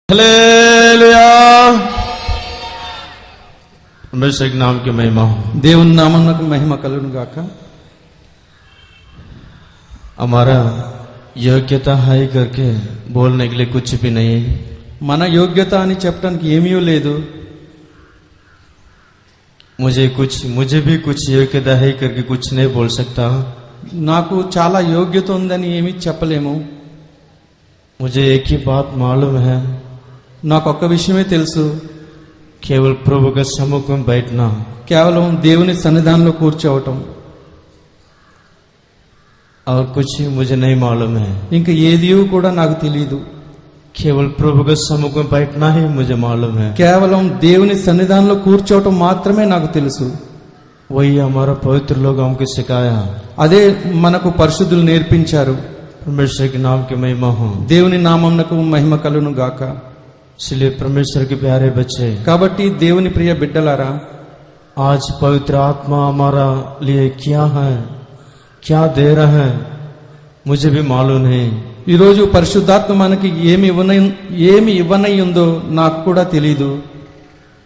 Hallelujah. परमेश्वर के नाम की महिमा हो। దేవుని నామమునకు మహిమ కలుగును గాక। हमारा योग्यता है करके बोलने के लिए कुछ भी नहीं। మన యోగ్యత అని చెప్పడానికి ఏమీ లేదు। मुझे भी कुछ योग्यता है करके कुछ नहीं बोल सकता। నాకు చాలా యోగ్యత ఉందని ఏమీ చెప్పలేము। मुझे एक ही बात मालूम है, నాకు ఒక్క విషయమే తెలుసు, केवल प्रभु के सम्मुख में बैठना, కేవలం దేవుని సన్నిధానంలో కూర్చోవటం, और कुछ मुझे नहीं मालूम है। ఇంకా ఏది కూడా నాకు తెలియదు। केवल प्रभु के सम्मुख में बैठना ही मुझे मालूम है। కేవలం దేవుని సన్నిధానంలో కూర్చోవటం మాత్రమే నాకు తెలుసు। वही हमारा पवित्र लोग हमको सिखाया। అదే మనకు పరిశుద్ధులు నేర్పించారు। परमेश्वर के नाम की महिमा हो। దేవుని నామమునకు మహిమ కలుగును గాక। इसलिए परमेश्वर के प्यारे बच्चे, కాబట్టి దేవుని ప్రియ బిడ్డలారా, आज पवित्र आत्मा हमारा लिए क्या है, क्या दे रहा है, मुझे भी मालूम नहीं। ఈ రోజు పరిశుద్ధాత్మ మనకి ఏమి ఇవ్వనయ్యుందో నాకు కూడా తెలియదు।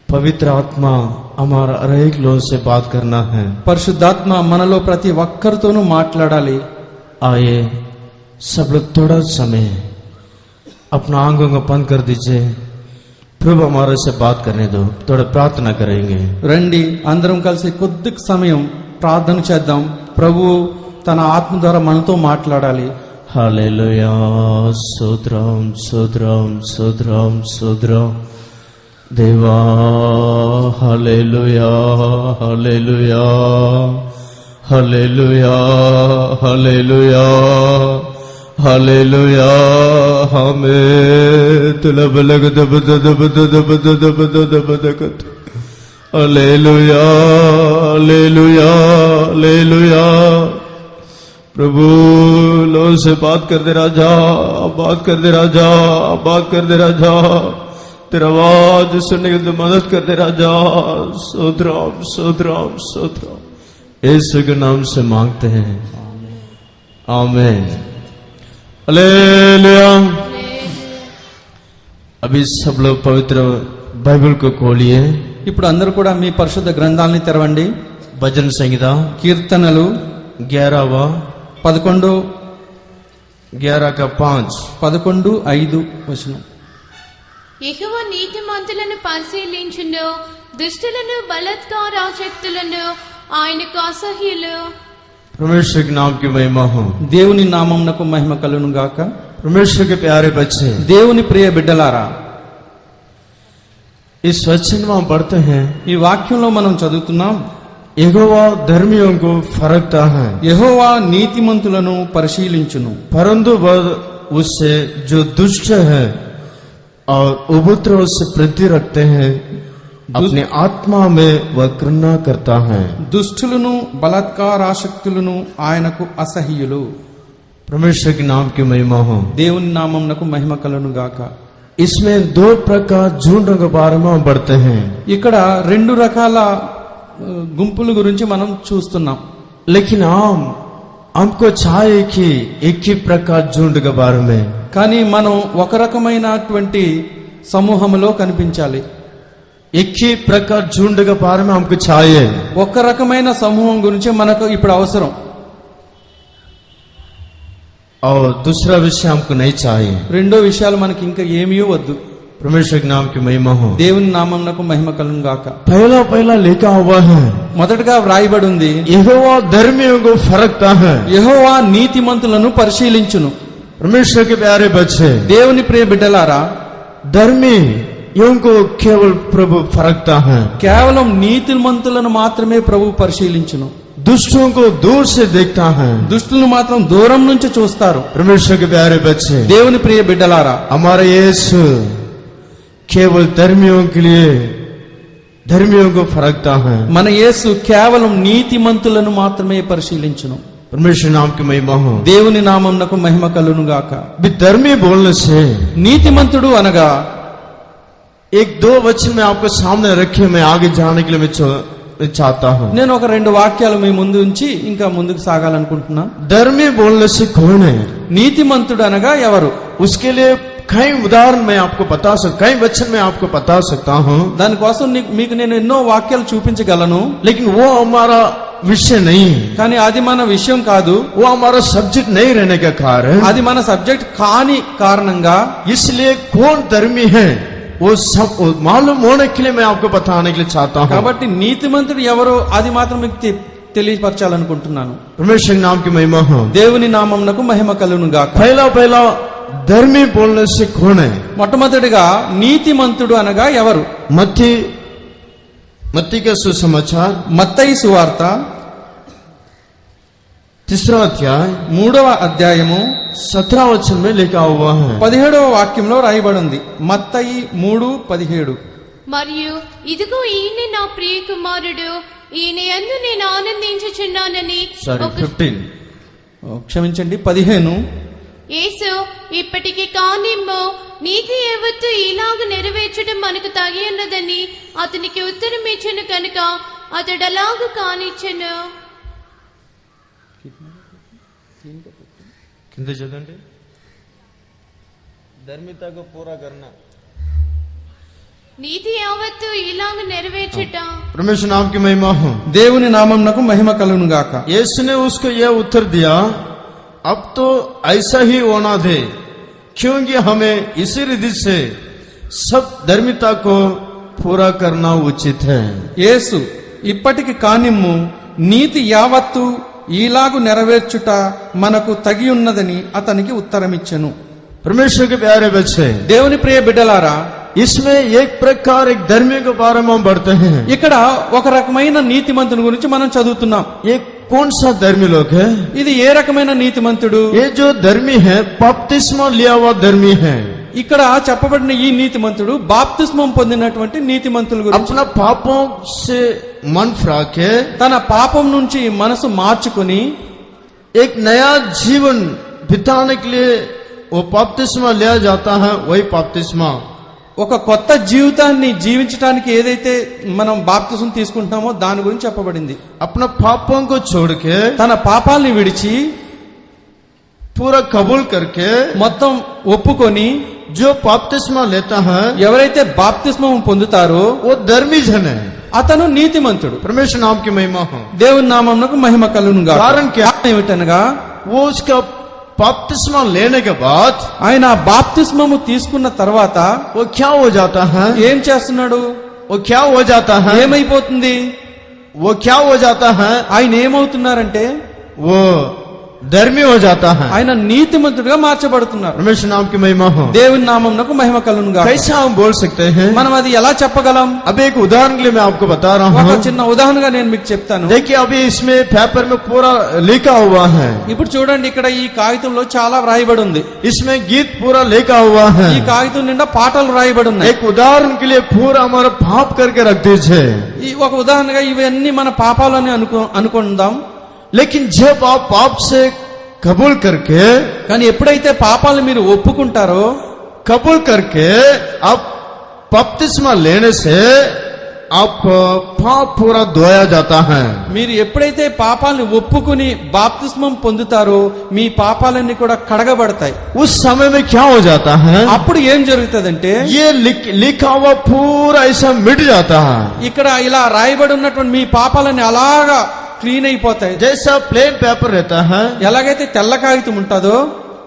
पवित्र आत्मा हमारा हर एक लोग से बात करना है। పరిశుద్ధాత్మ మనలో ప్రతి ఒక్కరితోనూ మాట్లాడాలి। आइए सब लोग थोड़ा समय अपना आंखों को बंद कर दीजिए, प्रभु हमारे से बात करने दो, थोड़ा प्रार्थना करेंगे। రండి అందరం కలిసి కొద్ది సమయం ప్రార్థన చేద్దాం। ప్రభువు తన ఆత్మ ద్వారా మనతో మాట్లాడాలి। हालेलुया। स्तोत्रम स्तोत्रम स्तोत्रम स्तोत्रम देवा। Hallelujah hallelujah hallelujah hallelujah hallelujah. हमें तुलब लग दब दब दब दब दब दब। Hallelujah hallelujah hallelujah. प्रभु लोग से बात कर दे राजा, बात कर दे राजा, बात कर दे राजा, तेरा आवाज सुनने के लिए मदद कर दे राजा। स्तोत्रम स्तोत्रम स्तोत्रम यीशु के नाम से मांगते हैं, आमीन। हालेलुया। अभी सब लोग पवित्र बाइबल को खोलिए। ఇప్పుడు అందరూ కూడా మీ పరిశుద్ధ గ్రంథాలని తెరవండి। भजन संहिता కీర్తనలు 11 का 5 11:5 వచనం। యెహోవా నీతిమంతులను పరిశీలించును, దుష్టులను బలాత్కారాసక్తులను ఆయనకు అసహ్యులు। परमेश्वर के नाम की महिमा हो। దేవుని నామమునకు మహిమ కలుగును గాక। परमेश्वर के प्यारे बच्चे, దేవుని ప్రియ బిడ్డలారా, इस वचन में हम पढ़ते हैं, ఈ వాక్యంలో మనం చదువుతున్నాం, यहोवा धर्मियों को फरकता है, యెహోవా నీతిమంతులను పరిశీలించును, परंतु वह उससे जो दुष्ट है और उपद्रव से प्रीति रखते हैं, अपने आत्मा में वह घृणा करता है। దుష్టులను బలాత్కారాసక్తులను ఆయనకు అసహ్యులు। परमेश्वर के नाम की महिमा हो। దేవుని నామమునకు మహిమ కలుగును గాక। इसमें 2 प्रकार झुंड के बारे में हम पढ़ते हैं, ఇక్కడ 2 రకాల గుంపుల గురించి మనం చూస్తున్నాం। लेकिन हमको चाहिए कि एक ही प्रकार झुंड के बारे में, కానీ మనం ఒక రకమైనటువంటి సమూహంలో కనిపించాలి। एक ही प्रकार झुंड के बारे में हमको चाहिए। ఒక రకమైన సమూహం గురించి మనకు ఇప్పుడు అవసరం। और दूसरा विषय हमको नहीं चाहिए। రెండో విషయాలు మనకి ఇంకా ఏమీ వద్దు। परमेश्वर के नाम की महिमा हो। దేవుని నామమునకు మహిమ కలుగును గాక। पहला लिखा हुआ है, మొదటగా వ్రాయబడి ఉంది, यहोवा धर्मियों को फरकता है। యెహోవా నీతిమంతులను పరిశీలించును। परमेश्वर के प्यारे बच्चे, దేవుని ప్రియ బిడ్డలారా, धर्मी को केवल प्रभु फरकता है, కేవలం నీతిమంతులను మాత్రమే ప్రభు పరిశీలించును। दुष्टों को दूर से देखता है। దుష్టులను మాత్రం దూరం నుంచి చూస్తారు। परमेश्वर के प्यारे बच्चे, దేవుని ప్రియ బిడ్డలారా, हमारा यीशु केवल धर्मियों के लिए धर्मियों को फरकता है। మన యేసు కేవలం నీతిమంతులను మాత్రమే పరిశీలించును। परमेश्वर नाम की महिमा हो। దేవుని నామమునకు మహిమ కలుగును గాక। धर्मी बोलने से నీతిమంతుడు అనగా 1-2 वचन में आपको सामने रखे, मैं आगे जाने के लिए मैं चाहता हूँ। నేను ఒక 2 వాక్యాలు మీ ముందు ఉంచి ఇంకా ముందుకు సాగాలనుకుంటున్నా। धर्मी बोलने से कौन है? నీతిమంతుడు అనగా ఎవరు? उसके लिए कई उदाहरण मैं आपको बता सकता, कई वचन मैं आपको बता सकता हूँ, దానికోసం మీకు నేను ఎన్నో వాక్యాలు చూపించగలను. लेकिन वो हमारा विषय नहीं है, కానీ అది మన విషయం కాదు. वो हमारा सब्जेक्ट नहीं रहने का कारण, అది మన సబ్జెక్ట్ కాని కారణంగా इसलिए कौन धर्मी है वो सब मालूम होने के लिए मैं आपको बताने के लिए चाहता हूँ. కాబట్టి నీతిమంతుడు ఎవరో అది మాత్రం మీకు తెలియపరచాలనుకుంటున్నాను. परमेश्वर के नाम की महिमा हो. దేవుని నామమునకు మహిమ కలుగును గాక. पहला धर्मी बोलने से कौन है? మొట్టమొదటిగా నీతిమంతుడు అనగా ఎవరు? मत्ती का सुसमाचार మత్తయి సువార్త 3 अध्याय 3వ అధ్యాయము 17 वचन में लिखा हुआ है. 17వ వాక్యంలో రాయబడి ఉంది. మత్తయి 3:17. మరియు ఇదిగో ఈయన నా ప్రియ కుమారుడు, ఈయన యందు నేను ఆనందించుచున్నానని. 15. క్షమించండి, 15. యేసు ఇప్పటికి కానిమ్ము, నీతి యావత్తు ఇలాగ నెరవేర్చడం మనకు తగి ఉన్నదని అతనికి ఉత్తరం ఇచ్చెను కనుక అతడు అలాగ కానిచ్చెను. కింద చదవండి. ధర్మిత को पूरा करना, నీతి యావత్తు ఇలాగ నెరవేర్చుట. परमेश्वर नाम की महिमा हो. దేవుని నామమునకు మహిమ కలుగును గాక. यीशु ने उसको यह उत्तर दिया, अब तो ऐसा ही होना दे, क्योंकि हमें इसी रीति से सब धर्मिता को पूरा करना उचित है. యేసు ఇప్పటికి కానిమ్ము, నీతి యావత్తు ఈలాగు నెరవేర్చుట మనకు తగి ఉన్నదని అతనికి ఉత్తరమిచ్చెను. परमेश्वर के प्यारे बच्चे, దేవుని ప్రియ బిడ్డలారా, इसमें एक प्रकार एक धर्मी के बारे में हम पढ़ते हैं. ఇక్కడ ఒక రకమైన నీతిమంతుని గురించి మనం చదువుతున్నాం. ये कौन सा धर्मी लोग है? ఇది ఏ రకమైన నీతిమంతుడు? ये जो धर्मी है बपतिस्मा लिया हुआ धर्मी है. ఇక్కడ చెప్పబడిన ఈ నీతిమంతుడు బాప్తిస్మం పొందినటువంటి నీతిమంతుల గురించి. अपना पापों से मन फिरा के తన పాపం నుంచి మనసు మార్చుకొని एक नया जीवन बिताने के लिए वो बपतिस्मा लिया जाता है. वही बपतिस्मा ఒక కొత్త జీవితాన్ని జీవించడానికి ఏదైతే మనం బాప్తిసం తీసుకుంటామో దాని గురించి చెప్పబడింది. अपना पापों को छोड़ के తన పాపాల్ని విడిచి पूरा कबूल करके మొత్తం ఒప్పుకొని जो बपतिस्मा लेता है ఎవరైతే బాప్తిస్మం పొందుతారో वो धर्मी जन है. అతను నీతిమంతుడు. परमेश्वर नाम की महिमा हो. దేవుని నామమునకు మహిమ కలుగును గాక. कारण क्या? ఏమిటనగా वो उसका बपतिस्मा लेने के बाद ఆయన బాప్తిస్మము తీసుకున్న తర్వాత वो क्या हो जाता है? ఏం చేస్తున్నాడు? वो क्या हो जाता है? ఏమైపోతుంది? वो क्या हो जाता है? ఆయన ఏమవుతున్నారంటే वो धर्मी हो जाता है. ఆయన నీతిమంతుడిగా మార్చబడుతున్నారు. परमेश्वर नाम की महिमा हो. దేవుని నామమునకు మహిమ కలుగును గాక. कैसा हम बोल सकते हैं? మనం అది ఎలా చెప్పగలం? अब एक उदाहरण के लिए मैं आपको बता रहा ఒక हूँ. చిన్న ఉదాహరణగా నేను మీకు చెప్తాను. देखिए अभी इसमें पेपर में पूरा लिखा हुआ है. ఇప్పుడు చూడండి, ఇక్కడ ఈ కాగితంలో చాలా వ్రాయబడి ఉంది. इसमें गीत पूरा लिखा हुआ है. ఈ కాగితం నిండా పాటలు వ్రాయబడి ఉన్నాయి. एक उदाहरण के लिए पूरा हमारा पाप करके रख दीजिए. ఈ ఒక ఉదాహరణగా ఇవన్నీ మన పాపాలని అనుకుందాం. लेकिन जब आप पाप से कबूल करके కానీ ఎప్పుడైతే పాపాలను మీరు ఒప్పుకుంటారో, कबूल करके आप बपतिस्मा लेने से आप पाप पूरा धोया जाता है. మీరు ఎప్పుడైతే పాపాలను ఒప్పుకుని బాప్తిస్మం పొందుతారో మీ పాపాలన్నీ కూడా కడగబడతాయి. उस समय में क्या हो जाता है? అప్పుడు ఏం జరుగుతుందంటే ये लिखा हुआ पूरा ऐसा मिट जाता है. ఇక్కడ ఇలా రాయబడి ఉన్నటువంటి మీ పాపాలన్నీ అలాగా క్లీన్ అయిపోతాయి. जैसा प्लेन पेपर रहता है, ఎలాగైతే తెల్ల కాగితం ఉంటుందో,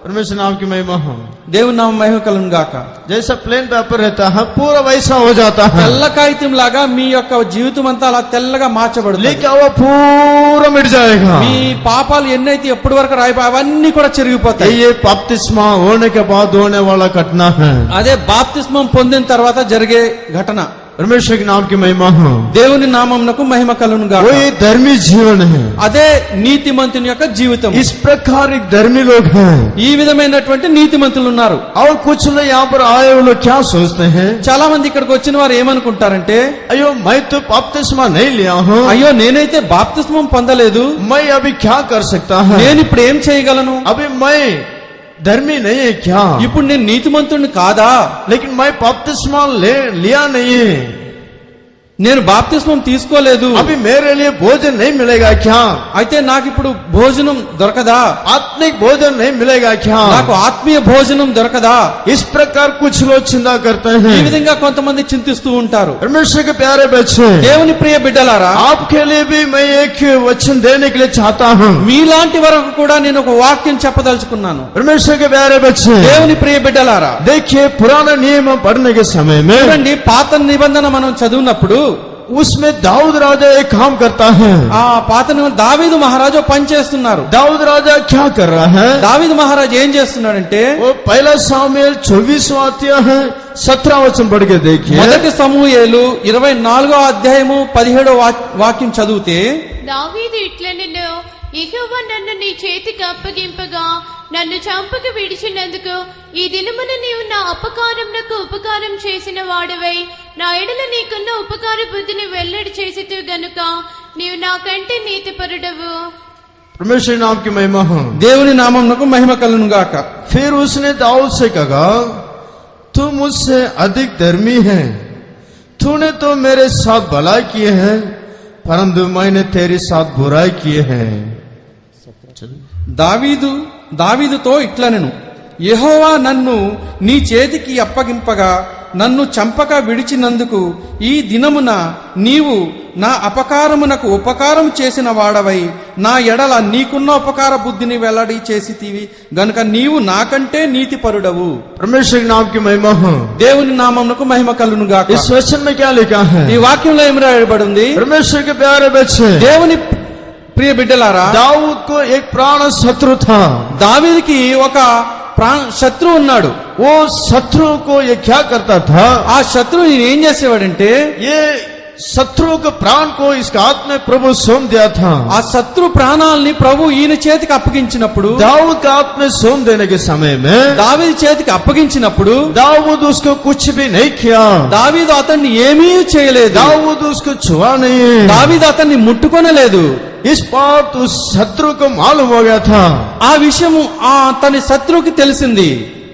परमेश्वर नाम की महिमा हो, దేవుని నామం మహిమ కలుగును గాక, जैसा प्लेन पेपर रहता है पूरा वैसा हो जाता है. తెల్ల కాగితం లాగా మీ యొక్క జీవితం అంతా అలా తెల్లగా మార్చబడుతుంది. लिखा हुआ पूरा मिट जाएगा. మీ పాపాలు ఎన్నైతే ఎప్పటి వరకు రాయిపోయి అవన్నీ కూడా చెరిగిపోతాయి. ये बपतिस्मा होने के बाद होने वाला घटना है. అదే బాప్తిస్మం పొందిన తర్వాత జరిగే ఘటన. परमेश्वर के नाम की महिमा हो. దేవుని నామమునకు మహిమ కలుగును గాక. वही धर्मी जीवन है. అదే నీతిమంతుని యొక్క జీవితం. इस प्रकार एक धर्मी लोग हैं. ఈ విధమైనటువంటి నీతిమంతులు ఉన్నారు. और कुछ लोग यहाँ पर आए हुए लोग क्या सोचते हैं? చాలా మంది ఇక్కడికి వచ్చిన వారు ఏమనుకుంటారంటే, अयो मैं तो बपतिस्मा नहीं लिया हूँ, అయ్యో నేనైతే బాప్తిస్మం పొందలేదు, मैं अभी क्या कर सकता है? నేను ఇప్పుడు ఏం చేయగలను? अभी मैं धर्मी नहीं है क्या? ఇప్పుడు నేను నీతిమంతుడిని కాదా? लेकिन मैं बपतिस्मा लिया नहीं है. నేను బాప్తిస్మం తీసుకోలేదు, अभी मेरे लिए भोजन नहीं मिलेगा क्या? అయితే నాకు ఇప్పుడు భోజనం దొరకదా, आत्मिक भोजन नहीं मिलेगा क्या? నాకు ఆత్మీయ భోజనం దొరకదా? इस प्रकार कुछ लोग चिंता करते ఈ हैं। విధంగా కొంతమంది చింతిస్తూ ఉంటారు. परमेश्वर के प्यारे बच्चे, దేవుని ప్రియ బిడ్డలారా, आपके लिए भी मैं एक वचन देने के लिए चाहता हूँ। మీలాంటి వరకు కూడా నేను ఒక వాక్యం చెప్పదలుచుకున్నాను. परमेश्वर के प्यारे बच्चे, దేవుని ప్రియ బిడ్డలారా, देखिए पुराना नियम पढ़ने के समय में చూడండి, పాత నిబంధన మనం చదివినప్పుడు उसमें दाऊद राजा एक काम करता है। ఆ పాత నిబంధన దావీదు మహారాజు పని చేస్తున్నారు. दाऊद राजा क्या कर रहा है? దావీదు మహారాజు ఏం చేస్తున్నాడంటే, वो पहला सामुएल 24वां अध्याय है, 17 वचन पढ़ के देखिए। మొదటి సమూయేలు 24వ అధ్యాయము 17వ వాక్యం చదివితే, దావీదు ఇట్లనెను, యెహోవా నన్ను నీ చేతికి అప్పగింపగా నన్ను చంపక విడిచినందుకు ఈ దినమున నీవు నా అపకారమునకు ఉపకారం చేసిన వాడవై నా ఎడల నీకున్న ఉపకార బుద్ధిని వెల్లడి చేసితివి గనుక నీవు నాకంటే నీతిపరుడవు. परमेश्वर नाम की महिमा हो। దేవుని నామమునకు మహిమ కలుగును గాక. फिर उसने दाऊद से कहा, तू मुझसे अधिक धर्मी है, तूने तो मेरे साथ भलाई किए हैं, परंतु मैंने तेरे साथ बुराई किए हैं। దావీదుతో ఇట్లనెను, యెహోవా నన్ను నీ చేతికి అప్పగింపగా నన్ను చంపక విడిచినందుకు ఈ దినమున నీవు నా అపకారమునకు ఉపకారం చేసిన వాడవై నా ఎడల నీకున్న ఉపకార బుద్ధిని వెల్లడి చేసితివి గనుక నీవు నాకంటే నీతిపరుడవు. परमेश्वर के नाम की महिमा हो। దేవుని నామమునకు మహిమ కలుగును గాక. इस वचन में क्या लिखा है? ఈ వాక్యంలో ఏమి రాయబడి ఉంది? परमेश्वर के प्यारे बच्चे, దేవుని ప్రియ బిడ్డలారా, दाऊद को एक प्राण शत्रु था। దావీదుకి ఒక శత్రువు ఉన్నాడు. वो शत्रु को ये क्या करता था? ఆ శత్రువు ఏం చేసేవాడంటే, ये शत्रु के प्राण को इसका हाथ में प्रभु सौंप दिया था। ఆ శత్రు ప్రాణాలని ప్రభు ఈయన చేతికి అప్పగించినప్పుడు, दाऊद के हाथ में सौंप देने के समय में దావీదు చేతికి అప్పగించినప్పుడు दाऊद उसको कुछ भी नहीं किया। దావీదు అతన్ని ఏమీ చేయలేదు. दाऊद उसको छुआ नहीं। దావీదు అతన్ని ముట్టుకొనలేదు. इस बात उस शत्रु को मालूम हो गया था। ఆ విషయం తన శత్రువుకి తెలిసింది.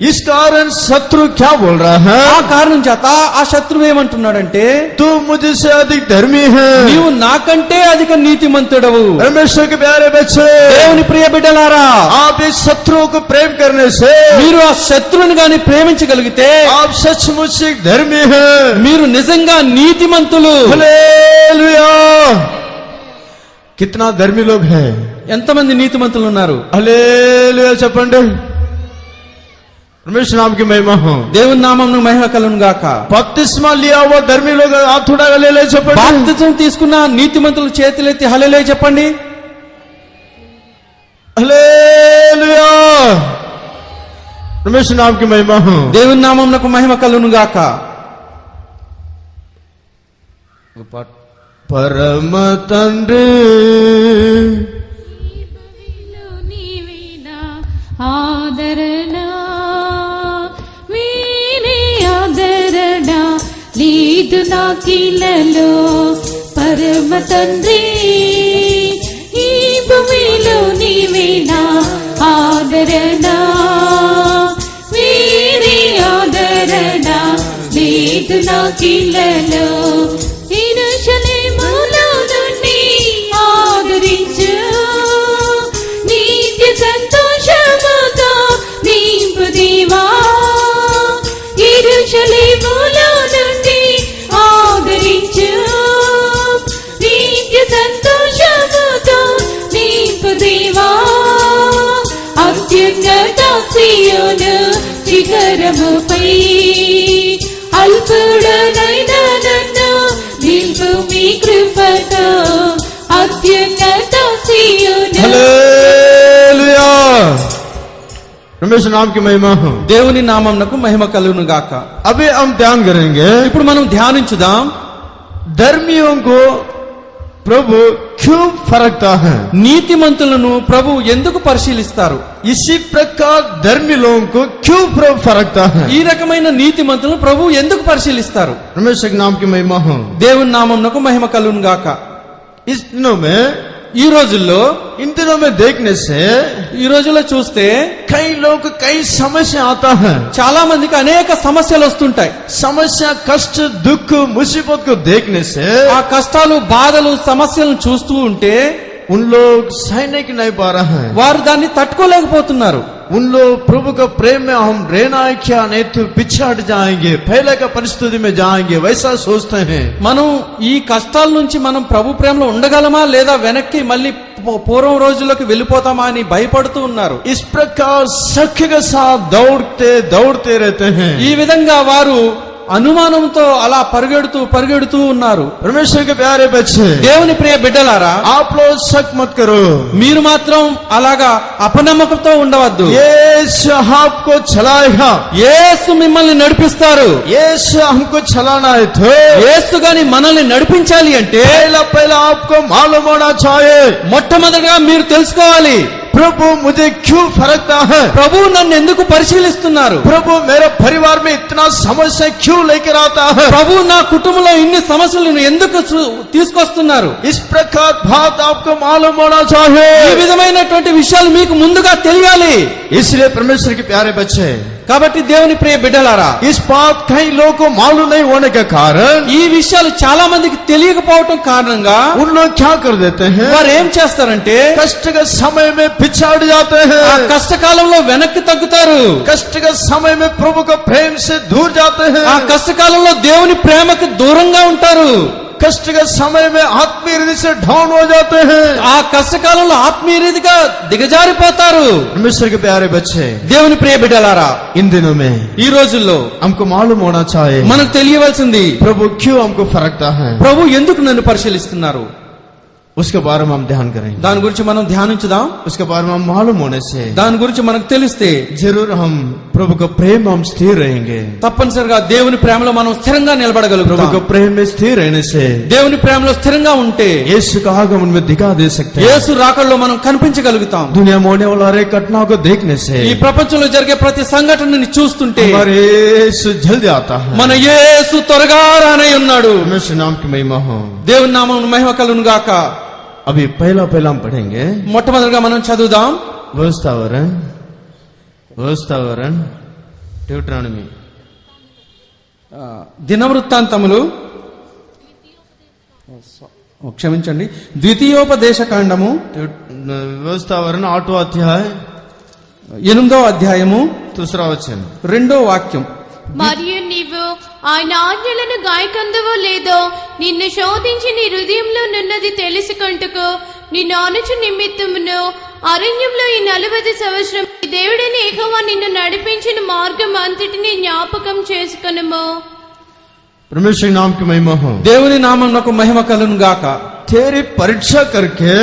इस कारण शत्रु क्या बोल रहा है? ఆ కారణం చేత ఆ శత్రువు ఏమంటున్నాడంటే, तू मुझसे अधिक धर्मी है। నీవు నాకంటే అధిక నీతిమంతుడవు. परमेश्वर के प्यारे बच्चे, దేవుని ప్రియ బిడ్డలారా, आप इस शत्रु को प्रेम करने से మీరు ఆ శత్రువుని గాని ప్రేమించగలిగితే आप सचमुच एक धर्मी है। మీరు నిజంగా నీతిమంతులు. हालेलुया! कितना धर्मी लोग हैं? ఎంతమంది నీతిమంతులు ఉన్నారు? हालेलुया చెప్పండి। परमेश्वर नाम की महिमा हो। దేవుని నామమునకు మహిమ కలుగును గాక. बपतिस्मा लिया हुआ धर्मी लोग हाथ उठा के ले చెప్పండి। బాప్తిజం తీసుకున్న నీతిమంతులు చేతులెత్తి హల్లెలూయా చెప్పండి. हालेलुया! परमेश्वर नाम की महिमा हो। దేవుని నామమునకు మహిమ కలుగును గాక. పరమ తండ్రి ఆదరణ వీనే ఆదరణ లేదు నాకిలలో పరమ తండ్రి ఈ భూమిలో నీవేనా ఆదరణ వీనే ఆదరణ లేదు నాకిలలో యెరూషలేములో నుండి ఆదరించు నిత్య సంతోషముతో నింపు దేవా యెరూషలేములో నుండి ఆదరించు నిత్య సంతోషముతో నింపు దేవా అత్యున్నత సీయోను శిఖరముపై అల్పుడనైన నన్ను నిల్పు మీ కృపతో అత్యున్నత సీయోను. हालेलुया! परमेश्वर नाम की महिमा हो। దేవుని నామమునకు మహిమ కలుగును గాక. अभी हम ध्यान करेंगे, ఇప్పుడు మనం ధ్యానించుదాం, धर्मियों को प्रभु क्यों फरकता है? నీతిమంతులను ప్రభు ఎందుకు పరిశీలిస్తారు? इसी प्रकार धर्मी लोगों को क्यों प्रभु फरकता है? ఈ రకమైన నీతిమంతులను ప్రభు ఎందుకు పరిశీలిస్తారు? परमेश्वर के नाम की महिमा हो। దేవుని నామమునకు మహిమ కలుగును గాక. इस दिनों में ఈ రోజుల్లో इन दिनों में देखने से ఈ రోజుల్లో చూస్తే कई लोग कई समस्या आता है। చాలా మందికి అనేక సమస్యలు వస్తుంటాయి. समस्या, कष्ट, दुख, मुसीबत को देखने से ఆ కష్టాలు, బాధలు, సమస్యలను చూస్తూ ఉంటే उन लोग सहने की नहीं पा रहे हैं। వారు దాన్ని తట్టుకోలేకపోతున్నారు. उन लोग प्रभु का प्रेम में हम रहना है क्या, नहीं तो पिछड़ जाएंगे, पहले का परिस्थिति में जाएंगे, वैसा सोचते हैं। మనం ఈ కష్టాల నుంచి మనం ప్రభు ప్రేమలో ఉండగలమా లేదా వెనక్కి మళ్ళీ పూర్వం రోజుల్లోకి వెళ్ళిపోతామా అని భయపడుతూ ఉన్నారు. इस प्रकार सख्य के साथ दौड़ते दौड़ते रहते हैं। ఈ విధంగా వారు అనుమానంతో అలా పరిగెడుతూ ఉన్నారు. परमेश्वर के प्यारे बच्चे, దేవుని ప్రియ బిడ్డలారా, आप लोग शक मत करो। మీరు మాత్రం అలాగా అపనమ్మకంతో ఉండవద్దు. यीशु आपको चलाएगा, యేసు మిమ్మల్ని నడిపిస్తారు. यीशु हमको चलाना है तो యేసు గాని మనల్ని నడిపించాలి అంటే पहला आपको मालूम होना चाहिए, మొట్టమొదటిగా మీరు తెలుసుకోవాలి, प्रभु मुझे क्यों फरकता है, ప్రభు నన్ను ఎందుకు పరిశీలిస్తున్నారు, प्रभु मेरे परिवार में इतना समस्या क्यों लेकर आता है, ప్రభు నా కుటుంబంలో ఇన్ని సమస్యలను ఎందుకు తీసుకొస్తున్నారు. इस प्रकार बात आपको मालूम होना ఈ चाहिए। విధమైనటువంటి విషయాలు మీకు ముందుగా తెలియాలి. इसलिए परमेश्वर के प्यारे बच्चे, కాబట్టి దేవుని ప్రియ బిడ్డలారా, इस बात कई लोगों को मालूम नहीं होने के कारण ఈ విషయాలు చాలా మందికి తెలియకపోవటం కారణంగా उन लोग क्या कर देते हैं, వారు ఏం చేస్తారంటే कष्ट के समय में पिछड़ जाते ఆ हैं, కష్టకాలంలో వెనక్కి తగ్గుతారు. कष्ट के समय में प्रभु का प्रेम से दूर जाते हैं, ఆ కష్టకాలంలో దేవుని ప్రేమకి దూరంగా ఉంటారు. कष्ट के समय में आत्मीय रीति से डाउन हो जाते हैं। ఆ కష్టకాలంలో ఆత్మీయ రీతిగా దిగజారిపోతారు. परमेश्वर के प्यारे बच्चे, దేవుని ప్రియ బిడ్డలారా, इन दिनों में ఈ రోజుల్లో हमको मालूम होना चाहिए మనకు తెలియవలసింది, प्रभु क्यों हमको फरकता है, ప్రభు ఎందుకు నన్ను పరిశీలిస్తున్నారు. उसके बारे में हम ध्यान करेंगे। దాని గురించి మనం ధ్యానించుదాం. उसके बारे में हम मालूम होने से దాని గురించి మనకు తెలిస్తే जरूर हम प्रभु का प्रेम में हम स्थिर रहेंगे। తప్పనిసరిగా దేవుని ప్రేమలో మనం స్థిరంగా प्रभु నిలబడగలుగుతాం. का प्रेम में स्थिर रहने से దేవుని ప్రేమలో స్థిరంగా ఉంటే यीशु का आगमन में दिखा दे सकते हैं। యేసు రాకడలో మనం కనిపించగలుగుతాం. दुनिया में होने वाला हर एक घटना को देखने से ఈ ప్రపంచంలో జరిగే ప్రతి సంఘటనని చూస్తుంటే हमारे यीशु जल्दी आता है। మన యేసు త్వరగా రానై ఉన్నాడు. परमेश्वर नाम की महिमा हो। దేవుని నామం మహిమ కలుగును గాక. अभी पहला हम पढ़ेंगे మొట్టమొదటిగా మనం చదువుదాం. व्यवस्थावरण ड्यूटरानमी దినవృత్తాంతములు, క్షమించండి, ద్వితీయోపదేశ కాండము व्यवस्थावरण 8वां अध्याय 8వ అధ్యాయము 2रा वचन 2వ వాక్యం. మరియు నీవు ఆయన ఆజ్ఞలను గాయకందువో లేదో నిన్ను శోధించి నీ హృదయంలో నున్నది తెలుసుకొంటకు నిన్ను అనుచు నిమిత్తమును అరణ్యంలో ఈ 40 సంవత్సరం దేవుడైన యెహోవా నిన్ను నడిపించిన మార్గం అంతటిని జ్ఞాపకం చేసుకొనుము. परमेश्वर नाम की महिमा हो। దేవుని నామమునకు మహిమ కలుగును గాక. तेरी परीक्षा करके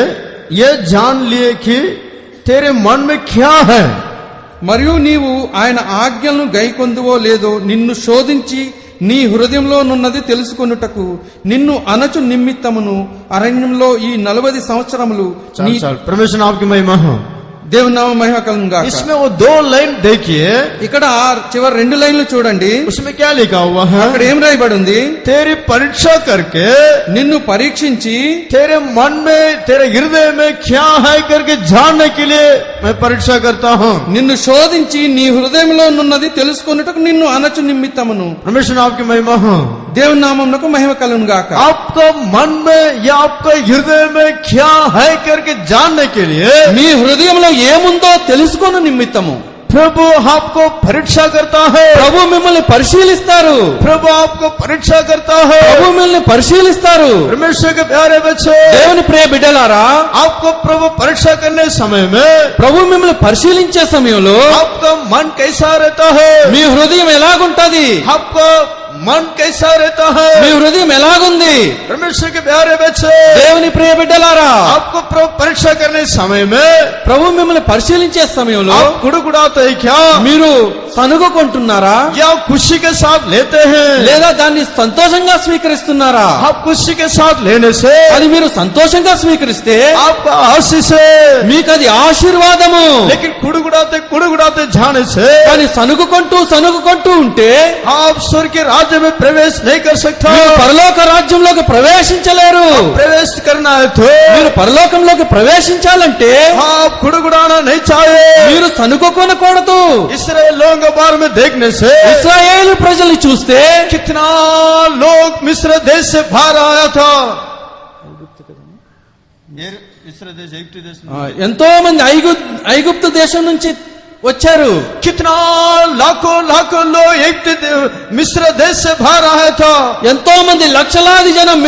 ये जान लिए कि तेरे मन में क्या है, మరియు నీవు ఆయన ఆజ్ఞలను గైకొందువో లేదో నిన్ను శోధించి నీ హృదయంలోనున్నది తెలుసుకొనుటకు నిన్ను అనచు నిమిత్తమును అరణ్యంలో ఈ 40 సంవత్సరములు నీ- परमेश्वर नाम की महिमा हो। దేవుని నామం మహిమ కలుగును గాక. इसमें वो 2 लाइन देखिए, ఇక్కడ చివరి 2 లైన్లు చూడండి. उसमें क्या लिखा हुआ है, అక్కడ ఏం రాయబడి ఉంది? तेरी परीक्षा करके నిన్ను పరీక్షించి तेरे मन में तेरे हृदय में क्या है करके जानने के लिए मैं परीक्षा करता हूँ। నిన్ను శోధించి నీ హృదయంలో నున్నది తెలుసుకొనుటకు నిన్ను అనచు నిమిత్తమును. परमेश्वर नाम की महिमा हो। దేవుని నామమునకు మహిమ కలుగును గాక. आपका मन में या आपका हृदय में क्या है करके जानने के लिए మీ హృదయంలో ఏముందో తెలుసుకొను నిమిత్తము प्रभु आपको परीक्षा करता है। ప్రభు మిమ్మల్ని పరిశీలిస్తారు. प्रभु आपको परीक्षा करता है। ప్రభు మిమ్మల్ని పరిశీలిస్తారు. परमेश्वर के प्यारे बच्चे, దేవుని ప్రియ బిడ్డలారా, आपको प्रभु परीक्षा करने समय में ప్రభు మిమ్మల్ని పరిశీలించే సమయంలో आपका मन कैसा रहता है, మీ హృదయం ఎలాగుంటది, आपका मन कैसा रहता है। మీ హృదయం ఎలాగుంది? परमेश्वर के प्यारे बच्चे, దేవుని ప్రియ బిడ్డలారా, आपको प्रभु परीक्षा करने समय में ప్రభు మిమ్మల్ని పరిశీలించే సమయంలో आप गुड़गुड़ाते हैं क्या, మీరు సనుగుకుంటున్నారా या खुशी के साथ लेते हैं? లేదా దాన్ని సంతోషంగా స్వీకరిస్తున్నారా? आप खुशी के साथ लेने से అది మీరు సంతోషంగా స్వీకరిస్తే आपका आशीष है, మీకు అది ఆశీర్వాదము. लेकिन कुड़कुड़ाते जाने से కానీ సనుగుకుంటూ ఉంటే आप स्वर्ग के राज्य में प्रवेश नहीं कर सकते। మీరు పరలోక రాజ్యంలోకి ప్రవేశించలేరు. प्रवेश करना है तो మీరు పరలోకంలోకి ప్రవేశించాలంటే आप कुड़कुड़ाना नहीं चाहिए। మీరు సనుగుకొనకూడదు. इस्राएल लोगों के बारे में देखने से ఇశ్రాయేలు ప్రజల్ని చూస్తే कितना लोग मिस्र देश से बाहर आया था। मिस्र देश ऐగుప్తు देश ఎంతో మంది ఐగుప్తు దేశం నుంచి వచ్చారు. कितना लाखों लोग मिस्र देश से बाहर आया था। ఎంతో మంది లక్షలాది జనం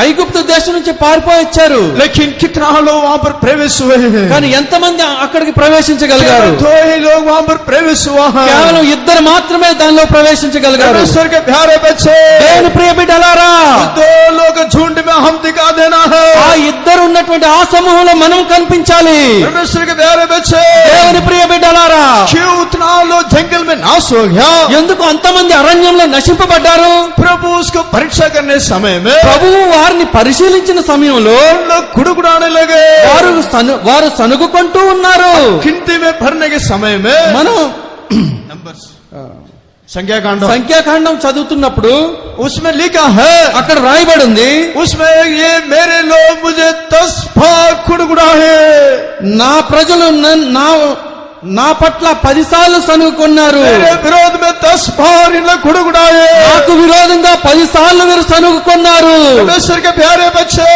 ఐగుప్తు దేశం నుంచి పారిపోయి వచ్చారు. लेकिन कितना लोग वहाँ पर प्रवेश हुए हैं? కానీ ఎంతమంది అక్కడికి ప్రవేశించగలిగారు? दो ही लोग वहाँ पर प्रवेश हुआ है। కేవలం ఇద్దరు మాత్రమే దానిలో ప్రవేశించగలిగారు. परमेश्वर के प्यारे बच्चे, దేవుని ప్రియ బిడ్డలారా, दो लोग झुंड में हम दिखा देना है। ఆ ఇద్దరు ఉన్నటువంటి ఆ సమూహంలో మనం కనిపించాలి. परमेश्वर के प्यारे बच्चे, దేవుని ప్రియ బిడ్డలారా, क्यों उतना लोग जंगल में नाश हो गया? ఎందుకు అంతమంది అరణ్యంలో నశింపబడ్డారు? प्रभु उसको परीक्षा करने समय में ప్రభువు వారిని పరిశీలించిన సమయంలో लोग कुड़कुड़ाने लगे। వారు సనుగుకుంటూ ఉన్నారు. गिनती में भरने के समय में మనం नंबर्स संख्याकांड సంఖ్యాకాండం చదువుతున్నప్పుడు उसमें लिखा है, అక్కడ రాయబడి ఉంది, उसमें ये मेरे लोग मुझे 10 बार कुड़कुड़ाए। నా ప్రజలు నా పట్ల 10 సార్లు సనుగుకున్నారు. मेरे विरोध में 10 बार इन लोग कुड़कुड़ाए। నాకు విరోధంగా 10 సార్లు మీరు సనుగుకున్నారు. परमेश्वर के प्यारे बच्चे,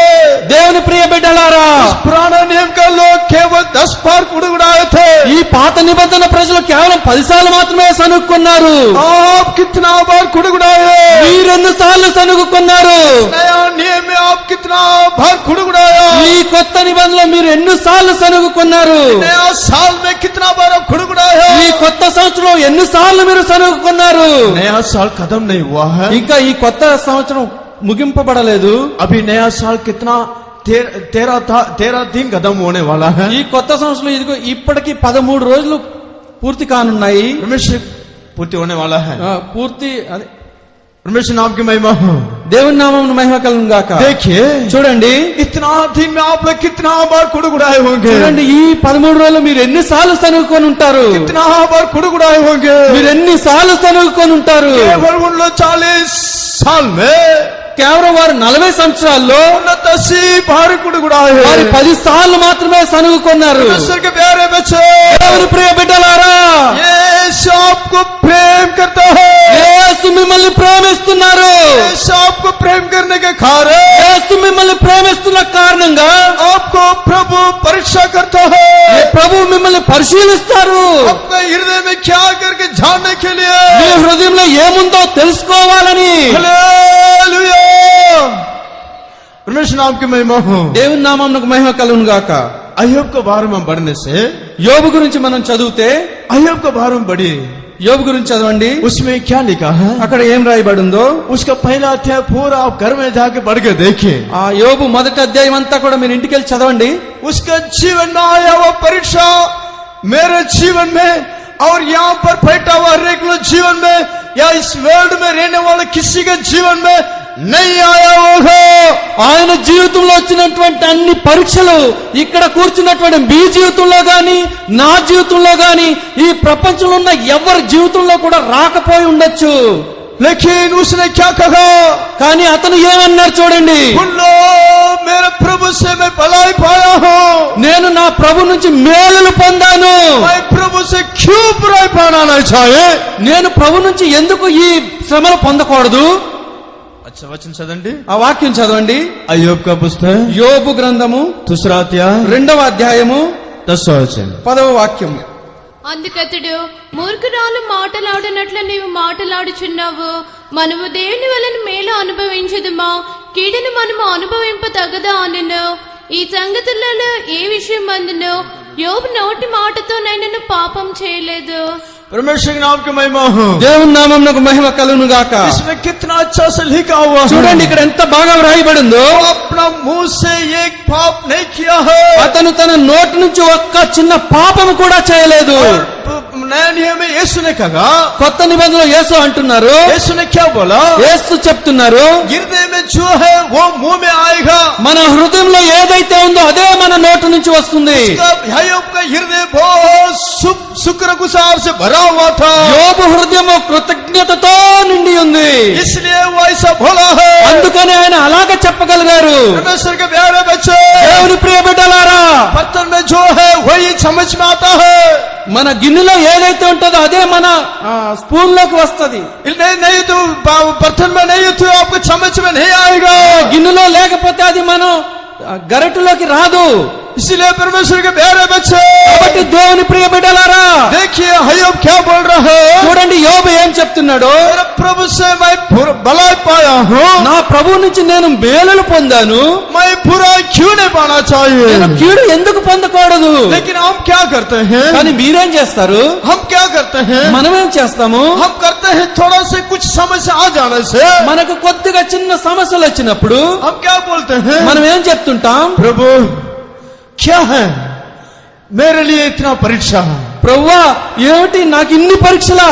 దేవుని ప్రియ బిడ్డలారా, पुराना नियम का लोग केवल 10 बार कुड़कुड़ाए थे। ఈ పాత నిబంధన ప్రజలు కేవలం 10 సార్లు మాత్రమే సనుగుకున్నారు. आप कितना बार कुड़कुड़ाए? మీరెన్ని సార్లు సనుగుకున్నారు? नया नियम में आप कितना बार कुड़कुड़ाया? ఈ కొత్త నిబంధనలో మీరు ఎన్ని సార్లు సనుగుకున్నారు? नया साल में कितना बार आप कुड़कुड़ाए? ఈ కొత్త సంవత్సరం ఎన్ని సార్లు మీరు సనుగుకున్నారు? नया साल खत्म नहीं हुआ है, ఇంకా ఈ కొత్త సంవత్సరం ముగింపబడలేదు. अभी नया साल कितना 13 दिन खत्म होने वाला है। ఈ కొత్త సంవత్సరం ఇదిగో ఇప్పటికి 13 రోజులు పూర్తి కానున్నాయి. परमेश्वर पूर्ति होने वाला है। పూర్తి అదే परमेश्वर नाम की महिमा हो। దేవుని నామమున మహిమ కలుగును గాక. देखिए, చూడండి, इतना दिन में आप लोग कितना बार कुड़कुड़ाए होंगे? చూడండి, ఈ 13 రోజులు మీరు ఎన్ని సార్లు సనుగుకొని ఉంటారు? कितना बार कुड़कुड़ाए होंगे? మీరు ఎన్ని సార్లు సనుగుకొని ఉంటారు? केवल उन लोग 40 साल में కేవలం వారు 40 సంవత్సరాల్లో 80 बार कुड़कुड़ाए हैं। వారు 10 సార్లు మాత్రమే సనుగుకున్నారు. परमेश्वर के प्यारे बच्चे, దేవుని ప్రియ బిడ్డలారా, यीशु आपको प्रेम करता है। యేసు మిమ్మల్ని ప్రేమిస్తున్నారు. यीशु आपको प्रेम करने के कारण యేసు మిమ్మల్ని ప్రేమిస్తున్న కారణంగా आपको प्रभु परीक्षा करता है। ప్రభు మిమ్మల్ని పరిశీలిస్తారు. अपने हृदय में क्या करके जानने के लिए। మీ హృదయంలో ఏముందో తెలుసుకోవాలని. हालेलुया, परमेश्वर नाम की महिमा हो। దేవుని నామమునకు మహిమ కలుగును గాక. अय्यूब के बारे में बढ़ने से, యోబు గురించి మనం చదివితే, अय्यूब के बारे में बढ़ी, యోబు గురించి చదవండి. उसमें क्या लिखा है? అక్కడ ఏం రాయబడి ఉందో उसका पहला अध्याय पूरा आप घर में जाके पढ़ के देखिए। ఆ యోబు మొదటి అధ్యాయం అంతా కూడా మీరు ఇంటికి వెళ్ళి చదవండి. उसका जीवन में आया हुआ परीक्षा मेरे जीवन में और यहाँ पर बैठा हुआ हर एक लोग जीवन में या इस वर्ल्ड में रहने वाले किसी के जीवन में नहीं आया होगा। ఆయన జీవితంలో వచ్చినటువంటి అన్ని పరీక్షలు ఇక్కడ కూర్చున్నటువంటి మీ జీవితంలో గాని, నా జీవితంలో గాని, ఈ ప్రపంచంలో ఉన్న ఎవరి జీవితంలో కూడా రాకపోయి ఉండొచ్చు. लेकिन उसने क्या कहा? కానీ అతను ఏమన్నారు చూడండి, उन लोग मेरे प्रभु से मैं भलाई पाया हूँ। నేను నా ప్రభు నుంచి మేలులు పొందాను. मैं प्रभु से क्यों बुराई पाना नहीं चाहिए? నేను ప్రభు నుంచి ఎందుకు ఈ శ్రమలు పొందకూడదు? अच्छा वचन चलेंगे, ఆ వాక్యం చదవండి. अय्यूब का पुस्तक యోబు గ్రంథము 2रा अध्याय 2వ అధ్యాయము 10वां वचन। 10వ వాక్యం. అందుకతడు, మూర్ఖురాలు మాటలాడినట్లు నీవు మాటలాడుచున్నావు. మనము దేవుని వలన మేలు అనుభవించదుమా, కీడును మనము అనుభవింప తగదా అనెను. ఈ సంగతులలో ఏ విషయం అందునో యోబు నోటి మాటతో నైనను పాపం చేయలేదు. परमेश्वर के नाम की महिमा हो। దేవుని నామమునకు మహిమ కలుగును గాక. इसमें कितना अच्छा से लिखा हुआ है। చూడండి, ఇక్కడ ఎంత బాగా వ్రాయబడి ఉందో. अपना मुंह से एक पाप नहीं किया है, అతను తన నోటి నుంచి ఒక్క చిన్న పాపము కూడా చేయలేదు. नया नियम में यीशु ने कहा, కొత్త నిబంధనలో యేసు అంటున్నారు, यीशु ने क्या बोला? యేసు చెప్తున్నారు, हृदय में जो है वो मुंह में आएगा। మన హృదయంలో ఏదైతే ఉందో అదే మన నోటి నుంచి వస్తుంది. యోబు का हृदय बहुत शुक्र गुजार से भरा हुआ था, యోబు హృదయం కృతజ్ఞతతో నిండి ఉంది. इसलिए वो ऐसा बोला है। అందుకని ఆయన అలాగే చెప్పగలిగారు. परमेश्वर के प्यारे बच्चे, దేవుని ప్రియ బిడ్డలారా, बर्तन में जो है वही समझ में आता है। మన గిన్నెలో ఏదైతే ఉంటుందో అదే మన స్పూన్ లోకి వస్తది. नहीं तो बर्तन में नहीं तो आपको समझ में नहीं आएगा। గిన్నెలో లేకపోతే అది మనం గరిటెలోకి రాదు. इसलिए परमेश्वर के प्यारे बच्चे, కాబట్టి దేవుని ప్రియ బిడ్డలారా, देखिए अय्यूब क्या बोल रहा है। చూడండి యోబు ఏం చెప్తున్నాడు. मेरे प्रभु से मैं भलाई पाया हूँ, నా ప్రభు నుంచి నేను మేలులు పొందాను, मैं बुरा क्यों नहीं पाना चाहिए। నేను కీడు ఎందుకు పొందకూడదు. लेकिन हम क्या करते हैं, కానీ మీరేం చేస్తారు, हम क्या करते हैं, మనమేం చేస్తాము, हम करते हैं थोड़ा से कुछ समस्या आ जाने से మనకు కొద్దిగా చిన్న సమస్యలు వచ్చినప్పుడు हम क्या बोलते हैं, మనం ఏం చెప్తుంటాం, प्रभु क्या है मेरे लिए इतना परीक्षा है, ప్రభువా ఏమిటి నాకు ఇన్ని పరీక్షలా,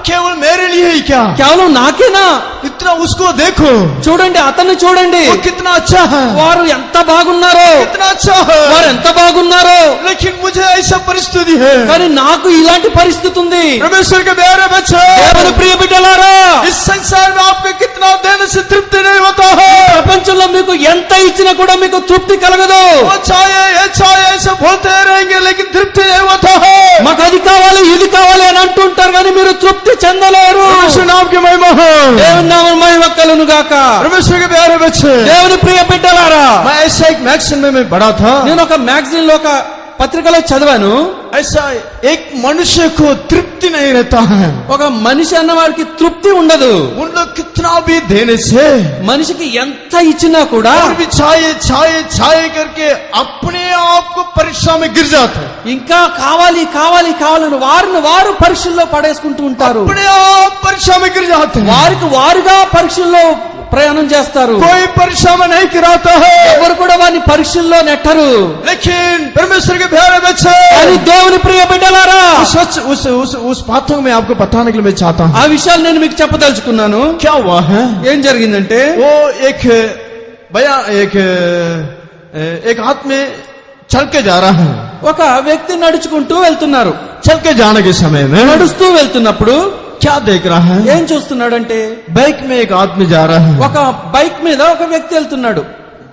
केवल मेरे लिए ही क्या, కేవలం నాకేనా, इतना उसको देखो, చూడండి అతన్ని చూడండి, वो कितना अच्छा है, వారు ఎంత బాగున్నారో, कितना अच्छा है, వారు ఎంత బాగున్నారో, लेकिन मुझे ऐसा परिस्थिति है। కానీ నాకు ఇలాంటి పరిస్థితి ఉంది. परमेश्वर के प्यारे बच्चे, దేవుని ప్రియ బిడ్డలారా, इस संसार में आपको कितना देने से तृप्ति नहीं होता है। ప్రపంచంలో మీకు ఎంత ఇచ్చినా కూడా మీకు తృప్తి కలగదు. वो चाहे ये चाहे ऐसे बोलते रहेंगे लेकिन तृप्ति नहीं होता है। మాకు అది కావాలి ఇది కావాలి అని అంటుంటారు కానీ మీరు తృప్తి చెందలేరు. परमेश्वर नाम की महिमा है। దేవుని నామం మహిమ కలుగును గాక. परमेश्वर के प्यारे बच्चे, దేవుని ప్రియ బిడ్డలారా, मैं ऐसा एक मैगजीन में मैं पढ़ा था, నేను ఒక మ్యాగజైన్ లో ఒక పత్రికలో చదివాను. ऐसा एक मनुष्य को तृप्ति नहीं रहता है। ఒక మనిషి అన్న వారికి తృప్తి ఉండదు. उन लोग कितना भी देने से మనిషికి ఎంత ఇచ్చినా కూడా और भी चाहे चाहे चाहे करके अपने आप को परीक्षा में गिर जाते हैं। ఇంకా కావాలి కావాలి కావాలని వారిని వారు పరీక్షల్లో పడేసుకుంటూ ఉంటారు. अपने आप परीक्षा में गिर जाते हैं। వారికి వారుగా పరీక్షల్లో ప్రయాణం చేస్తారు. कोई परीक्षा में नहीं गिराता है, ఎవరు కూడా వారిని పరీక్షల్లో నెట్టరు. लेकिन परमेश्वर के प्यारे बच्चे, కానీ దేవుని ప్రియ బిడ్డలారా, उस बातों में आपको बताने के लिए मैं चाहता हूँ। ఆ విషయాలు నేను మీకు చెప్పదలుచుకున్నాను. क्या हुआ है, ఏం జరిగిందంటే, वो एक भैया एक हाथ में चल के जा रहा है। ఒక వ్యక్తి నడుచుకుంటూ వెళ్తున్నారు. चल के जाने के समय में నడుస్తూ వెళ్తున్నప్పుడు क्या देख रहा है, ఏం చూస్తున్నాడంటే, बाइक में एक आदमी जा रहा है। ఒక బైక్ మీద ఒక వ్యక్తి వెళ్తున్నాడు.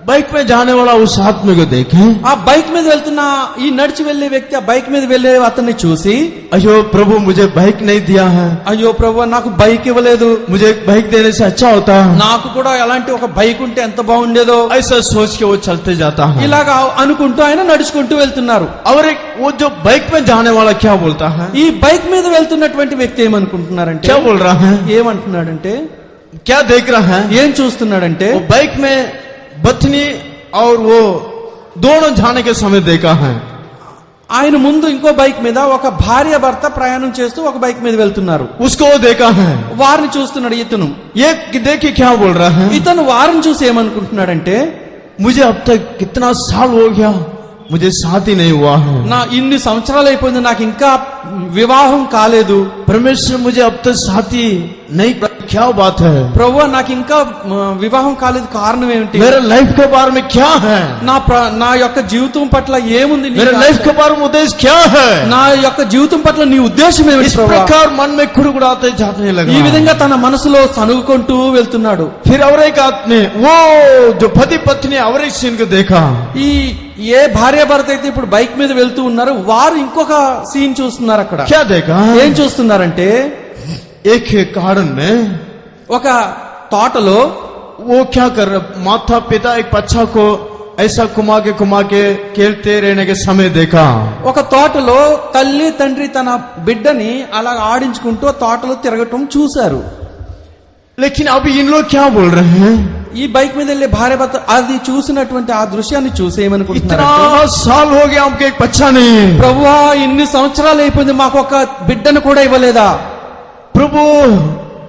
बाइक में जाने वाला उस आदमी को देखे, ఆ బైక్ మీద వెళ్తున్న ఈ నడిచి వెళ్లే వ్యక్తి ఆ బైక్ మీద వెళ్లే అతన్ని చూసి, अयो प्रभु मुझे बाइक नहीं दिया है, అయ్యో ప్రభు నాకు బైక్ ఇవ్వలేదు, मुझे एक बाइक देने से अच्छा होता है, నాకు కూడా అలాంటి ఒక బైక్ ఉంటే ఎంత బాగుండేదో, ऐसा सोच के वो चलते जाता है। ఇలాగా అనుకుంటూ ఆయన నడుచుకుంటూ వెళ్తున్నారు. और एक वो जो बाइक में जाने वाला क्या बोलता है, ఈ బైక్ మీద వెళ్తున్నటువంటి వ్యక్తి ఏమనుకుంటున్నారంటే, क्या बोल रहा है, ఏమంటున్నాడంటే, क्या देख रहा है, ఏం చూస్తున్నాడంటే, वो बाइक में बथनी और वो दोनों जाने के समय देखा है। ఆయన ముందు ఇంకో బైక్ మీద ఒక భార్య భర్త ప్రయాణం చేస్తూ ఒక బైక్ మీద వెళ్తున్నారు. उसको वो देखा है, వారిని చూస్తున్నాడు ఇతను. ये देखिए क्या बोल रहा है, ఇతను వారిని చూసి ఏమనుకుంటున్నాడంటే, मुझे अब तक कितना साल हो गया मुझे शादी नहीं हुआ है, నా ఇన్ని సంవత్సరాలు అయిపోయింది నాకు ఇంకా వివాహం కాలేదు, परमेश्वर मुझे अब तक शादी नहीं, क्या बात है, ప్రభువా నాకు ఇంకా వివాహం కాలేదు, కారణం ఏమిటి, मेरे लाइफ के बारे में क्या है, నా యొక్క జీవితం పట్ల ఏముంది నీ मेरे ఆశ? लाइफ के बारे में उद्देश्य क्या है। నా యొక్క జీవితం పట్ల నీ ఉద్దేశం ఏమిటి इस ప్రభువా? प्रकार मन में खुड़खुड़ाते जाने लगा। ఈ విధంగా తన మనసులో సనుగుకుంటూ వెళ్తున్నాడు. फिर और एक आदमी वो जो पति पत्नी और एक सीन को देखा, ఈ ఏ భార్య భర్త అయితే ఇప్పుడు బైక్ మీద వెళ్తూ ఉన్నారు వారు ఇంకొక సీన్ చూస్తున్నారు. అక్కడ क्या देखा, ఏం చూస్తున్నారంటే, एक गार्डन में ఒక తోటలో वो क्या कर रहा, माता पिता एक बच्चा को ऐसा घुमा के खेलते रहने के समय देखा। ఒక తోటలో తల్లి తండ్రి తన బిడ్డని అలా ఆడించుకుంటూ తోటలో తిరగటం చూశారు. लेकिन अभी इन लोग क्या बोल रहे हैं, ఈ బైక్ మీద వెళ్ళే భార్య భర్త అది చూసినటువంటి ఆ దృశ్యాన్ని చూసి इतना ఏమనుకుంటున్నారు, साल हो गया हमको एक बच्चा नहीं, ప్రభువా ఇన్ని సంవత్సరాలు అయిపోయింది మాకు ఒక బిడ్డను కూడా ఇవ్వలేదా, प्रभु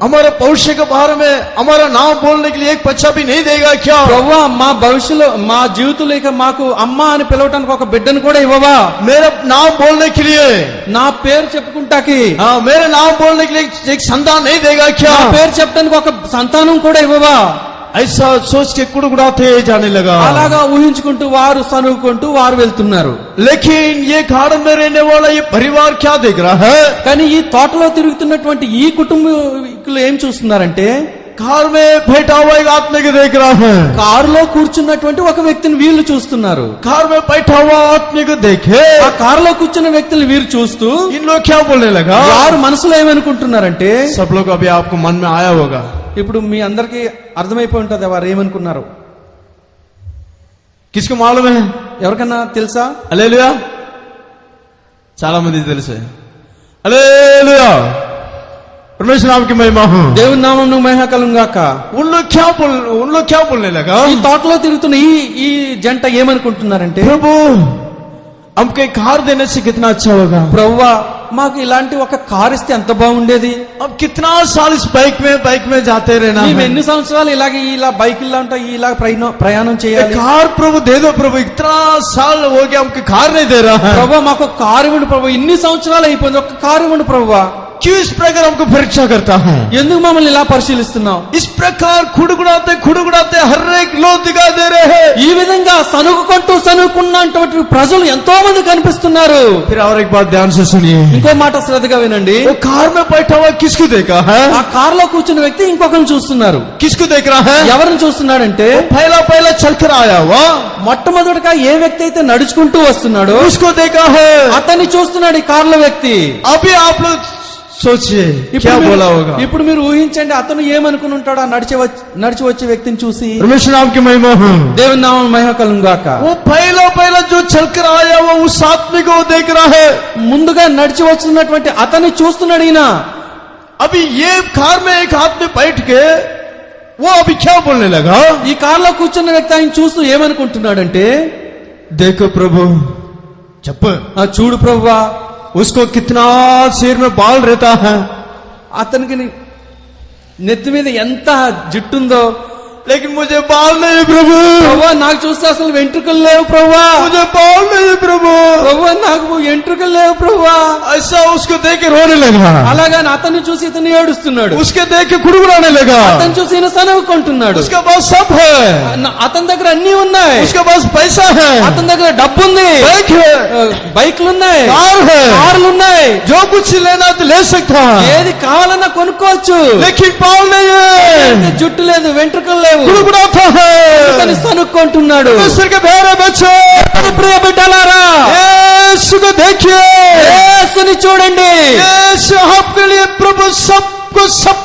हमारे भविष्य के बारे में हमारा नाम बोलने के लिए एक बच्चा भी नहीं देगा क्या? ప్రభువా మా భవిష్యత్తులో మా జీవితంలో ఇక మాకు అమ్మ అని పిలవటానికి ఒక బిడ్డను కూడా ఇవ్వవా? मेरा नाम बोलने के लिए, నా పేరు చెప్పుకుంటాకి हाँ मेरे नाम बोलने के लिए एक संतान नहीं देगा क्या? నా పేరు చెప్పడానికి ఒక సంతానం కూడా ఇవ్వవా? ऐसा सोच के कुड़कुड़ाते जाने लगा। అలాగా ఊహించుకుంటూ వారు సనుకుంటూ వారు వెళ్తున్నారు. लेकिन ये गार्डन में रहने वाला ये परिवार क्या देख रहा है? కానీ ఈ తోటలో తిరుగుతున్నటువంటి ఈ కుటుంబీకులు ఏం చూస్తున్నారంటే, कार में बैठा हुआ एक आदमी को देख रहा है। కారులో కూర్చున్నటువంటి ఒక వ్యక్తిని వీళ్ళు చూస్తున్నారు. कार में बैठा हुआ आदमी को देखे ఆ కారులో కూర్చున్న వ్యక్తిని వీరు చూస్తూ इन लोग क्या बोलने लगा? వారు మనసులో ఏమనుకుంటున్నారంటే, सब लोग अभी आपको मन में आया होगा। ఇప్పుడు మీ అందరికీ అర్థమైపోయి ఉంటది వారు ఏమనుకున్నారు. किसको मालूम है? ఎవరికన్నా తెలుసా? హల్లెలూయా. చాలా మంది తెలుసు. హల్లెలూయా. परमेश्वर नाम की महिमा हो। దేవుని నామమునకు మహిమ కలుగుగాక. उन लोग क्या बोलने लगा? ఈ తోటలో తిరుగుతున్న ఈ జంట ఏమనుకుంటున్నారంటే, प्रभु हमको एक कार देने से कितना अच्छा होगा। ప్రభువా మాకు ఇలాంటి ఒక కారు ఇస్తే ఎంత బాగుండేది. अब कितना साल इस बाइक में जाते रहना మేము है। ఎన్ని సంవత్సరాలు ఇలా బైకుల్లో ఉంటా ఇలా ప్రయాణం చేయాలి. एक कार प्रभु दे दो प्रभु, इतना साल हो गया हमको कार नहीं दे रहा है। ప్రభువా మాకు ఒక కారు ఇవ్వండి ప్రభు, ఇన్ని సంవత్సరాలు అయిపోయింది ఒక కారు ఇవ్వండి ప్రభువా. क्यों इस प्रकार हमको परीक्षा करता है? ఎందుకు మమ్మల్ని ఇలా పరిశీలిస్తున్నావు? इस प्रकार खुड़गुड़ाते हर एक लोग दिखाई दे रहे हैं। ఈ విధంగా సనుకున్నటువంటి ప్రజలు ఎంతో మంది కనిపిస్తున్నారు. फिर और एक बात ध्यान से सुनिए। ఇంకో మాట శ్రద్ధగా వినండి. वो कार में बैठा हुआ किसको देखा है? ఆ కారులో కూర్చున్న వ్యక్తి ఇంకొకరిని చూస్తున్నారు. किसको देख रहा है? ఎవరిని చూస్తున్నాడంటే, पहला चलकर आया हुआ మొట్టమొదటిగా ఏ వ్యక్తి అయితే నడుచుకుంటూ వస్తున్నాడో उसको देखा है। అతన్ని చూస్తున్నాడు ఈ కారులో వ్యక్తి. अभी आप लोग सोचिए क्या बोला होगा। ఇప్పుడు మీరు ఊహించండి అతను ఏమనుకుని ఉంటాడు ఆ నడిచి వచ్చే వ్యక్తిని చూసి. परमेश्वर नाम की महिमा हो। దేవుని నామమునకు మహిమ కలుగుగాక. वो पहला जो चलकर आया वो उस आदमी को देख रहा है। ముందుగా నడిచి వస్తున్నటువంటి అతన్ని చూస్తున్నాడు ఈయన. अभी ये कार में एक आदमी बैठ के वो अभी क्या बोलने लगा? ఈ కారులో కూర్చున్న వ్యక్తి ఆయన చూస్తూ ఏమనుకుంటున్నాడంటే, देखो प्रभु चप చూడు ప్రభువా उसको कितना सिर में बाल रहता है, అతనికి నెత్తి మీద ఎంత జుట్టుందో. लेकिन मुझे बाल नहीं प्रभु, ప్రభువా నాకు చూస్తే అసలు వెంట్రుకలు లేవు ప్రభువా. मुझे बाल नहीं प्रभु। ప్రభువా నాకు వెంట్రుకలు లేవు ప్రభువా. ऐसा उसको देख के रोने लगा, అలాగా అతన్ని చూసి ఇతను ఏడుస్తున్నాడు. उसके देख के कुड़कुड़ाने लगा। అతను చూసి ఈయన సనవుకుంటున్నాడు. उसके पास सब है, అతని దగ్గర అన్ని ఉన్నాయి. उसके पास पैसा है, అతని దగ్గర డబ్బు ఉంది, बाइक है, బైక్లు ఉన్నాయి, कार है, కార్లు ఉన్నాయి, जो कुछ लेना तो ले सकता है, ఏది కావాలన్నా కొనుక్కోవచ్చు. लेकिन बाल नहीं है, జుట్టు లేదు, వెంట్రుకలు లేవు. कुड़कुड़ाता है। అతను సనుక్కుంటున్నాడు. परमेश्वर के प्यारे बच्चों, ప్రియ బిడ్డలారా यीशु को देखिए। యేసుని చూడండి. यीशु आपके लिए प्रभु सब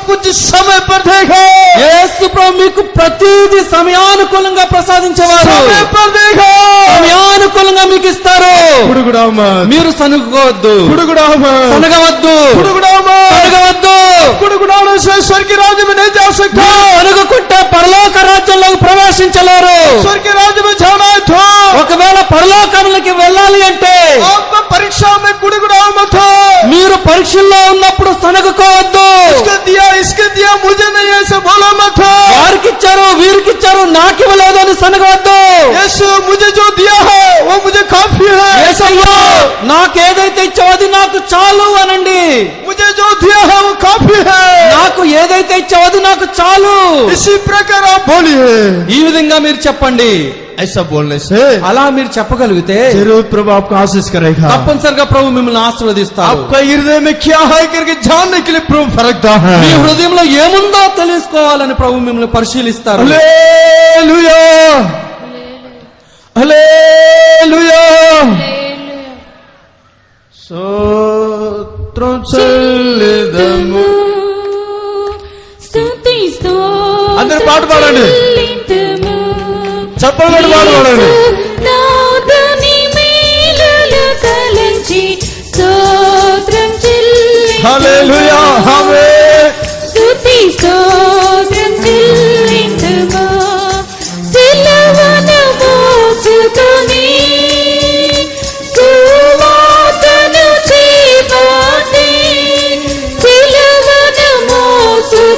कुछ समय पर देखा, యేసు ప్రభు మీకు ప్రతిదీ సమయానుకూలంగా ప్రసాదించేవారు. समय पर देखा। సమయానుకూలంగా మీకు ఇస్తారు. कुड़कुड़ाओ मत, మీరు సనుగవద్దు, कुड़कुड़ाओ मत, సనగవద్దు, कुड़कुड़ाओ मत। సనగవద్దు. कुड़कुड़ाने से स्वर्ग के राज्य में नहीं जा सकता। అనుకుంటే పరలోక రాజ్యంలోకి ప్రవేశించలేరు. स्वर्ग के राज्य में जाना है तो ఒకవేళ పరలోకంలోకి వెళ్ళాలి అంటే आप परीक्षा में कुड़कुड़ाओ मत। మీరు పరీక్షల్లో ఉన్నప్పుడు సనగుకోవద్దు. इसके दिया मुझे नहीं ऐसे बोलो मत। వారికిచ్చారు వీరికిచ్చారు నాకివ్వలేదు అని సనగవద్దు. यीशु मुझे जो दिया है वो मुझे काफी है। యేసయ్యా నాకేదైతే ఇచ్చావో అది నాకు చాలు అనండి. मुझे जो दिया है वो काफी है। నాకు ఏదైతే ఇచ్చావో అది నాకు చాలు. इसी प्रकार आप बोलिए। ఈ విధంగా మీరు చెప్పండి. ऐसा बोलने से అలా మీరు చెప్పగలిగితే जरूर प्रभु आपको आशीष करेगा। తప్పనిసరిగా ప్రభు మిమ్మల్ని ఆశీర్వదిస్తారు. आपका हृदय में क्या है करके जानने के लिए प्रभु फरकता है। మీ హృదయంలో ఏముందో తెలుసుకోవాలని ప్రభు మిమ్మల్ని పరిశీలిస్తారు. Hallelujah, hallelujah. స్తోత్రం చెల్లిదము. అందరూ పాట పాడండి, చప్పట్లు కొట్టి పాట పాడండి. హల్లెలూయా, ఆమేన్. స్తుతి స్తోత్రం చెల్లింతుమా, సిలువను మోసుకొని సువాసన చేపట్టి, సిలువను మోసుకొని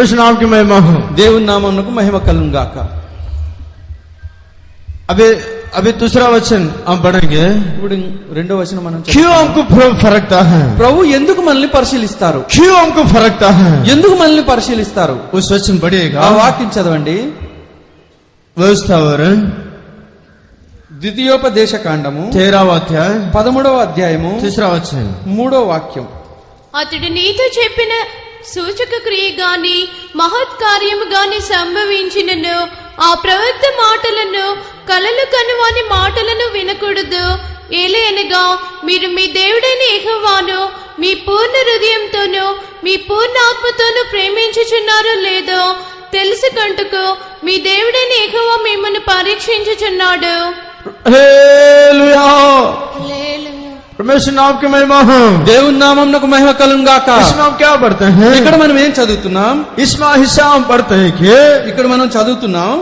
परमेश्वर नाम की महिमा हो। దేవుని నామమునకు మహిమ కలుగును గాక. अभी दूसरा वचन हम पढ़ेंगे। ఇప్పుడు రెండో వచనం మనం क्यों हमको फरकता है, ప్రభు ఎందుకు మనల్ని పరిశీలిస్తారు, क्यों हमको फरकता है, ఎందుకు మనల్ని పరిశీలిస్తారు? उस वचन ఆ पढ़िएगा। వాక్యం చదవండి. व्यवस्थावरण ద్వితీయోపదేశ కాండము 13వ అధ్యాయ 13వ అధ్యాయము 3రా వచనం 3వ వాక్యం. అతడు నీతో చెప్పిన సూచక క్రియ గాని మహత్ కార్యము గాని సంభవించినను ఆ ప్రవక్త మాటలను కలలు కనువాని మాటలను వినకూడదు. ఏలయనగా మీరు మీ దేవుడైన యెహోవాను మీ పూర్ణ హృదయంతోనూ మీ పూర్ణ ఆత్మతోనూ ప్రేమించుచున్నారో లేదో తెలుసుకొంటకు మీ దేవుడైన యెహోవా మిమ్మల్ని పరీక్షించుచున్నాడు. హల్లెలూయా, హల్లెలూయా. परमेश्वर नाम की महिमा हो। దేవుని నామమునకు మహిమ కలుగును గాక. इसमें हम क्या पढ़ते हैं? ఇక్కడ మనం ఏం చదువుతున్నాం? इसमें हिस्सा हम पढ़ते हैं कि ఇక్కడ మనం చదువుతున్నాం,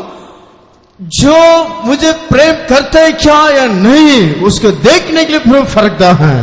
जो मुझे प्रेम करते हैं क्या या नहीं, उसको देखने के लिए प्रभु फरकता है।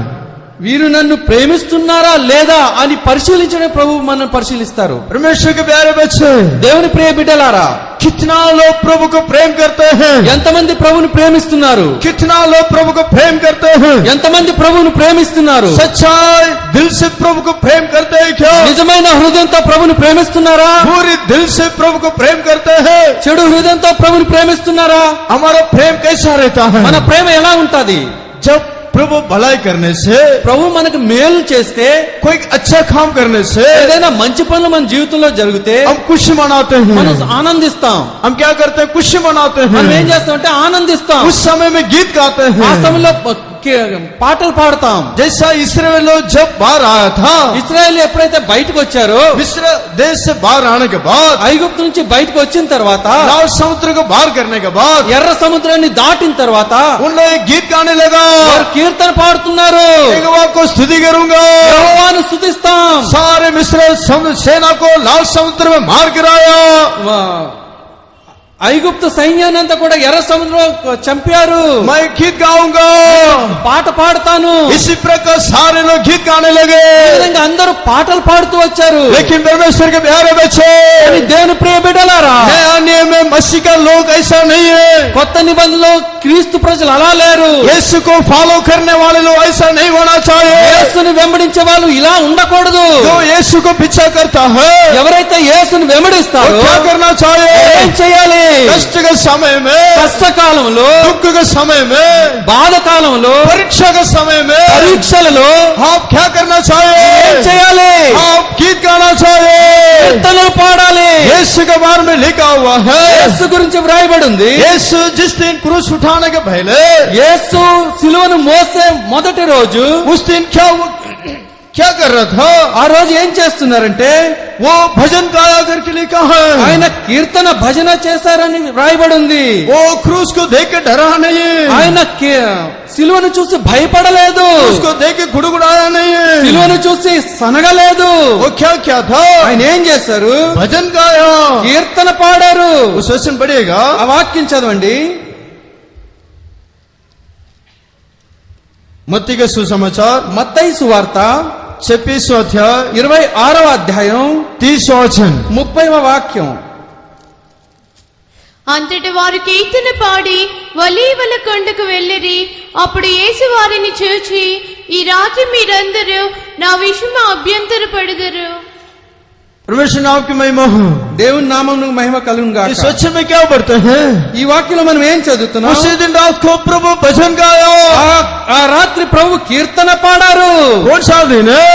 వీరు నన్ను ప్రేమిస్తున్నారా లేదా అని పరిశీలించడం ప్రభు మనం పరిశీలిస్తారు. परमेश्वर के प्यारे बच्चे, దేవుని ప్రియ బిడ్డలారా, कितना लोग प्रभु को प्रेम करते हैं, ఎంతమంది ప్రభువుని ప్రేమిస్తున్నారు? कितना लोग प्रभु को प्रेम करते हैं, ఎంతమంది ప్రభువుని ప్రేమిస్తున్నారు? सच्चाई दिल से प्रभु को प्रेम करते हैं क्या, నిజమైన హృదయంతో ప్రభువుని ప్రేమిస్తున్నారా? पूरी दिल से प्रभु को प्रेम करते हैं। చెడు హృదయంతో ప్రభువుని ప్రేమిస్తున్నారా? हमारा प्रेम कैसा रहता है? మన ప్రేమ ఎలా ఉంటది? जब प्रभु भलाई करने से, ప్రభు మనకు మేలు చేస్తే, कोई अच्छा काम करने से ఏదైనా మంచి పనులు మన జీవితంలో జరిగితే हम खुशी मनाते మనం हैं। ఆనందిస్తాం. हम क्या करते हैं? खुशी मनाते మనం ఏం हैं। చేస్తాం అంటే ఆనందిస్తాం. उस समय में गीत गाते ఆ हैं। సమయంలో పాటలు పాడతాం. जैसा इस्राएल जब बाहर आया था, ఇశ్రాయేలు ఎప్పుడైతే బయటకు వచ్చారో, मिस्र देश से बाहर आने के बाद, ఐగుప్తు నుంచి బయటకు వచ్చిన తర్వాత, लाल समुद्र को बाहर करने के बाद, ఎర్ర సముద్రాన్ని దాటిన తర్వాత उन लोग गीत गाने लगा, వారు కీర్తన పాడుతున్నారు. यहोवा को स्तुति करूंगा, యెహోవాను స్తుతిస్తాం. सारे मिस्र सेना को लाल समुद्र में मार गिराया। ఐగుప్తు సైన్యాన్ని అంతా కూడా ఎర్ర సముద్రంలో చంపారు. मैं गीत गाऊंगा। పాట పాడతాను. इसी प्रकार सारे लोग गीत गाने लगे। ఈ విధంగా అందరూ పాటలు పాడుతూ వచ్చారు. लेकिन परमेश्वर के प्यारे बच्चे, కానీ దేవుని ప్రియ బిడ్డలారా, नया नियम में मसीह का लोग ऐसा नहीं है। కొత్త నిబంధనలో క్రీస్తు ప్రజలు అలా లేరు. यीशु को फॉलो करने वाले लोग ऐसा नहीं होना चाहिए। యేసుని వెంబడించే వాళ్ళు ఇలా ఉండకూడదు. जो यीशु को पीछा करता है, ఎవరైతే యేసుని वो వెంబడిస్తారో क्या करना चाहिए? ఏం చేయాలి? कष्ट के समय में, కష్టకాలంలో, दुख के समय में, బాధకాలంలో, परीक्षा के समय में పరీక్షలలో आप क्या करना ఏం चाहिए? చేయాలి? आप गीत गाना चाहिए। కీర్తనలు పాడాలి. यीशु के बारे में लिखा हुआ है, యేసు గురించి వ్రాయబడి ఉంది. यीशु जिस दिन क्रूस उठाने के पहले, యేసు సిలువను మోసే మొదటి రోజు, उस दिन क्या कर रहा था? ఆ రోజు ఏం చేస్తున్నారంటే वो भजन गाया करके लिखा है। ఆయన కీర్తన భజన చేశారని వ్రాయబడి ఉంది. वो क्रूस को देख के डरा नहीं, ఆయన సిలువను చూసి భయపడలేదు. उसको देख के गुड़गुड़ाया नहीं, సిలువను చూసి సనగలేదు. वो क्या था? ఆయన ఏం చేశారు? भजन गाया। కీర్తన పాడారు. उस वचन पढ़िएगा, ఆ వాక్యం చదవండి. मत्ती के सुसमाचार మత్తయి సువార్త 26वां अध्याय 26వ అధ్యాయం 30वां वचन। 30వ వాక్యం. అంతటి వారు కీర్తన పాడి ఒలీవల కొండకు వెళ్ళిరి. అప్పుడు యేసు వారిని చూచి, ఈ రాత్రి మీరందరూ నా విషయమై అభ్యంతరపడుదురు. परमेश्वर नाम की महिमा हो। దేవుని నామమునకు మహిమ కలుగును इस గాక. वचन में क्या पढ़ते हैं? ఈ వాక్యంలో మనం ఏం చదువుతున్నాం? उसी दिन रात को प्रभु भजन गाया। ఆ రాత్రి ప్రభు కీర్తన పాడారు. कौन सा दिन है?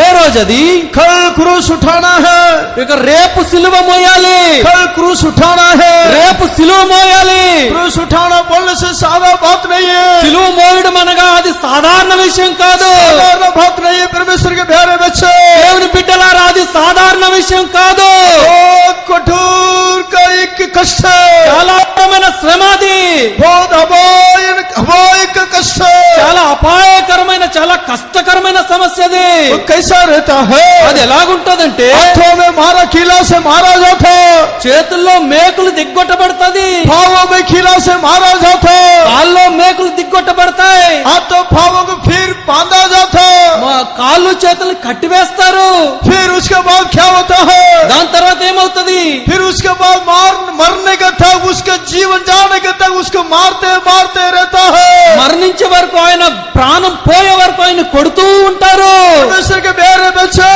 ఏ రోజు అది? कल क्रूस उठाना है, ఇక రేపు సిలువ మోయాలి. कल क्रूस उठाना है। రేపు సిలువ మోయాలి. क्रूस उठाना बोलने से सादा बात नहीं है, సిలువ మోయడం అనగా అది సాధారణ విషయం కాదు. साधारण बात नहीं है। परमेश्वर के प्यारे बच्चे, దేవుని బిడ్డలారా, అది సాధారణ విషయం కాదు. बहुत कठोर का एक कष्ट है, చాలా అపాయమైన శ్రమ అది. बहुत अपायक कष्ट है। చాలా అపాయకరమైన, చాలా కష్టకరమైన సమస్య అది. वो कैसा रहता है? అది ఎలాగుంటదంటే हाथों में मारा, किला से मारा जाता, చేతుల్లో మేకులు దిగ్గొట్టబడుతుంది. पावों में किला से मारा जाता, కాల్లో మేకులు దిగ్గొట్టబడతాయి, हाथों पांवों को फिर बांधा जाता, మా కాళ్ళు చేతులు కట్టివేస్తారు. फिर उसके बाद क्या होता है? దాని తర్వాత ఏమవుతుంది? फिर उसके बाद मरने का तक उसका जीवन जाने का तक उसको मारते मारते रहता है। మరణించే వరకు ఆయన, ప్రాణం పోయే వరకు ఆయన కొడుతూ ఉంటారు. परमेश्वर के प्यारे बच्चे,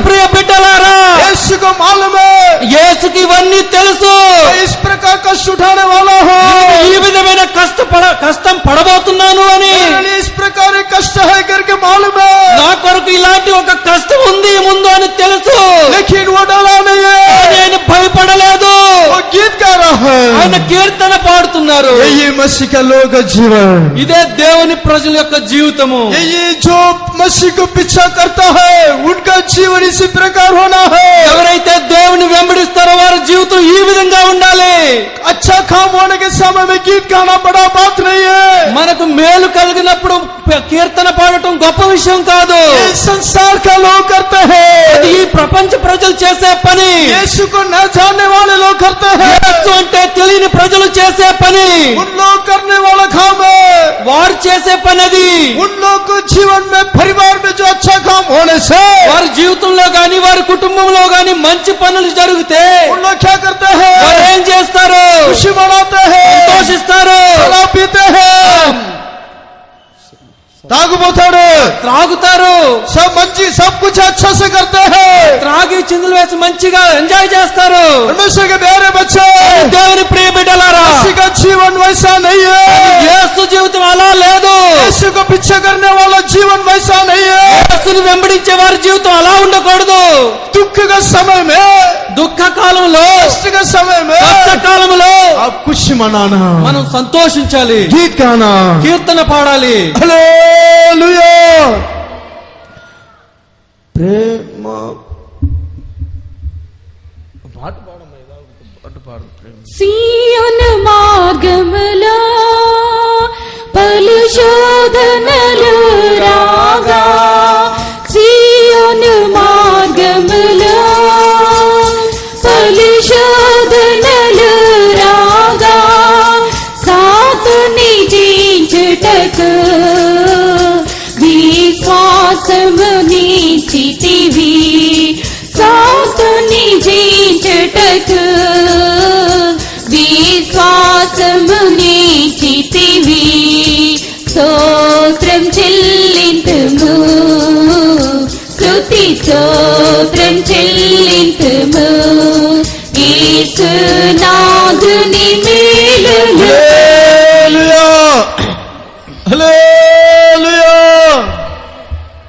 ప్రియ బిడ్డలారా, यीशु को मालूम है యేసుకి ఇవన్నీ తెలుసు. मैं इस प्रकार कष्ट उठाने वाला हूँ, ఈ విధమైన కష్టం పడబోతున్నాను అని, मेरे लिए इस प्रकार एक कष्ट है करके मालूम है, నా కొరకు ఇలాంటి ఒక కష్టం ఉంది ముందు అని తెలుసు. लेकिन वो डरा नहीं है, నేను భయపడలేదు. वो गीत गा रहा है। ఆయన కీర్తన పాడుతున్నారు. यही मसीह का लोग का जीवन, ఇదే దేవుని ప్రజల యొక్క జీవితము. यही जो मसीह को पीछा करता है उनका जीवन इसी प्रकार होना है। ఎవరైతే దేవుని వెంబడిస్తారో వారి జీవితం ఈ విధంగా ఉండాలి. अच्छा काम होने के समय में गीत गाना बड़ा बात नहीं है, మనకు మేలు కలిగినప్పుడు కీర్తన పాడటం గొప్ప విషయం కాదు. ये संसार का लोग करते हैं, అది ఈ ప్రపంచ ప్రజలు చేసే పని. यीशु को न जानने वाले लोग करते हैं, యేసు అంటే తెలియని ప్రజలు చేసే పని. उन लोग करने वाला काम है। వారు చేసే పని అది. उन लोग को जीवन में परिवार में जो अच्छा काम होने से వారి జీవితంలో గాని వారి కుటుంబంలో గాని మంచి పనులు జరిగితే उन लोग क्या करते వారు हैं? ఏం చేస్తారు? खुशी मनाते हैं, సంతోషిస్తారు, शराब पीते हैं, తాగుబోతాడు, త్రాగుతారు, सब कुछ अच्छा से करते हैं। త్రాగి చిందులు వేసి మంచిగా ఎంజాయ్ చేస్తారు. परमेश्वर के प्यारे बच्चे, దేవుని ప్రియ బిడ్డలారా, किसी का जीवन वैसा नहीं है, యేసు జీవితం అలా లేదు. यीशु को पीछे करने वाला जीवन वैसा नहीं है। యేసుని వెంబడించే వారి జీవితం అలా ఉండకూడదు. दुख का समय में, దుఃఖ కాలంలో, कष्ट के समय में కష్టకాలంలో आप खुशी मनाना, మనం సంతోషించాలి, गीत गाना, కీర్తన పాడాలి. हालेलुया। प्रेम సీయోను మార్గములో పలు శోధనలు రాగా, సీయోను మార్గములో పలు శోధనలు రాగా, సాతుని జయించుటకు విశ్వాసము నీచితివి, సాతుని జయించుటకు విశ్వాసము నీచితివి. స్తోత్రం చెల్లింతుము, స్తుతి స్తోత్రం చెల్లింతుము, యేసునాథుని మేలులు. Hallelujah, hallelujah.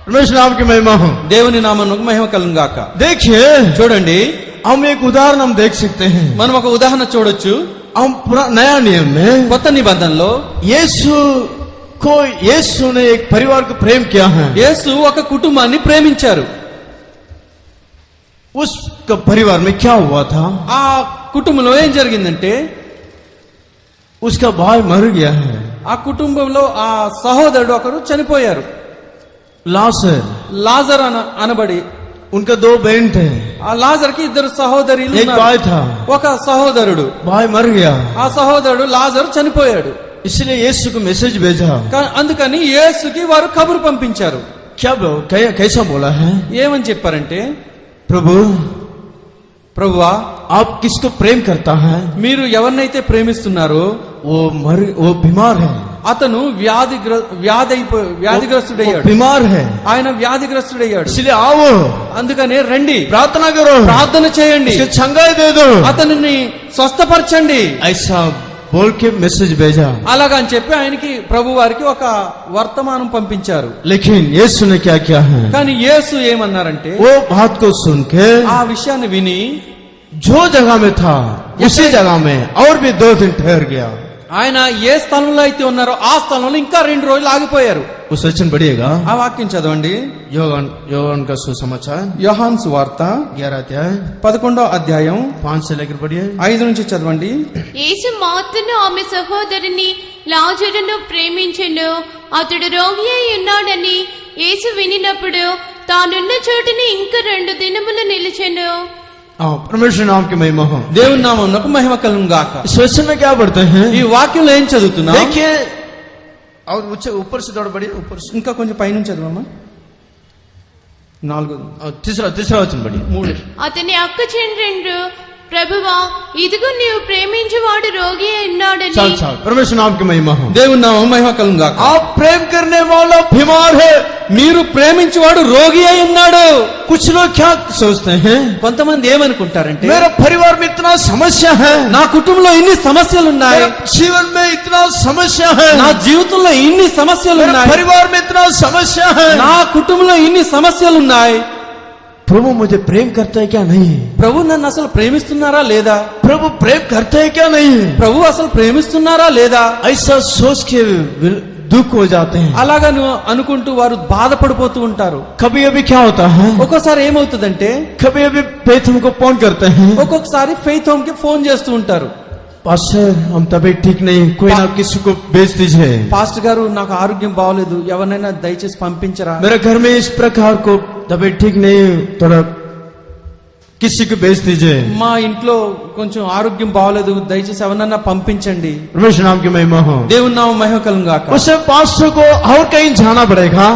परमेश्वर नाम की महिमा हो। దేవుని నామమునకు మహిమ కలుగును గాక. देखिए, చూడండి, हम एक उदाहरण हम देख सकते हैं। మనం ఒక ఉదాహరణ చూడొచ్చు. हम नया नियम में కొత్త నిబంధనలో यीशु ने एक परिवार को प्रेम किया है। యేసు ఒక కుటుంబాన్ని ప్రేమించారు. उस परिवार में क्या हुआ था? ఆ కుటుంబంలో ఏం జరిగిందంటే, उसका भाई मर गया है, ఆ కుటుంబంలో ఆ సహోదరుడు ఒకరు చనిపోయారు. लाजर, లాజర్ అనబడి, उनका 2 बहन थे, ఆ లాజర్ కి 2 సహోదరులు एक ఉన్నారు. भाई था, ఒక సహోదరుడు, भाई मर गया, ఆ సహోదరుడు లాజర్ చనిపోయాడు. इसलिए यीशु को मैसेज भेजा। అందుకని యేసుకి వారు కబురు పంపించారు. कैसा बोला है? ఏమని చెప్పారంటే, प्रभु, ప్రభువా, आप किसको प्रेम करता है? మీరు ఎవరినైతే ప్రేమిస్తున్నారో वो बीमार है, అతను వ్యాధిగ్రస్తుడయ్యాడు. बीमार है, ఆయన వ్యాధిగ్రస్తుడయ్యాడు. इसलिए आओ, అందుకనే రండి, प्रार्थना करो, ప్రార్థన చేయండి, इसको चंगाई दे दो, అతనిని స్వస్థపరచండి. ऐसा बोल के मैसेज भेजा। అలాగని చెప్పి ఆయనకి ప్రభు వారికి ఒక వర్తమానం పంపించారు. लेकिन यीशु ने क्या किया है? కానీ యేసు ఏమన్నారంటే, वो बात को सुन के ఆ విషయాన్ని విని जो जगह में था उसी जगह में और भी 2 दिन ठहर गया। ఆయన ఏ స్థలంలో అయితే ఉన్నారో ఆ స్థలంలో ఇంకా 2 రోజులు ఆగిపోయారు. उस वचन बढ़िएगा, ఆ వాక్యం చదవండి. योहान का सुसमाचार యోహాను సువార్త 11 अध्याय 11వ అధ్యాయం 5 से लेकर पढ़िए। 5 నుంచి చదవండి. యేసు మార్తను ఆమె సహోదరుని లాజరును ప్రేమించెను. అతడు రోగి అయి ఉన్నాడని యేసు వినినప్పుడు తానున్న చోటుని ఇంకా 2 దినములు నిలిచెను. परमेश्वर नाम की महिमा हो। దేవుని నామమునకు మహిమ కలుగును గాక. इस वचन में क्या पढ़ते हैं? ఈ వాక్యంలో ఏం చదువుతున్నాం? देखिए, और ऊपर से थोड़ा बढ़िए, ऊपर से ఇంకా కొంచెం పైనుంచి చదవమ్మా. 4 तीसरा वचन बढ़िए. 3 అతని అక్క చెండ్రెండ్రు, ప్రభువా ఇదిగో నీవు ప్రేమించువాడు రోగి ఉన్నాడని. चल परमेश्वर नाम की महिमा हो। దేవుని నామం మహిమ కలుగును గాక. आप प्रेम करने वाला बीमार है। మీరు ప్రేమించువాడు రోగి అయి ఉన్నాడు. कुछ लोग क्या सोचते हैं? కొంతమంది ఏమనుకుంటారంటే, मेरा परिवार में इतना समस्या है, నా కుటుంబంలో ఇన్ని సమస్యలు ఉన్నాయి, मेरे जीवन में इतना समस्या है, నా జీవితంలో ఇన్ని సమస్యలు मेरे ఉన్నాయి, परिवार में इतना समस्या है। నా కుటుంబంలో ఇన్ని సమస్యలు ఉన్నాయి. प्रभु मुझे प्रेम करता है क्या? नहीं। ప్రభు నన్ను అసలు ప్రేమిస్తున్నారా లేదా? प्रभु प्रेम करता है क्या? नहीं। ప్రభు అసలు ప్రేమిస్తున్నారా లేదా? ऐसा सोच के दुख हो जाते हैं। అలాగా అనుకుంటూ వారు బాధపడిపోతూ ఉంటారు. कभी अभी क्या होता है? ఒక్కోసారి ఏమవుతుందంటే, कभी अभी पेट हमको फोन करते हैं, ఒక్కొక్కసారి ఫెయిత్ హోమ్ కి ఫోన్ చేస్తూ ఉంటారు. पास्टर हम तबीयत ठीक नहीं, कोई ना किसी को भेज दीजिए, పాస్టర్ గారు నాకు ఆరోగ్యం బాగోలేదు, ఎవరినైనా దయచేసి పంపించరా. मेरे घर में इस प्रकार को तबीयत ठीक नहीं, थोड़ा किसी को भेज दीजिए। మా ఇంట్లో కొంచెం ఆరోగ్యం బాగోలేదు, దయచేసి ఎవరినైనా పంపించండి. परमेश्वर नाम की महिमा हो। దేవుని నామం మహిమ కలుగును గాక. उसे पास्टर को और कहीं जाना पड़ेगा,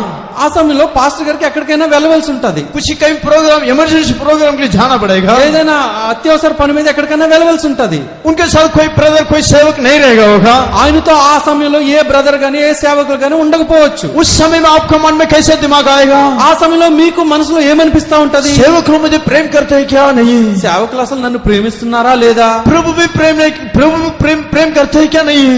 ఆ సమయంలో పాస్టర్ గారికి ఎక్కడికైనా వెళ్ళవలసి ఉంటది. कुछ कहीं प्रोग्राम, इमरजेंसी प्रोग्राम के लिए जाना पड़ेगा, ఏదైనా అత్యవసర పని మీద ఎక్కడికైనా వెళ్ళవలసి ఉంటది. उनके साथ कोई ब्रदर, कोई सेवक नहीं रहेगा होगा। ఆయనతో ఆ సమయంలో ఏ బ్రదర్ గాని ఏ సేవకులు గాని ఉండకపోవచ్చు. उस समय में आपका मन में कैसे दिमाग आएगा? ఆ సమయంలో మీకు మనసులో ఏమనిపిస్తా ఉంటది? सेवक लोग मुझे प्रेम करते हैं क्या? नहीं। సేవకులు అసలు నన్ను ప్రేమిస్తున్నారా లేదా? प्रभु भी प्रेम नहीं, प्रभु भी प्रेम करते हैं क्या? नहीं।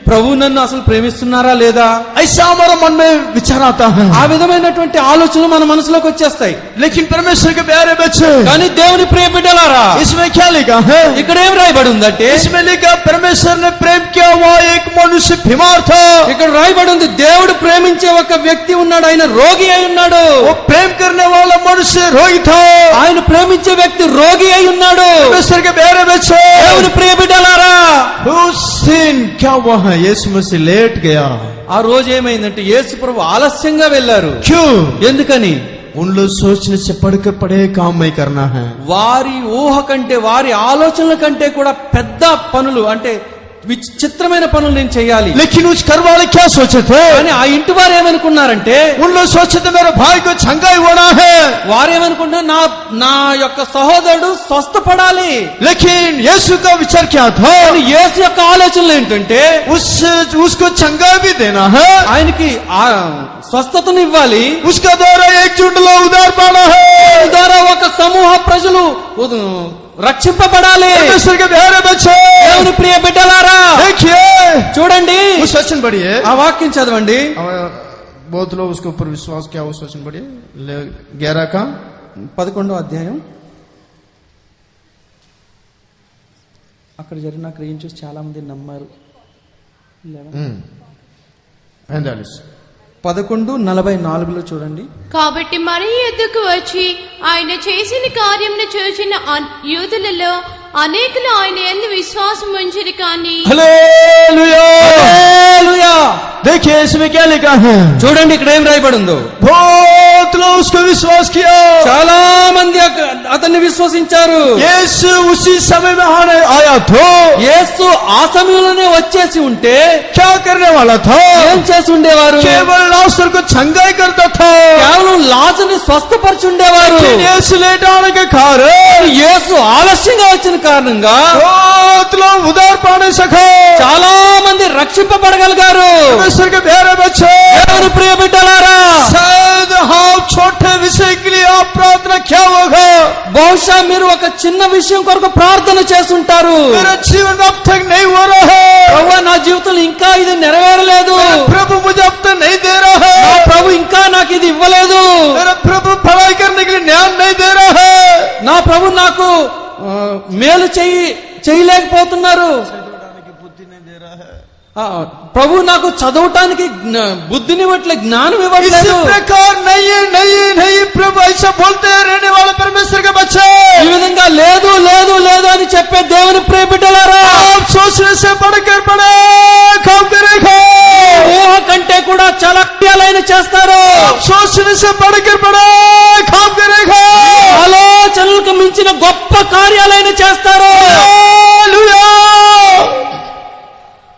ప్రభు నన్ను అసలు ప్రేమిస్తున్నారా లేదా? ऐसा हमारा मन में विचार आता है। ఆ విధమైనటువంటి ఆలోచనలు మన మనసులోకి వచ్చేస్తాయి. लेकिन परमेश्वर के प्यारे बच्चे, కానీ దేవుని ప్రియ బిడ్డలారా, इसमें क्या लिखा है? ఇక్కడ ఏం రాయబడి ఉందంటే, इसमें लिखा परमेश्वर ने प्रेम किया हुआ एक मनुष्य बीमार था। ఇక్కడ రాయబడి ఉంది, దేవుడు ప్రేమించే ఒక వ్యక్తి ఉన్నాడు, ఆయన రోగి అయి ఉన్నాడు. वो प्रेम करने वाला मनुष्य रोगी था। ఆయన ప్రేమించే వ్యక్తి రోగి అయి ఉన్నాడు. परमेश्वर के प्यारे बच्चे, దేవుని ప్రియ బిడ్డలారా, उस दिन क्या हुआ है? यीशु मसीह लेट गया। ఆ రోజు ఏమైందంటే యేసు ప్రభు ఆలస్యంగా వెళ్లారు. क्यों? ఎందుకని? उन लोग सोचने से पढ़ के पढ़े काम नहीं करना है। వారి ఊహ కంటే, వారి ఆలోచనల కంటే కూడా పెద్ద పనులు, అంటే విచిత్రమైన పనులు నేను చేయాలి. लेकिन उस घर वाले क्या सोचे थे? కానీ ఆ ఇంటి వారు ఏమనుకున్నారంటే, उन लोग सोचे थे मेरे भाई को छंगाई होना है। వారేమనుకుంటున్నారు, నా యొక్క సహోదరుడు స్వస్థపడాలి. लेकिन यीशु का विचार क्या था? కానీ యేసు యొక్క ఆలోచనలు ఏంటంటే, उसको छंगाई भी देना है, ఆయనకి ఆ స్వస్థతను ఇవ్వాలి, उसका द्वारा एकजुट लोग उधार पाना है, దాని ద్వారా ఒక సమూహ ప్రజలు రక్షింపబడాలి. परमेश्वर के प्यारे बच्चे, దేవుని ప్రియ బిడ్డలారా, देखिए చూడండి, उस वचन बढ़िए। ఆ వాక్యం చదవండి. बहुत लोग उसके ऊपर विश्वास किया। उस वचन बढ़िए 11 का 11వ అధ్యాయం. అక్కడ జరిగిన క్రియను చూసి చాలా మంది నమ్మారు. 11:44 చూడండి. కాబట్టి మరి యొద్దకు వచ్చి ఆయన చేసిన కార్యమును చూసిన యూదులలో అనేకులు ఆయన యందు విశ్వాసం ఉంచిరి. కానీ हालेलुया, హల్లెలూయా. देखिए इसमें क्या लिखा है? చూడండి ఇక్కడ ఏం రాయబడి ఉందో. बहुत लोग उसको विश्वास किया, చాలా మంది అతన్ని విశ్వసించారు. यीशु उसी समय में आया तो యేసు ఆ సమయంలోనే వచ్చేసి ఉంటే क्या करने वाला था? ఏం చేసి ఉండేవారు? केवल लाजर को छंगाई करता था। కేవలం లాజరుని స్వస్థపరిచి ఉండేవారు. लेकिन यीशु लेट आने के कारण యేసు ఆలస్యంగా వచ్చిన కారణంగా बहुत लोग उधार पाने सके। చాలా మంది రక్షింపబడగలిగారు. परमेश्वर के प्यारे बच्चे, దేవుని ప్రియ బిడ్డలారా, शायद हाँ छोटे विषय के लिए आप प्रार्थना क्या होगा? బహుశా మీరు ఒక చిన్న విషయం కొరకు ప్రార్థన చేస్తుంటారు. मेरा जीवन अब तक नहीं हो रहा है, ప్రభువా నా జీవితంలో ఇంకా ఇది నెరవేరలేదు, मेरा प्रभु मुझे अब तक नहीं दे रहा నా है, ప్రభు ఇంకా నాకు ఇది ఇవ్వలేదు, मेरा प्रभु पढ़ाई करने के लिए ज्ञान नहीं दे रहा है, నా ప్రభు నాకు మేలు చేయలేకపోతున్నారు, ప్రభు నాకు చదవటానికి బుద్ధినివ్వట్లే, జ్ఞానం इसी ఇవ్వట్లేదు. प्रकार नहीं नहीं नहीं प्रभु ऐसा बोलते हैं रहने वाले परमेश्वर के बच्चे। ఈ విధంగా లేదు లేదు లేదు అని చెప్పే దేవుని ప్రియ బిడ్డలారా, आप सोचने से बढ़कर बड़े काम करेगा, ఊహ కంటే కూడా చాలా క్రియలైన చేస్తారు. आप सोचने से बढ़कर बड़े काम करेगा, ఆలోచనలకు మించిన గొప్ప కార్యాలైన చేస్తారు. हालेलुया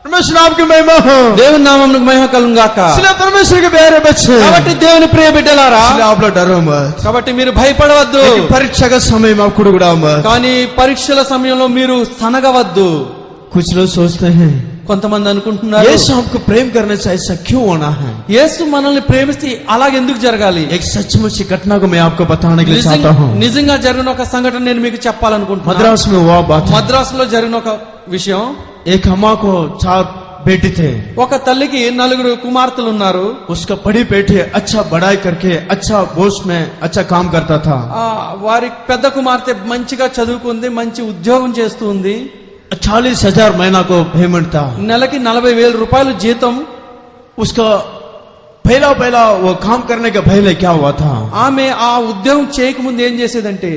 परमेश्वर आपकी महिमा हो. దేవుని నామమునకు మహిమ కలుగును గాక. इसलिए परमेश्वर के प्यारे बच्चे, కాబట్టి దేవుని ప్రియ బిడ్డలారా, इसलिए आप लोग डरो मत. కాబట్టి మీరు భయపడవద్దు. लेकिन परीक्षा का समय में आप कुड़कुड़ाओ मत. కానీ పరీక్షల సమయంలో మీరు సనగవద్దు. कुछ लोग सोचते हैं కొంతమంది అనుకుంటున్నారు, यीशु हमको प्रेम करने से ऐसा क्यों होना है. యేసు మనల్ని ప్రేమిస్తే అలాగెందుకు జరగాలి? एक सचमुच की घटना को मैं आपको बताने के लिए चाहता हूँ. నిజంగా జరిగిన ఒక సంఘటన నేను మీకు చెప్పాలనుకుంటున్నాను. मद्रास में हुआ बात है. మద్రాసులో జరిగిన ఒక విషయం. एक अम्मा को 4 बेटे थे. ఒక తల్లికి 4 కుమార్తెలు ఉన్నారు. उसका बड़ी बेटी अच्छा पढ़ाई करके अच्छा बोस में अच्छा काम करता था. వారి పెద్ద కుమార్తె మంచిగా చదువుకుంది, మంచి ఉద్యోగం చేస్తూ ఉంది. 40,000 महीना को पेमेंट था. నెలకి 40,000 రూపాయలు జీతం. उसका पहला वो काम करने के पहले क्या हुआ था, ఆమె ఆ ఉద్యోగం చేయకముందు ఏం చేసేదంటే,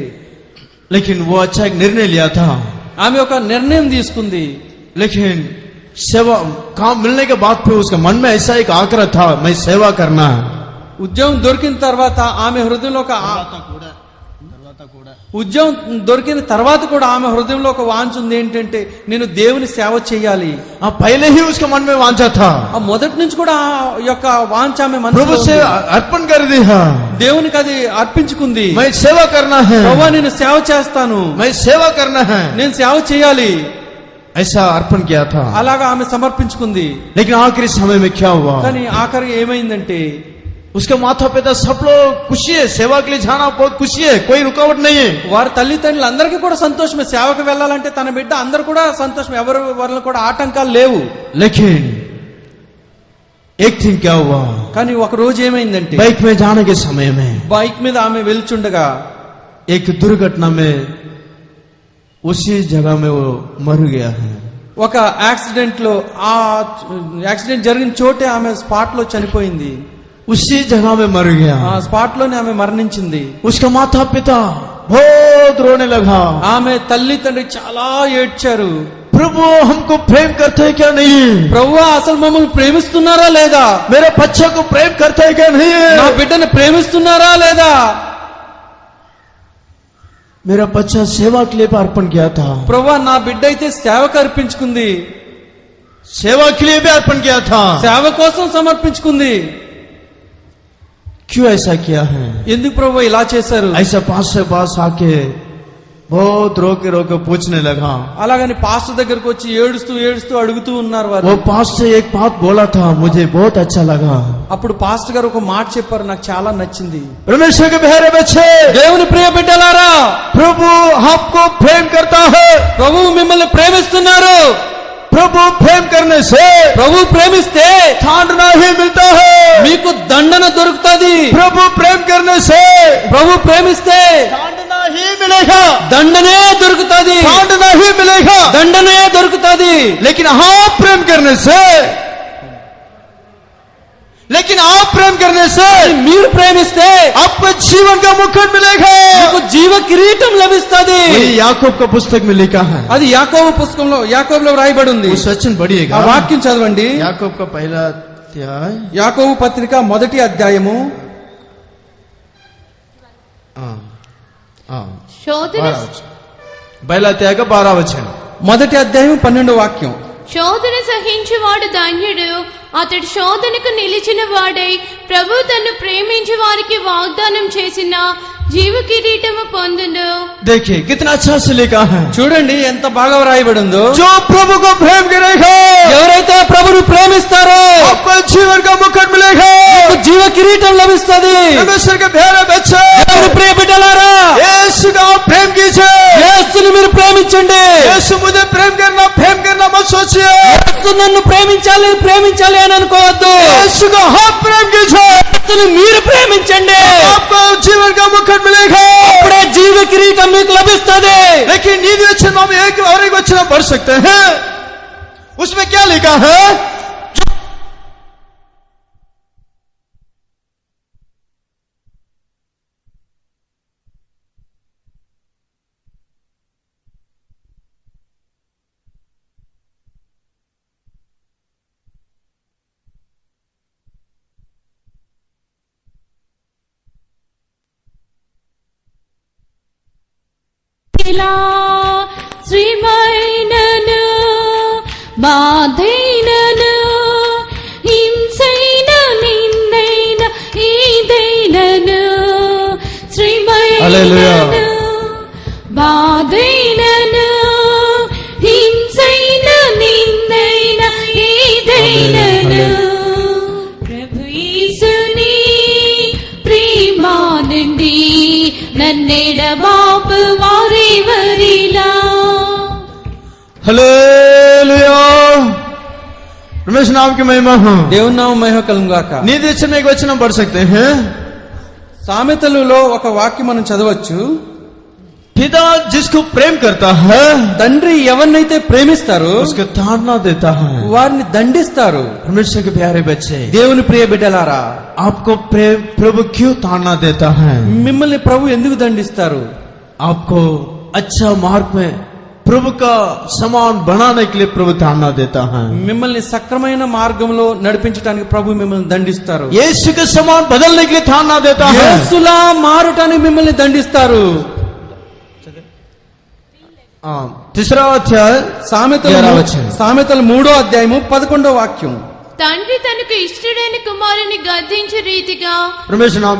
लेकिन वो अच्छा एक निर्णय लिया था. ఆమె ఒక నిర్ణయం తీసుకుంది. लेकिन सेवा काम मिलने के बाद फिर उसके मन में ऐसा एक आग्रह था, मैं सेवा करना है. ఉద్యోగం దొరికిన తర్వాత ఆమె హృదయంలో ఒక ఉద్యోగం దొరికిన తర్వాత కూడా ఆమె హృదయంలో ఒక వాంఛ ఉంది. ఏంటంటే, నేను దేవుని సేవ చేయాలి. पहले ही उसके मन में वांछा था. ఆ మొదటి నుంచి కూడా ఆ యొక్క వాంఛ ఆమె प्रभु మనసులో से ఉంది. अर्पण कर दिया, దేవునికి అది అర్పించుకుంది. मैं सेवा करना है, ప్రభువా నేను సేవ చేస్తాను, मैं सेवा करना है, నేను సేవ చేయాలి, ऐसा अर्पण किया था. అలాగా ఆమె సమర్పించుకుంది. लेकिन आखिरी समय में क्या हुआ, కానీ ఆఖరికి ఏమైందంటే, उसके माता पिता सब लोग खुशी है, सेवा के लिए जाना बहुत खुशी है, कोई रुकावट नहीं है. వారి తల్లిదండ్రులు అందరికీ కూడా సంతోషమే. సేవకు వెళ్ళాలంటే తన బిడ్డ అందరూ కూడా సంతోషం, ఎవరు వాళ్ళని కూడా ఆటంకాలు లేవు. लेकिन एक दिन क्या हुआ, కానీ ఒక రోజు ఏమైందంటే, बाइक में जाने के समय में బైక్ మీద ఆమె వెళ్చుండగా एक दुर्घटना में उसी जगह में वो मर गया है. ఒక యాక్సిడెంట్ లో, ఆ యాక్సిడెంట్ జరిగిన చోటే ఆమె స్పాట్ లో చనిపోయింది. उसी जगह में मर गया. ఆ స్పాట్ లోనే ఆమె మరణించింది. उसका माता पिता बहुत रोने लगा. ఆమె తల్లి తండ్రి చాలా ఏడ్చారు. प्रभु हमको प्रेम करते हैं क्या नहीं, ప్రభువా అసలు మమ్మల్ని ప్రేమిస్తున్నారా లేదా, मेरे बच्चे को प्रेम करते हैं क्या नहीं, నా బిడ్డను ప్రేమిస్తున్నారా లేదా. मेरा बच्चा सेवा के लिए अर्पण किया था, ప్రభువా నా బిడ్డ అయితే సేవకు అర్పించుకుంది, सेवा के लिए भी अर्पण किया था, సేవ కోసం సమర్పించుకుంది. क्यों ऐसा किया है. ఎందుకు ప్రభువా ఇలా చేశారు? ऐसा पास से पास आके बहुत रोके रोके पूछने लगा. అలాగని పాస్టర్ దగ్గరకు వచ్చి ఏడుస్తూ ఏడుస్తూ అడుగుతూ ఉన్నారు వారు. वो पास से एक बात बोला था, मुझे बहुत अच्छा लगा. అప్పుడు పాస్టర్ గారు ఒక మాట చెప్పారు, నాకు చాలా నచ్చింది. परमेश्वर के प्यारे बच्चे, దేవుని ప్రియ బిడ్డలారా, प्रभु आपको प्रेम करता है. ప్రభువు మిమ్మల్ని ప్రేమిస్తున్నారు. प्रभु प्रेम करने से ప్రభు ప్రేమిస్తే छांटना ही मिलता है. మీకు దండన దొరుకుతుంది. प्रभु प्रेम करने से ప్రభు ప్రేమిస్తే छांटना ही मिलेगा, దండనే దొరుకుతుంది, छांटना ही मिलेगा. దండనే దొరుకుతుంది. लेकिन आप प्रेम करने से, लेकिन आप प्रेम करने से మీరు ప్రేమిస్తే आपको जीवन का मुकुट मिलेगा. మీకు జీవ కిరీటం లభిస్తుంది. वही याकूब का पुस्तक में लिखा है. అది యాకోబు పుస్తకంలో, యాకోబులో రాయబడి ఉంది. वो सचिन ఆ पढ़िएगा. వాక్యం చదవండి. याकूब का पहला अध्याय, యాకోబు పత్రిక 1వ అధ్యాయము శోధన पहला अध्याय का 12 वचन. 1వ అధ్యాయం 12వ వాక్యం. శోధన సహించువాడు ధన్యుడు, అతడు శోధనకు నిలిచిన వాడై ప్రభు తన్ను ప్రేమించే వారికి వాగ్దానం చేసిన జీవ కిరీటము పొందును. देखिए कितना अच्छा से लिखा है. చూడండి ఎంత బాగా రాయబడి ఉందో. जो प्रभु को प्रेम करेगा ఎవరైతే ప్రభువును ప్రేమిస్తారో आपको जीवन का मुकुट मिलेगा. మీకు జీవ కిరీటం లభిస్తుంది. परमेश्वर के प्यारे बच्चे, దేవుని ప్రియ బిడ్డలారా, यीशु का आप प्रेम कीजिए. యేసుని మీరు ప్రేమించండి. यीशु मुझे प्रेम करना मत सोचिए. యేసు నన్ను ప్రేమించాలి ప్రేమించాలి అని అనుకోవద్దు. यीशु का आप प्रेम कीजिए, యేసుని మీరు ప్రేమించండి. आपको जीवन का मुकुट मिलेगा. అప్పుడే జీవ కిరీటం మీకు లభిస్తుంది. लेकिन नीति वचन में हम एक और एक वचन पढ़ सकते हैं. उसमें क्या लिखा है, వేళ శ్రీమైనను బాధైనను హింసైన నిందైన ఏదైనను శ్రీమైనను బాధైనను హింసైన నిందైన ఏదైనను ప్రభు యేసుని ప్రేమ నుండి నన్నెడబాపు వారెవరిలా हालेलुया परमेश्वर नाम की महिमा हो। దేవుని నామం మహిమ కలుగును గాక. नीति में एक वचन पढ़ सकते हैं। సామెతలలో ఒక వాక్యం మనం చదవచ్చు. पिता जिसको प्रेम करता है తండ్రి ఎవరినైతే ప్రేమిస్తారో उसको ताड़ना देता है। వారిని దండిస్తారు. परमेश्वर के प्यारे बच्चे, దేవుని ప్రియ బిడ్డలారా, आपको प्रेम प्रभु क्यों ताड़ना देता है? మిమ్మల్ని ప్రభు ఎందుకు దండిస్తారు? आपको अच्छा मार्ग में प्रभु का समान बनाने के लिए प्रभु ताड़ना देता है। మిమ్మల్ని సక్రమైన మార్గంలో నడిపించడానికి ప్రభు మిమ్మల్ని దండిస్తారు. यीशु के समान बदलने के लिए ताड़ना देता है। యేసులా మారటానికి మిమ్మల్ని దండిస్తారు. तीसरा अध्याय సామెతలు 3వ అధ్యాయము 11వ వాక్యం. తండ్రి తనకు ఇష్టడైన కుమారుని గద్దించు రీతిగా परमेश्वर नाम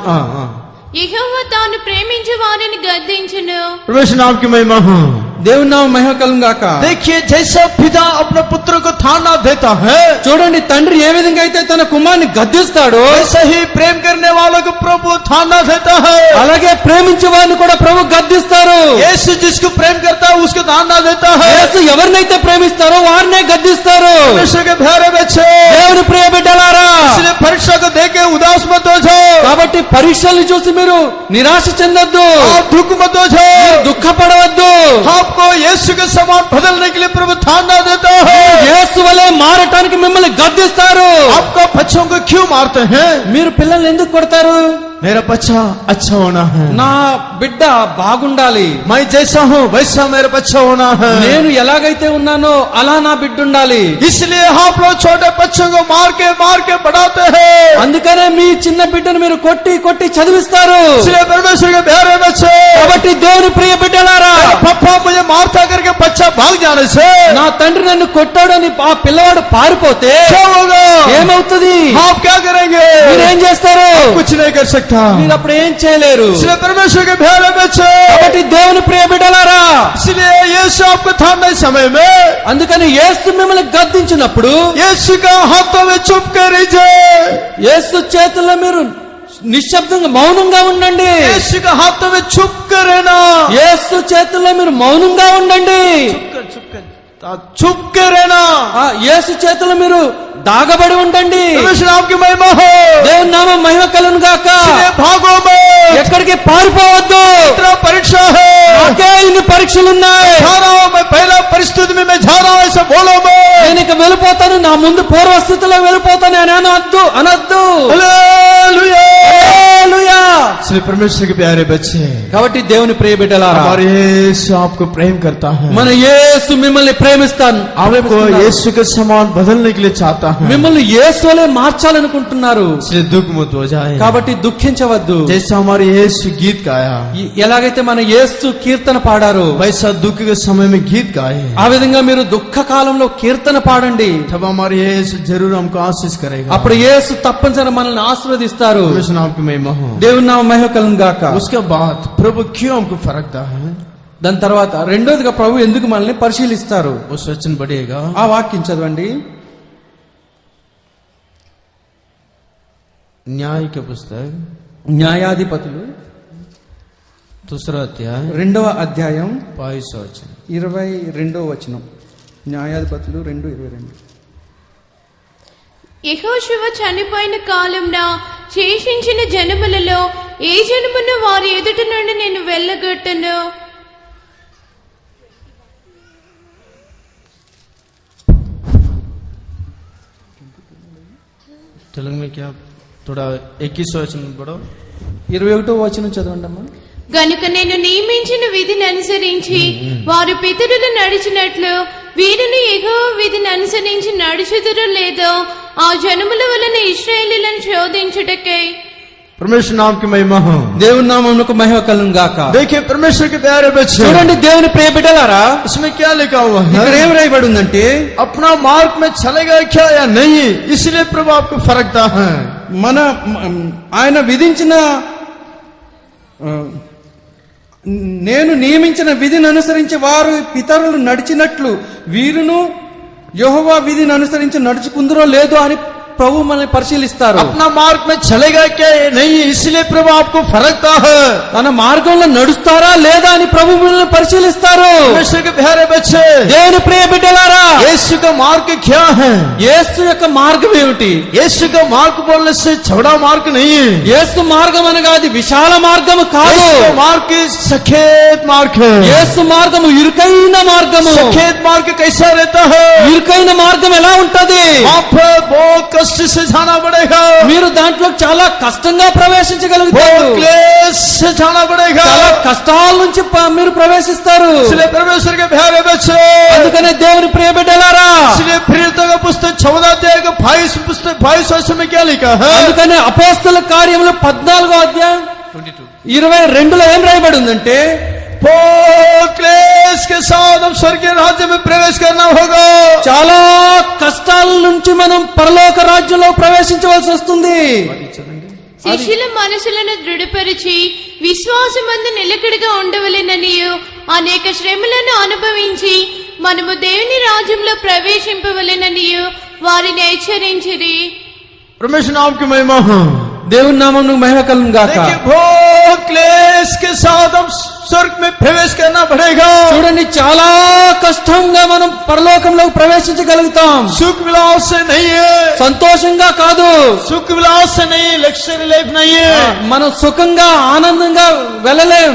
యెహోవా తాను ప్రేమించే వారిని గద్దించును. परमेश्वर नाम की महिमा हो। దేవుని నామం మహిమ కలుగును గాక. देखिए जैसा पिता अपने पुत्र को ताड़ना देता है, చూడండి తండ్రి ఏ విధంగా అయితే తన కుమారుని గద్దిస్తాడో वैसे ही प्रेम करने वालों को प्रभु ताड़ना देता है। అలాగే ప్రేమించే వారిని కూడా ప్రభు గద్దిస్తారు. यीशु जिसको प्रेम करता है उसको ताड़ना देता है। యేసు ఎవరినైతే ప్రేమిస్తారో వారినే గద్దిస్తారు. परमेश्वर के प्यारे बच्चे, దేవుని ప్రియ బిడ్డలారా, इसलिए परीक्षा को देख के उदास मत हो जाओ। కాబట్టి పరీక్షల్ని చూసి మీరు నిరాశ చెందొద్దు, आप दुख मत हो जाओ। దుఃఖపడవద్దు. आपको यीशु के समान बदलने के लिए प्रभु ताड़ना देता है। యేసు వలె మారటానికి మిమ్మల్ని గద్దిస్తారు. आपका बच्चों को क्यों मारते हैं? మీరు పిల్లల్ని ఎందుకు కొడతారు? मेरा बच्चा अच्छा होना है, నా బిడ్డ బాగుండాలి, मैं जैसा हूँ वैसा मेरा बच्चा होना है। నేను ఎలాగైతే ఉన్నానో అలా నా బిడ్డ ఉండాలి. इसलिए आप लोग छोटे बच्चों को मार के बढ़ाते हैं। అందుకనే మీ చిన్న బిడ్డను మీరు కొట్టి కొట్టి చదివిస్తారు. इसलिए परमेश्वर के प्यारे बच्चे, కాబట్టి దేవుని ప్రియ బిడ్డలారా, पापा मुझे मारता करके बच्चा भाग जाने से నా తండ్రి నన్ను కొట్టాడని ఆ పిల్లవాడు పారిపోతే क्या होगा? ఏమవుతుంది? आप क्या करेंगे? మీరేం చేస్తారు? कुछ नहीं कर सकता। మీరు అప్పుడు ఏం చేయలేరు. इसलिए परमेश्वर के प्यारे बच्चे, కాబట్టి దేవుని ప్రియ బిడ్డలారా, इसलिए यीशु आपको थामने समय में అందుకని యేసు మిమ్మల్ని గద్దించినప్పుడు यीशु का हाथों में चुप कर रहिए। యేసు చేతుల్లో మీరు నిశ్శబ్దంగా మౌనంగా ఉండండి. यीशु का हाथों में चुप कर रहना। యేసు చేతుల్లో మీరు మౌనంగా ఉండండి. चुप कर रहना। ఆ యేసు చేతుల్లో మీరు దాగబడి ఉండండి. परमेश्वर नाम की महिमा हो। దేవుని నామం మహిమ కలుగును గాక. इसलिए भागो मत। ఎక్కడికి పారిపోవద్దు. इतना परीक्षा है, నాకే ఇన్ని పరీక్షలు ఉన్నాయి. जा रहा हूं मैं, पहला परिस्थिति में मैं जा रहा हूं, ऐसा बोलो मत। నేను ఇక వెళ్ళిపోతాను, నా ముందు పూర్వస్థితిలో వెళ్ళిపోతాను అని అనొద్దు. हालेलुया। హల్లెలూయా. इसलिए परमेश्वर के प्यारे बच्चे, కాబట్టి దేవుని ప్రియ బిడ్డలారా, हमारे यीशु आपको प्रेम करता है। మన యేసు మిమ్మల్ని ప్రేమిస్తాను. आपको यीशु के समान बदलने के लिए चाहता है। మిమ్మల్ని యేసు వలె మార్చాలనుకుంటున్నారు. इसलिए दुख मत हो जाए। కాబట్టి దుఃఖించవద్దు. जैसा हमारे यीशु गीत गाया, ఎలాగైతే మన యేసు కీర్తన పాడారో वैसा दुख के समय में गीत गाए, ఆ విధంగా మీరు దుఃఖ కాలంలో కీర్తన పాడండి. तब हमारे यीशु जरूर हमको आशीष करेगा। అప్పుడు యేసు తప్పనిసరి మనల్ని ఆశీర్వదిస్తారు. परमेश्वर नाम की महिमा हो। దేవుని నామం మహిమ కలుగును గాక. उसके बाद प्रभु क्यों हमको फरकता है? దాని తర్వాత రెండోదిగా ప్రభు ఎందుకు మనల్ని పరిశీలిస్తారు? उस वचन बढ़ेगा। ఆ వాక్యం చదవండి. न्याय के पुस्तक న్యాయాధిపతులు दूसरा अध्याय 2వ అధ్యాయం 22 वचन। 22వ వచనం. న్యాయాధిపతులు 2:22. యెహోషువ చనిపోయిన కాలంన శేషించిన జనములలో ఏ జనమును వారి ఎదుట నుండి నేను వెళ్ళగొట్టను. तेलुगु में क्या थोड़ा 21 वचन पढ़ो। 21వ వచనం చదవండి అమ్మా. గనుక నేను నియమించిన విధిని అనుసరించి వారు పితరులు నడిచినట్లు వీరిని యెహోవా విధిని అనుసరించి నడుచుదురో లేదో ఆ జనముల వలన ఇశ్రాయేలీయులను శోధించుటకై. परमेश्वर नाम की महिमा हो। దేవుని నామమునకు మహిమ కలుగును గాక. देखिए परमेश्वर के प्यारे बच्चे, చూడండి దేవుని ప్రియ బిడ్డలారా, इसमें क्या लिखा हुआ ఇక్కడ है? ఏం రాయబడి ఉందంటే, अपना मार्ग में चलेगा क्या या नहीं, इसलिए प्रभु आपको फरकता है। ఆయన విధించిన నేను నియమించిన విధిని అనుసరించి వారు పితరులు నడిచినట్లు వీరును యెహోవా విధిని అనుసరించి నడుచుకుందరో లేదో అని ప్రభు మనల్ని పరిశీలిస్తారు. अपना मार्ग में चलेगा क्या या नहीं, इसलिए प्रभु आपको फरकता है। తన మార్గంలో నడుస్తారా లేదా అని ప్రభు మనల్ని పరిశీలిస్తారు. परमेश्वर के प्यारे बच्चे, దేవుని ప్రియ బిడ్డలారా, यीशु का मार्ग क्या है? యేసు యొక్క మార్గం ఏమిటి? यीशु का मार्ग बोलने से चौड़ा मार्ग नहीं है। యేసు మార్గం అనగా అది విశాల మార్గము కాదు. यीशु का मार्ग सफेद मार्ग है। యేసు మార్గము ఇరుకైన మార్గము. सफेद मार्ग कैसा रहता है? ఇరుకైన మార్గం ఎలా ఉంటది? वहाँ पर बहुत कष्ट से जाना पड़ेगा, మీరు దాంట్లో చాలా కష్టంగా ప్రవేశించగలుగుతారు. बहुत क्लेश से जाना पड़ेगा। చాలా కష్టాల నుంచి మీరు ప్రవేశిస్తారు. इसलिए परमेश्वर के प्यारे बच्चे, అందుకనే దేవుని ప్రియ బిడ్డలారా, इसलिए प्रेरितों का पुस्तक 14 अध्याय का 22 वर्ष में क्या लिखा है? అందుకనే అపోస్తల కార్యములు 14వ అధ్యాయం 22లో ఏం రాయబడి ఉందంటే, बहुत क्लेश के साथ हम स्वर्गीय राज्य में प्रवेश करना होगा। చాలా కష్టాల నుంచి మనం పరలోక రాజ్యంలో ప్రవేశించవలసి వస్తుంది. శిష్యుల మనసులను దృఢపరిచి విశ్వాసమందు నిలకడగా ఉండవలెననియు అనేక శ్రమలను అనుభవించి మనము దేవుని రాజ్యంలో ప్రవేశింపవలెననియు వారిని హెచ్చరించిరి. परमेश्वर नाम की महिमा हो। దేవుని నామమునకు మహిమ కలుగును గాక. देखिए बहुत क्लेश के साथ हम स्वर्ग में प्रवेश करना पड़ेगा। చూడండి, చాలా కష్టంగా మనం పరలోకంలో ప్రవేశించగలుగుతాం. सुख विलास से नहीं है, సంతోషంగా కాదు, सुख विलास से नहीं, लग्जरी लाइफ नहीं है। మనం సుఖంగా ఆనందంగా వెళ్ళలేం.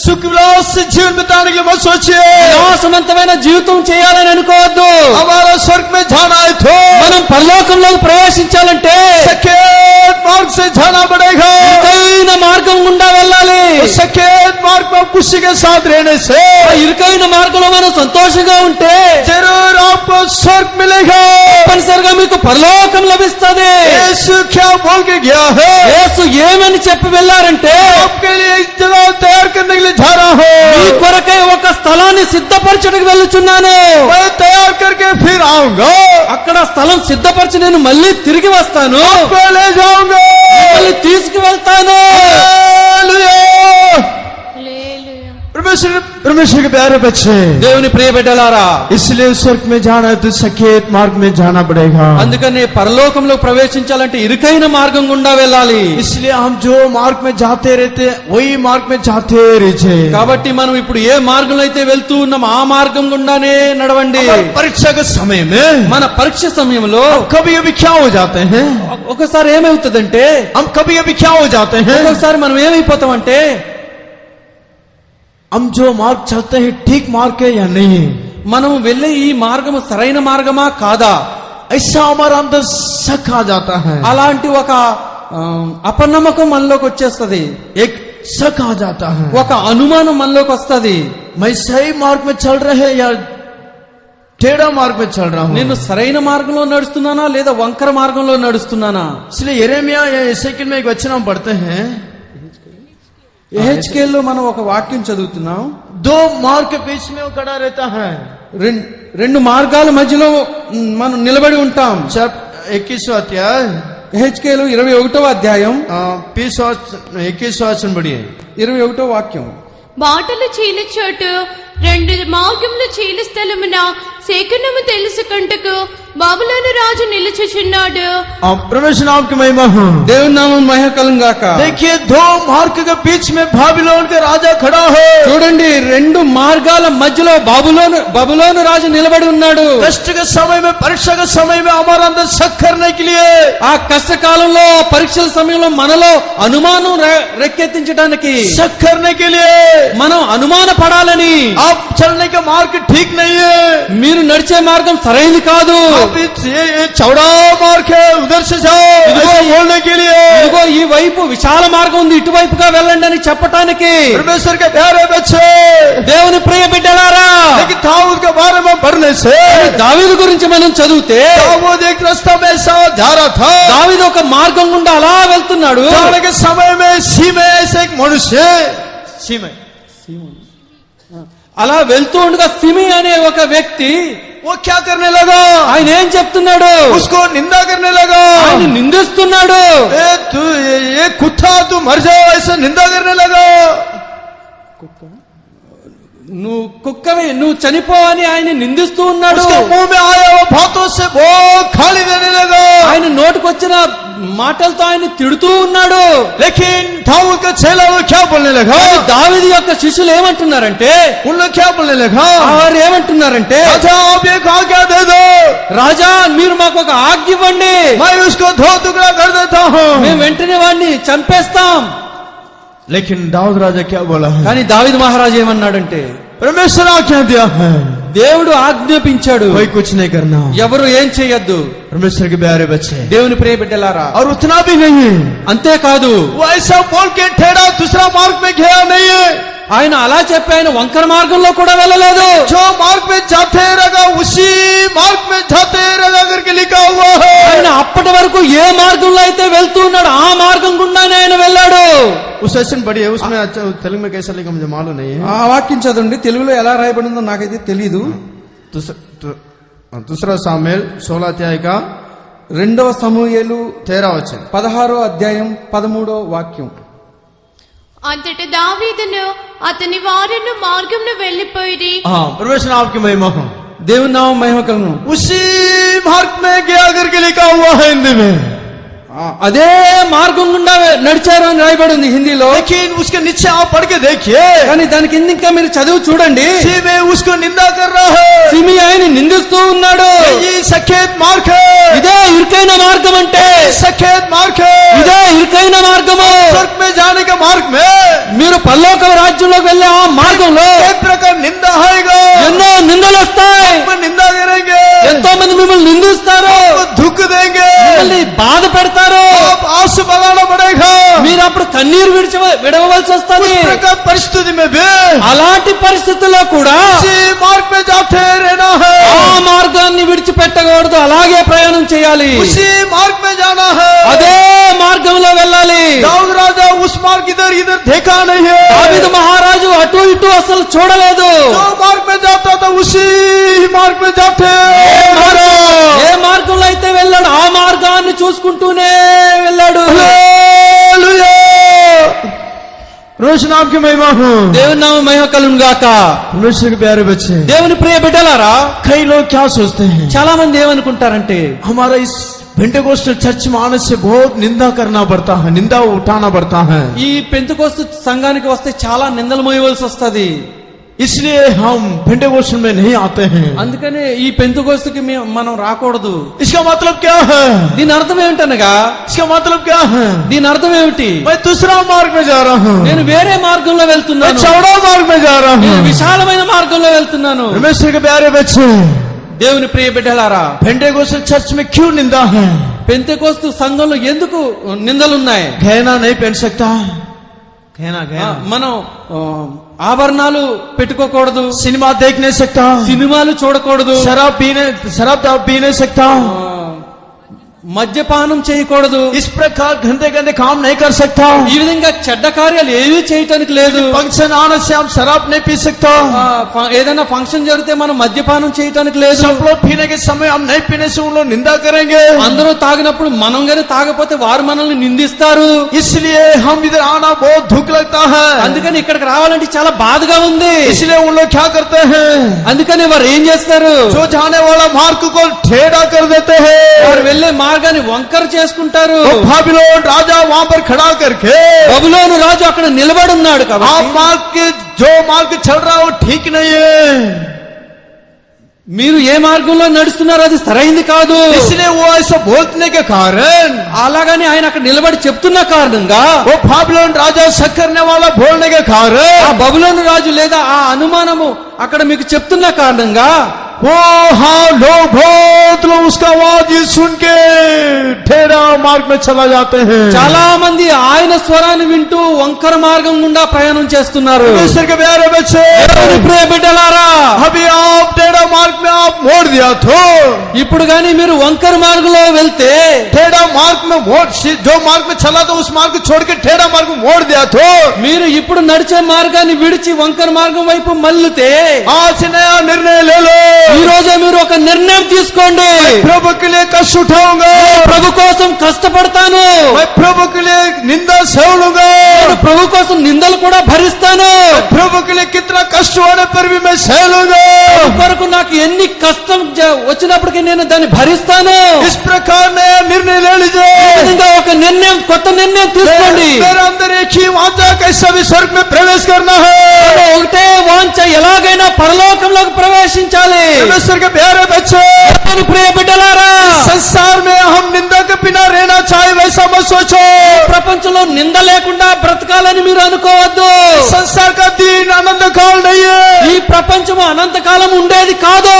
सुख विलास से जीवन बिताने के लिए मत सोचिए। విలాసవంతమైన జీవితం చేయాలని అనుకోవద్దు. हमारा स्वर्ग में जाना है तो మనం పరలోకంలో ప్రవేశించాలంటే सकेत मार्ग से जाना पड़ेगा। ఇరుకైన మార్గం గుండా వెళ్ళాలి. सकेत मार्ग में खुशी के साथ रहने से ఆ ఇరుకైన మార్గంలో మనం సంతోషంగా ఉంటే जरूर आपको स्वर्ग मिलेगा। తప్పనిసరిగా మీకు పరలోకం లభిస్తుంది. यीशु क्या बोल के गया है? యేసు ఏమని చెప్పి వెళ్ళారంటే, आपके लिए एक जगह तैयार करने के लिए जा रहा మీ हूँ, కొరకై ఒక స్థలాన్ని సిద్ధపరచడానికి వెళ్ళుచున్నాను. मैं तैयार करके फिर आऊंगा, అక్కడ స్థలం సిద్ధపరిచి నేను మళ్ళీ తిరిగి వస్తాను, आपको ले जाऊंगा। మళ్ళీ తీసుకువెళ్తాను. हालेलुया। హల్లెలూయా. परमेश्वर के प्यारे बच्चे, దేవుని ప్రియ బిడ్డలారా, इसलिए स्वर्ग में जाना है तो सकेत मार्ग में जाना पड़ेगा। అందుకనే పరలోకంలో ప్రవేశించాలంటే ఇరుకైన మార్గం గుండా వెళ్ళాలి. इसलिए हम जो मार्ग में जाते रहते हैं वही मार्ग में जाते रहिए। కాబట్టి మనం ఇప్పుడు ఏ మార్గంలో అయితే వెళ్తూ ఉన్నాం ఆ మార్గం గుండానే నడవండి. हमारी परीक्षा के समय में మన పరీక్ష సమయంలో कभी कभी क्या हो जाते हैं, ఒకసారి ఏమవుతుందంటే, हम कभी कभी क्या हो जाते हैं, ఒక్కొక్కసారి మనం ఏమైపోతామంటే, हम जो मार्ग चलते हैं ठीक मार्ग है या नहीं, మనం వెళ్ళే ఈ మార్గము సరైన మార్గమా కాదా, ऐसा हमारा अंदर शक आ जाता है। అలాంటి ఒక అపనమ్మకం మనలోకి వచ్చేస్తది. एक शक आ जाता है, ఒక అనుమానం మనలోకి వస్తది. मैं सही मार्ग में चल रहे हैं या टेढ़ा मार्ग में चल रहा हूँ। నేను సరైన మార్గంలో నడుస్తున్నానా లేదా వంకర మార్గంలో నడుస్తున్నానా. इसलिए यिर्मयाह या एसेकिएल में एक वचन हम पढ़ते हैं, ఎహెచ్కేల్లో మనం ఒక వాక్యం చదువుతున్నాం. दो मार्ग के बीच में वो खड़ा रहता है। రెండు మార్గాల మధ్యలో మనం నిలబడి ఉంటాం. 21वां अध्याय ఎహెచ్కేలు 21వ అధ్యాయం 21वां वचन बढ़िए, 21వ వాక్యం. బాటలు చీలు చోటు రెండు మార్గములు చీలు స్థలమున శకునము తెలుసుకుంటకు బబులోను రాజు నిలుచుచున్నాడు. परमेश्वर नाम की महिमा हो। దేవుని నామం మహిమ కలుగును గాక. देखिए दो मार्ग के बीच में बाबिलोन का राजा खड़ा है। చూడండి, రెండు మార్గాల మధ్యలో బబులోను రాజు నిలబడి ఉన్నాడు. कष्ट के समय में, परीक्षा के समय में हमारा अंदर शक करने के लिए, ఆ కష్టకాలంలో పరీక్షల సమయంలో మనలో అనుమానం రెక్కెత్తించడానికి, शक करने के लिए, మనం అనుమాన పడాలని, आप चलने का मार्ग ठीक नहीं है, మీరు నడిచే మార్గం సరైనది కాదు, ये चौड़ा मार्ग है, उधर से जाओ ऐसा बोलने के लिए। ఇదిగో ఈ వైపు విశాల మార్గం ఉంది, ఇటువైపుగా వెళ్ళండి అని చెప్పటానికి. परमेश्वर के प्यारे बच्चे, దేవుని ప్రియ బిడ్డలారా, लेकिन दाऊद के बारे में पढ़ने से దావీదు గురించి మనం చదివితే दाऊद एक रास्ता में ऐसा जा रहा था, దావీదు ఒక మార్గం గుండా అలా వెళ్తున్నాడు. जाने के समय में सीमे ऐसे एक मनुष्य, सीमे అలా వెళ్తూ ఉండగా సిమి అనే ఒక వ్యక్తి वो क्या करने लगा, ఆయన ఏం చెప్తున్నాడు, उसको निंदा करने लगा। ఆయన నిందిస్తున్నాడు. ये कुत्ता तू मर जाओ ऐसा निंदा करने लगा। నువ్వు కుక్కవి, నువ్వు చనిపో అని ఆయన నిందిస్తూ ఉన్నాడు. उसके मुंह में आया वो बातों से वो खाली देने लगा। ఆయన నోటికొచ్చిన మాటలతో ఆయన తిడుతూ ఉన్నాడు. लेकिन दाऊद का चेला वो क्या बोलने लगा, దావీదు యొక్క శిష్యులు ఏమంటున్నారంటే, उन लोग क्या बोलने लगा, వారు ఏమంటున్నారంటే, अच्छा आप एक आज्ञा दे दो, రాజా మీరు మాకు ఒక ఆజ్ఞ ఇవ్వండి, मैं उसको दो टुकड़ा कर देता हूँ। మేము వెంటనే వాడిని చంపేస్తాం. लेकिन दाऊद राजा क्या बोला है, కానీ దావీదు మహారాజు ఏమన్నాడంటే, परमेश्वर आज्ञा दिया है, దేవుడు ఆజ్ఞాపించాడు, कोई कुछ नहीं करना। ఎవరు ఏం చేయొద్దు. परमेश्वर के प्यारे बच्चे, దేవుని ప్రియ బిడ్డలారా, और उतना भी नहीं, అంతేకాదు वो ऐसा बोल के ठेड़ा दूसरा मार्ग में गया नहीं है। ఆయన అలా చెప్పి ఆయన వంకర మార్గంలో కూడా వెళ్ళలేదు. जो मार्ग में जाते रहेगा उसी मार्ग में जाते रहेगा करके लिखा हुआ है। ఆయన అప్పటి వరకు ఏ మార్గంలో అయితే వెళ్తూ ఉన్నాడు ఆ మార్గం గుండానే ఆయన వెళ్ళాడు. उस सेशन पढ़िए, उसमें अच्छा तेलुगु में कैसा लिखा मुझे मालूम नहीं है। ఆ వాక్యం చదవండి, తెలుగులో ఎలా రాయబడిందో నాకైతే తెలియదు. दूसरा सामुएल 16 अध्याय का 2వ సమూయేలు 13 वचन। 16వ అధ్యాయం 13వ వాక్యం. అంతటి దావీదును అతని వారును మార్గంలో వెళ్లిపోయి हाँ, परमेश्वर आपकी महिमा हो। దేవుని నామం మహిమ కలుగును. उसी मार्ग में गया करके लिखा हुआ है हिंदी में, అదే మార్గం గుండా నడిచారు అని రాయబడి ఉంది హిందీలో. लेकिन उसके नीचे आप पढ़ के देखिए, కానీ దాని కింద ఇంకా మీరు చదివి చూడండి, इसी में उसको निंदा कर रहा है। సిమి ఆయన నిందిస్తూ ఉన్నాడు. ये सखेत मार्ग है, ఇదే ఇరుకైన మార్గం అంటే, सखेत मार्ग है, ఇదే ఇరుకైన మార్గము. स्वर्ग में जाने के मार्ग में మీరు పరలోక రాజ్యంలోకి వెళ్ళే ఆ మార్గంలో एक प्रकार निंदा आएगा, ఎన్నో నిందలు వస్తాయి. आपको निंदा करेंगे, ఎంతో మంది మిమ్మల్ని నిందిస్తారు, आपको दुख देंगे, మిమ్మల్ని బాధ పెడతారు. आप आंसू बगाना पड़ेगा। మీరు అప్పుడు కన్నీరు విడవలసి వస్తుంది. उस प्रकार परिस्थिति में भी అలాంటి పరిస్థితుల్లో కూడా इसी मार्ग में जाते रहना है, ఆ మార్గాన్ని విడిచిపెట్టకూడదు, అలాగే ప్రయాణం చేయాలి, उसी मार्ग में जाना है। అదే మార్గంలో వెళ్ళాలి. दाऊद राजा उस मार्ग इधर इधर देखा नहीं है, దావీదు మహారాజు అటు ఇటు అసలు చూడలేదు. जो मार्ग में जाता था उसी मार्ग में जाते ఏ మార్గంలో అయితే వెళ్ళాడు ఆ మార్గాన్ని చూసుకుంటూనే వెళ్ళాడు. रोशन आपकी महिमा हो। దేవుని నామం మహిమ కలుగును గాక. परमेश्वर के प्यारे बच्चे, దేవుని ప్రియ బిడ్డలారా, कई लोग क्या सोचते हैं, చాలా మంది ఏమనుకుంటారంటే, हमारा इस पेंटेकोस्टल चर्च में आने से बहुत निंदा करना पड़ता है, निंदा उठाना पड़ता है, ఈ పెంతెకోస్తు సంఘానికి వస్తే చాలా నిందలు మోయవలసి వస్తది, इसलिए हम पेंटेकोस्टल में नहीं आते हैं। అందుకనే ఈ పెంతెకోస్తుకి మనం రాకూడదు. इसका मतलब क्या है, దీని అర్థం ఏమిటనగా, इसका मतलब क्या है, దీని అర్థం ఏమిటి, मैं दूसरा मार्ग में जा रहा हूँ, నేను వేరే మార్గంలో मैं వెళ్తున్నాను, चौड़ा मार्ग में जा रहा నేను हूँ। విశాలమైన మార్గంలో వెళ్తున్నాను. परमेश्वर के प्यारे बच्चे, దేవుని ప్రియ బిడ్డలారా, पेंटेकोस्टल चर्च में क्यों निंदा है, పెంతెకోస్తు సంఘంలో ఎందుకు నిందలున్నాయి? गहना नहीं पहन सकता, गहना गहना, మనం ఆభరణాలు పెట్టుకోకూడదు, सिनेमा देख नहीं सकता, సినిమాలు చూడకూడదు, शराब पी नहीं सकता, మద్యపానం చేయకూడదు, इस प्रकार गंदे गंदे काम नहीं कर सकता, ఈ విధంగా చెడ్డ కార్యాలు ఏమీ చేయటానికి లేదు. फंक्शन आने से हम शराब नहीं पी सकता, ఏదైనా ఫంక్షన్ జరిగితే మనం మద్యపానం చేయటానికి లేదు. सब लोग पीने के समय हम नहीं पीने से उन लोग निंदा करेंगे, అందరూ తాగినప్పుడు మనం గాని తాగపోతే వారు మనల్ని నిందిస్తారు. इसलिए हम इधर आना बहुत दुख लगता है, అందుకని ఇక్కడికి రావాలంటే చాలా బాధగా ఉంది. इसलिए उन लोग क्या करते हैं, అందుకని వారు ఏం చేస్తారు, जो जाने वाला मार्ग को टेढ़ा कर देते हैं, వారు వెళ్లే మార్గాన్ని వంకర చేసుకుంటారు. बाबिलोन राजा वहां पर खड़ा करके బబులోను రాజు అక్కడ నిలబడి ఉన్నాడు आप కాబట్టి मार्ग के जो मार्ग चल रहा है वो ठीक नहीं है, మీరు ఏ మార్గంలో నడుస్తున్నారో అది సరైంది కాదు. इसलिए वो ऐसा बोलने के कारण అలాగని ఆయన అక్కడ నిలబడి చెప్తున్న కారణంగా वो बाबिलोन राजा शक करने वाला बोलने के ఆ कारण బబులోను రాజు లేదా ఆ అనుమానము అక్కడ మీకు చెప్తున్న కారణంగా वो हाँ लोग बहुत लोग उसका आवाज ये सुन के टेढ़ा मार्ग में चला जाते हैं। చాలా మంది ఆయన స్వరాన్ని వింటూ వంకర మార్గం గుండా ప్రయాణం చేస్తున్నారు. परमेश्वर के प्यारे बच्चे, దేవుని ప్రియ బిడ్డలారా, अभी आप टेढ़ा मार्ग में आप मोड़ दिया तो ఇప్పుడు గాని మీరు వంకర మార్గంలో వెళ్తే, टेढ़ा मार्ग में मोड़, जो मार्ग में चला तो उस मार्ग को छोड़ के टेढ़ा मार्ग में मोड़ दिया तो మీరు ఇప్పుడు నడిచే మార్గాన్ని విడిచి వంకర మార్గం వైపు మళ్ళితే, आज नया निर्णय ले लो। ఈ రోజే మీరు ఒక నిర్ణయం తీసుకోండి. प्रभु के लिए कष्ट उठाऊंगा, ప్రభు కోసం కష్టపడతాను, मैं प्रभु के लिए निंदा सह लूंगा, నేను ప్రభు కోసం నిందలు కూడా భరిస్తాను, प्रभु के लिए कितना कष्ट होने पर भी मैं सह लूंगा। ప్రభు కొరకు నాకు ఎన్ని కష్టం వచ్చినప్పటికీ నేను దాన్ని భరిస్తాను. इस प्रकार नया निर्णय ले लीजिए। ఈ విధంగా ఒక నిర్ణయం, కొత్త నిర్ణయం తీసుకోండి. मेरे अंदर एक ही वांछा कैसा भी स्वर्ग में प्रवेश करना है। నాలో ఒకటే వాంఛ, ఎలాగైనా పరలోకంలోకి ప్రవేశించాలి. परमेश्वर के प्यारे बच्चे, దేవుని ప్రియ బిడ్డలారా, संसार में हम निंदा के बिना रहना चाहे वैसा मत सोचो। ప్రపంచంలో నింద లేకుండా బ్రతకాలని మీరు అనుకోవద్దు. संसार का दिन आनंद काल नहीं है, ఈ ప్రపంచము అనంతకాలం ఉండేది కాదు.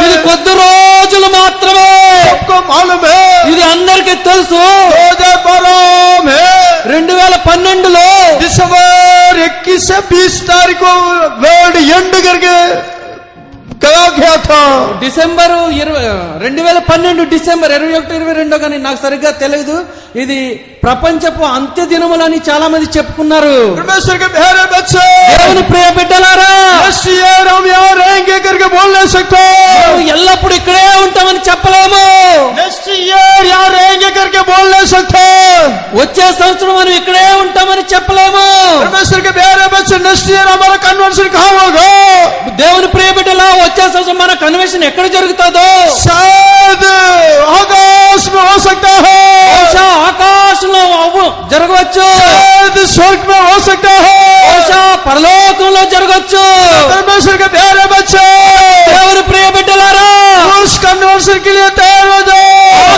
ఇది కొద్ది రోజులు మాత్రమే. सबको मालूम है। ఇది అందరికీ తెలుసు. 2012 में 2012లో दिसंबर 21 से 20 तारीख को वर्ल्ड एंड करके गया था। డిసెంబర్ 2012 డిసెంబర్ 21, 22 కానీ నాకు సరిగ్గా తెలియదు. ఇది ప్రపంచపు అంత్య దినములని చాలా మంది చెప్పుకున్నారు. परमेश्वर के प्यारे बच्चे, దేవుని ప్రియ బిడ్డలారా, नेक्स्ट ईयर हम यहाँ रहेंगे करके बोल नहीं सकते। మనం ఎల్లప్పుడూ ఇక్కడే ఉంటామని చెప్పలేము. नेक्स्ट ईयर यहाँ रहेंगे करके बोल नहीं सकते। వచ్చే సంవత్సరం మనం ఇక్కడే ఉంటామని చెప్పలేము. परमेश्वर के प्यारे बच्चे, नेक्स्ट ईयर हमारा कन्वेंशन कहाँ होगा? దేవుని ప్రియ బిడ్డలా, వచ్చే సంవత్సరం మన కన్వెన్షన్ ఎక్కడ జరుగుతుందో? शायद आकाश में हो सकता है, బహుశా ఆకాశంలో జరగవచ్చు, शायद स्वर्ग में हो सकता है। బహుశా పరలోకంలో జరగవచ్చు. परमेश्वर के प्यारे बच्चे, దేవుని ప్రియ బిడ్డలారా, उस कन्वेंशन के लिए तैयार हो जाओ।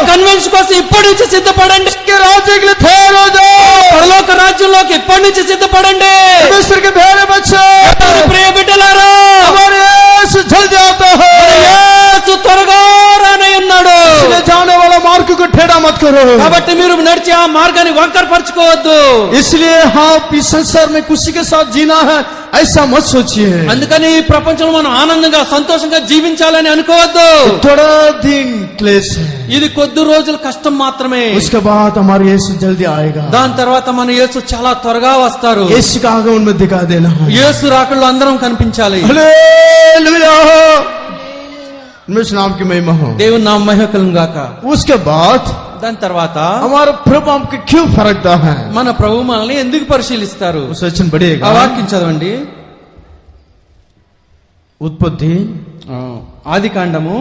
కన్వెన్షన్ కోసం ఇప్పటి నుంచి సిద్ధపడండి. के राज्य के लिए तैयार हो जाओ। పరలోక రాజ్యంలోకి ఇప్పటి నుంచి సిద్ధపడండి. परमेश्वर के प्यारे बच्चे, దేవుని ప్రియ బిడ్డలారా, हमारे यीशु जल्दी आता है, యేసు త్వరగా రానై ఉన్నాడు. इसलिए जाने वाला मार्ग को टेढ़ा मत करो। కాబట్టి మీరు నడిచి ఆ మార్గాన్ని వంకరపరచుకోవద్దు. इसलिए हाँ, इस संसार में खुशी के साथ जीना है ऐसा मत सोचिए। అందుకని ఈ ప్రపంచంలో మనం ఆనందంగా సంతోషంగా జీవించాలని అనుకోవద్దు. थोड़ा दिन क्लेश है, ఇది కొద్ది రోజుల కష్టం మాత్రమే. उसके बाद हमारे यीशु जल्दी आएगा। దాని తర్వాత మన యేసు చాలా త్వరగా వస్తారు. यीशु का आगमन में दिखा देना है। యేసు రాకడలో అందరం కనిపించాలి. हालेलुया, परमेश्वर नाम की महिमा हो। దేవుని నామ మహిమ కలుగును గాక. उसके बाद దాని తర్వాత हमारा प्रभु हमको क्यों फरकता है, మన ప్రభు మనల్ని ఎందుకు పరిశీలిస్తారు? उस वचन बढ़ेगा। ఆ వాక్యం చదవండి. उत्पत्ति ఆది కాండము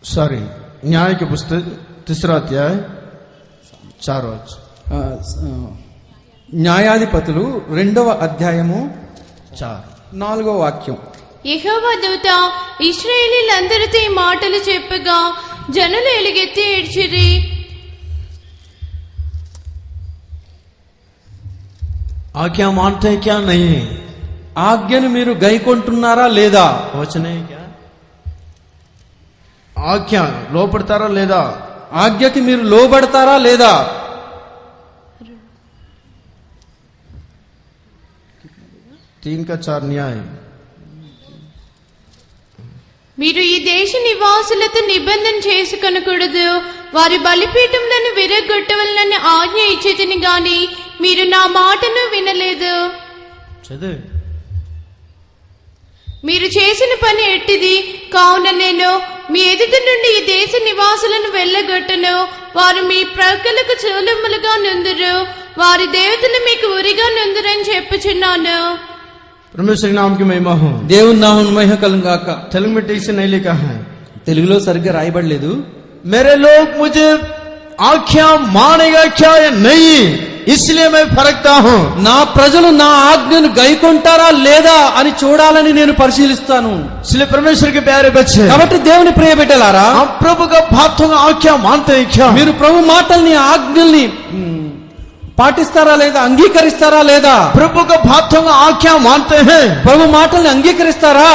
सॉरी न्याय के पुस्तक 3रा अध्याय 4 वचन। న్యాయాధిపతులు 2వ అధ్యాయము 4 4వ వాక్యం. యెహోవా దూత ఇశ్రాయేలీయులందరితో ఈ మాటలు చెప్పగా జనులు ఎలుగెత్తి ఏడ్చిరి. आज्ञा मानते हैं क्या? नहीं। ఆజ్ఞను మీరు గైకొంటున్నారా లేదా? वचन है क्या? आज्ञा లోపడతారా లేదా? ఆజ్ఞకి మీరు లోబడతారా లేదా? 3 का 4 न्याय। మీరు ఈ దేశ నివాసులతో నిబంధన చేసుకొనకూడదు, వారి బలిపీఠములను విరగొట్టవలనని ఆజ్ఞ ఇచ్చేదిని గాని మీరు నా మాటను వినలేదు. చదువు. మీరు చేసిన పని ఎట్టిది కావున నేను మీ ఎదుట నుండి ఈ దేశ నివాసులను వెళ్ళగొట్టను. వారు మీ ప్రక్కలకు చూలములుగా నుందురు, వారి దేవతలు మీకు ఉరిగా నుందురని చెప్పుచున్నాను. परमेश्वर के नाम की महिमा हो। దేవుని నామం మహిమ కలుగును గాక. तेलुगु में ठीक से नहीं लिखा है, తెలుగులో సరిగ్గా రాయబడలేదు. मेरे लोग मुझे आज्ञा मानेगा क्या या नहीं, इसलिए मैं फरकता हूँ। నా ప్రజలు నా ఆజ్ఞను గైకొంటారా లేదా అని చూడాలని నేను పరిశీలిస్తాను. इसलिए परमेश्वर के प्यारे बच्चे, కాబట్టి దేవుని ప్రియ బిడ్డలారా, हम प्रभु का बातों का आज्ञा मानते हैं क्या? మీరు ప్రభు మాటల్ని ఆజ్ఞల్ని పాటిస్తారా లేదా, అంగీకరిస్తారా లేదా? प्रभु का बातों का आज्ञा मानते हैं, ప్రభు మాటల్ని అంగీకరిస్తారా,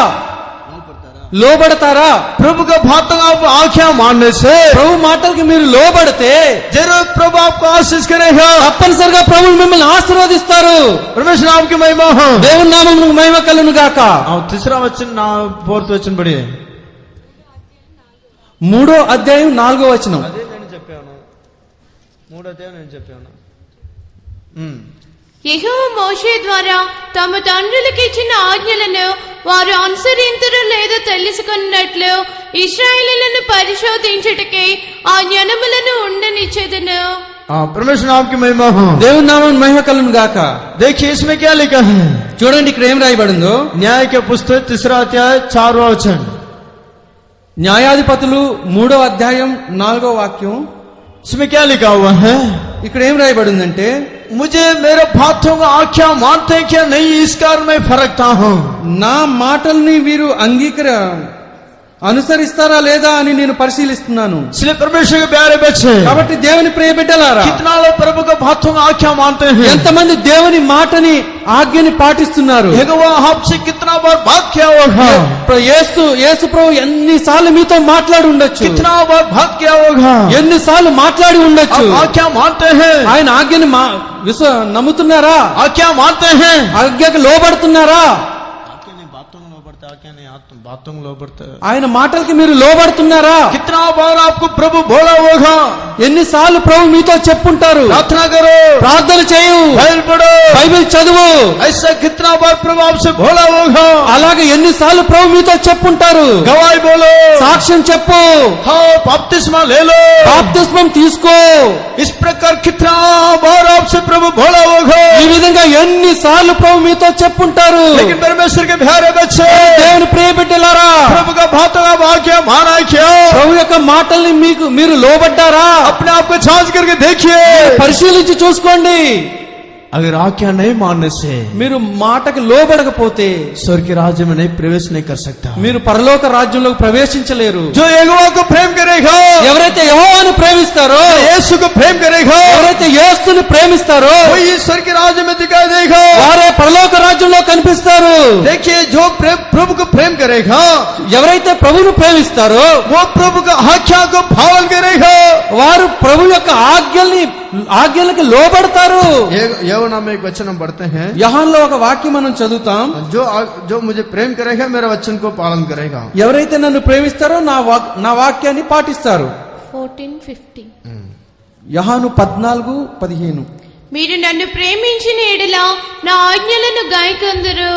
లోబడతారా? प्रभु का बातों का आज्ञा मानने से ప్రభు మాటలకి మీరు లోబడితే जरूर प्रभु आपको आशीष करेगा, తప్పనిసరిగా ప్రభు మిమ్మల్ని ఆశీర్వదిస్తారు. परमेश्वर नाम की महिमा हो। దేవుని నామమునకు మహిమ కలుగును గాక. तीसरा वचन ना फोर्थ वचन पढ़िए। 3వ అధ్యాయం 4వ వచనం. అదే నేను చెప్పాను, 3వ అధ్యాయం నేను చెప్పాను. యెహోవా మోషే ద్వారా తమ తండ్రులకు ఇచ్చిన ఆజ్ఞలను వారు అనుసరింతురో లేదో తెలుసుకున్నట్లు ఇశ్రాయేలులను పరిశోధించుటకై ఆ జ్ఞానములను ఉండనిచ్చెదను. परमेश्वर नाम की महिमा हो। దేవుని నామమునకు మహిమ కలుగును గాక. देखिए इसमें क्या लिखा है, చూడండి ఇక్కడ ఏం రాయబడిందో. न्याय के पुस्तक 3रा अध्याय 4वां वचन। న్యాయాధిపతులు 3వ అధ్యాయం 4వ వాక్యం. इसमें क्या लिखा हुआ है, ఇక్కడ ఏం రాయబడిందంటే, मुझे मेरे बातों का आख्या मानते क्या नहीं, इस कारण मैं फरकता हूँ। నా మాటల్ని వీరు అనుసరిస్తారా లేదా అని నేను పరిశీలిస్తున్నాను. इसलिए परमेश्वर के प्यारे बच्चे, కాబట్టి దేవుని ప్రియ బిడ్డలారా, कितना लोग प्रभु का बातों का आख्या मानते हैं, ఎంతమంది దేవుని మాటని ఆజ్ఞని పాటిస్తున్నారు? यहोवा आपसे कितना बार बात किया होगा, యేసు ప్రభు ఎన్నిసార్లు మీతో మాట్లాడి ఉండొచ్చు, कितना बार बात किया होगा, ఎన్నిసార్లు మాట్లాడి ఉండొచ్చు. आप आख्या मानते हैं, ఆయన ఆజ్ఞని నమ్ముతున్నారా? आख्या मानते हैं, ఆజ్ఞకు లోబడుతున్నారా? आख्या नहीं बातों में लोबड़ता, आख्या नहीं बातों में लोबड़ता। ఆయన మాటలకి మీరు లోబడుతున్నారా? कितना बार आपको प्रभु बोला होगा, ఎన్నిసార్లు ప్రభు మీతో చెప్పుంటారు, प्रार्थना करो, ప్రార్థన చేయు, बाइबल पढ़ो, బైబిల్ చదువు. ऐसा कितना बार प्रभु आपसे बोला होगा, అలాగే ఎన్నిసార్లు ప్రభు మీతో చెప్పుంటారు, गवाही बोलो, సాక్ష్యం చెప్పు, हाँ बपतिस्मा ले लो, బాప్తిస్మం తీసుకో. इस प्रकार कितना बार आपसे प्रभु बोला होगा, ఈ విధంగా ఎన్నిసార్లు ప్రభు మీతో చెప్పుంటారు. लेकिन परमेश्वर के प्यारे बच्चे, దేవుని ప్రియ బిడ్డలారా, प्रभु का बातों का वाक्य माना क्या, ప్రభు యొక్క మాటల్ని మీరు లోబడ్డారా? अपने आप को जांच करके देखिए। పరిశీలించి చూసుకోండి. अगर आज्ञा नहीं मानने से మీరు మాటకు లోబడకపోతే स्वर्ग के राज्य में नहीं प्रवेश नहीं कर सकता। మీరు పరలోక రాజ్యంలోకి ప్రవేశించలేరు. जो यहोवा को प्रेम करेगा, ఎవరైతే యెహోవాను ప్రేమిస్తారో, यीशु को प्रेम करेगा, ఎవరైతే యేసుని ప్రేమిస్తారో वही ईश्वर के राज्य में दिखाई देगा। వారే పరలోక రాజ్యంలో కనిపిస్తారు. देखिए जो प्रभु को प्रेम करेगा, ఎవరైతే ప్రభువును ప్రేమిస్తారో वो प्रभु का आज्ञा को पालन करेगा। వారు ప్రభు యొక్క ఆజ్ఞలకు లోబడతారు. యోనా में एक वचन हम पढ़ते हैं, యోహానులో ఒక వాక్యం మనం చదువుతాం. जो मुझे प्रेम करेगा मेरे वचन को पालन करेगा। ఎవరైతే నన్ను ప్రేమిస్తారో నా వాక్యాన్ని పాటిస్తారు. 14:15 యోహాను 14:15. మీరు నన్ను ప్రేమించిన ఎడల నా ఆజ్ఞలను గాయకొందురు.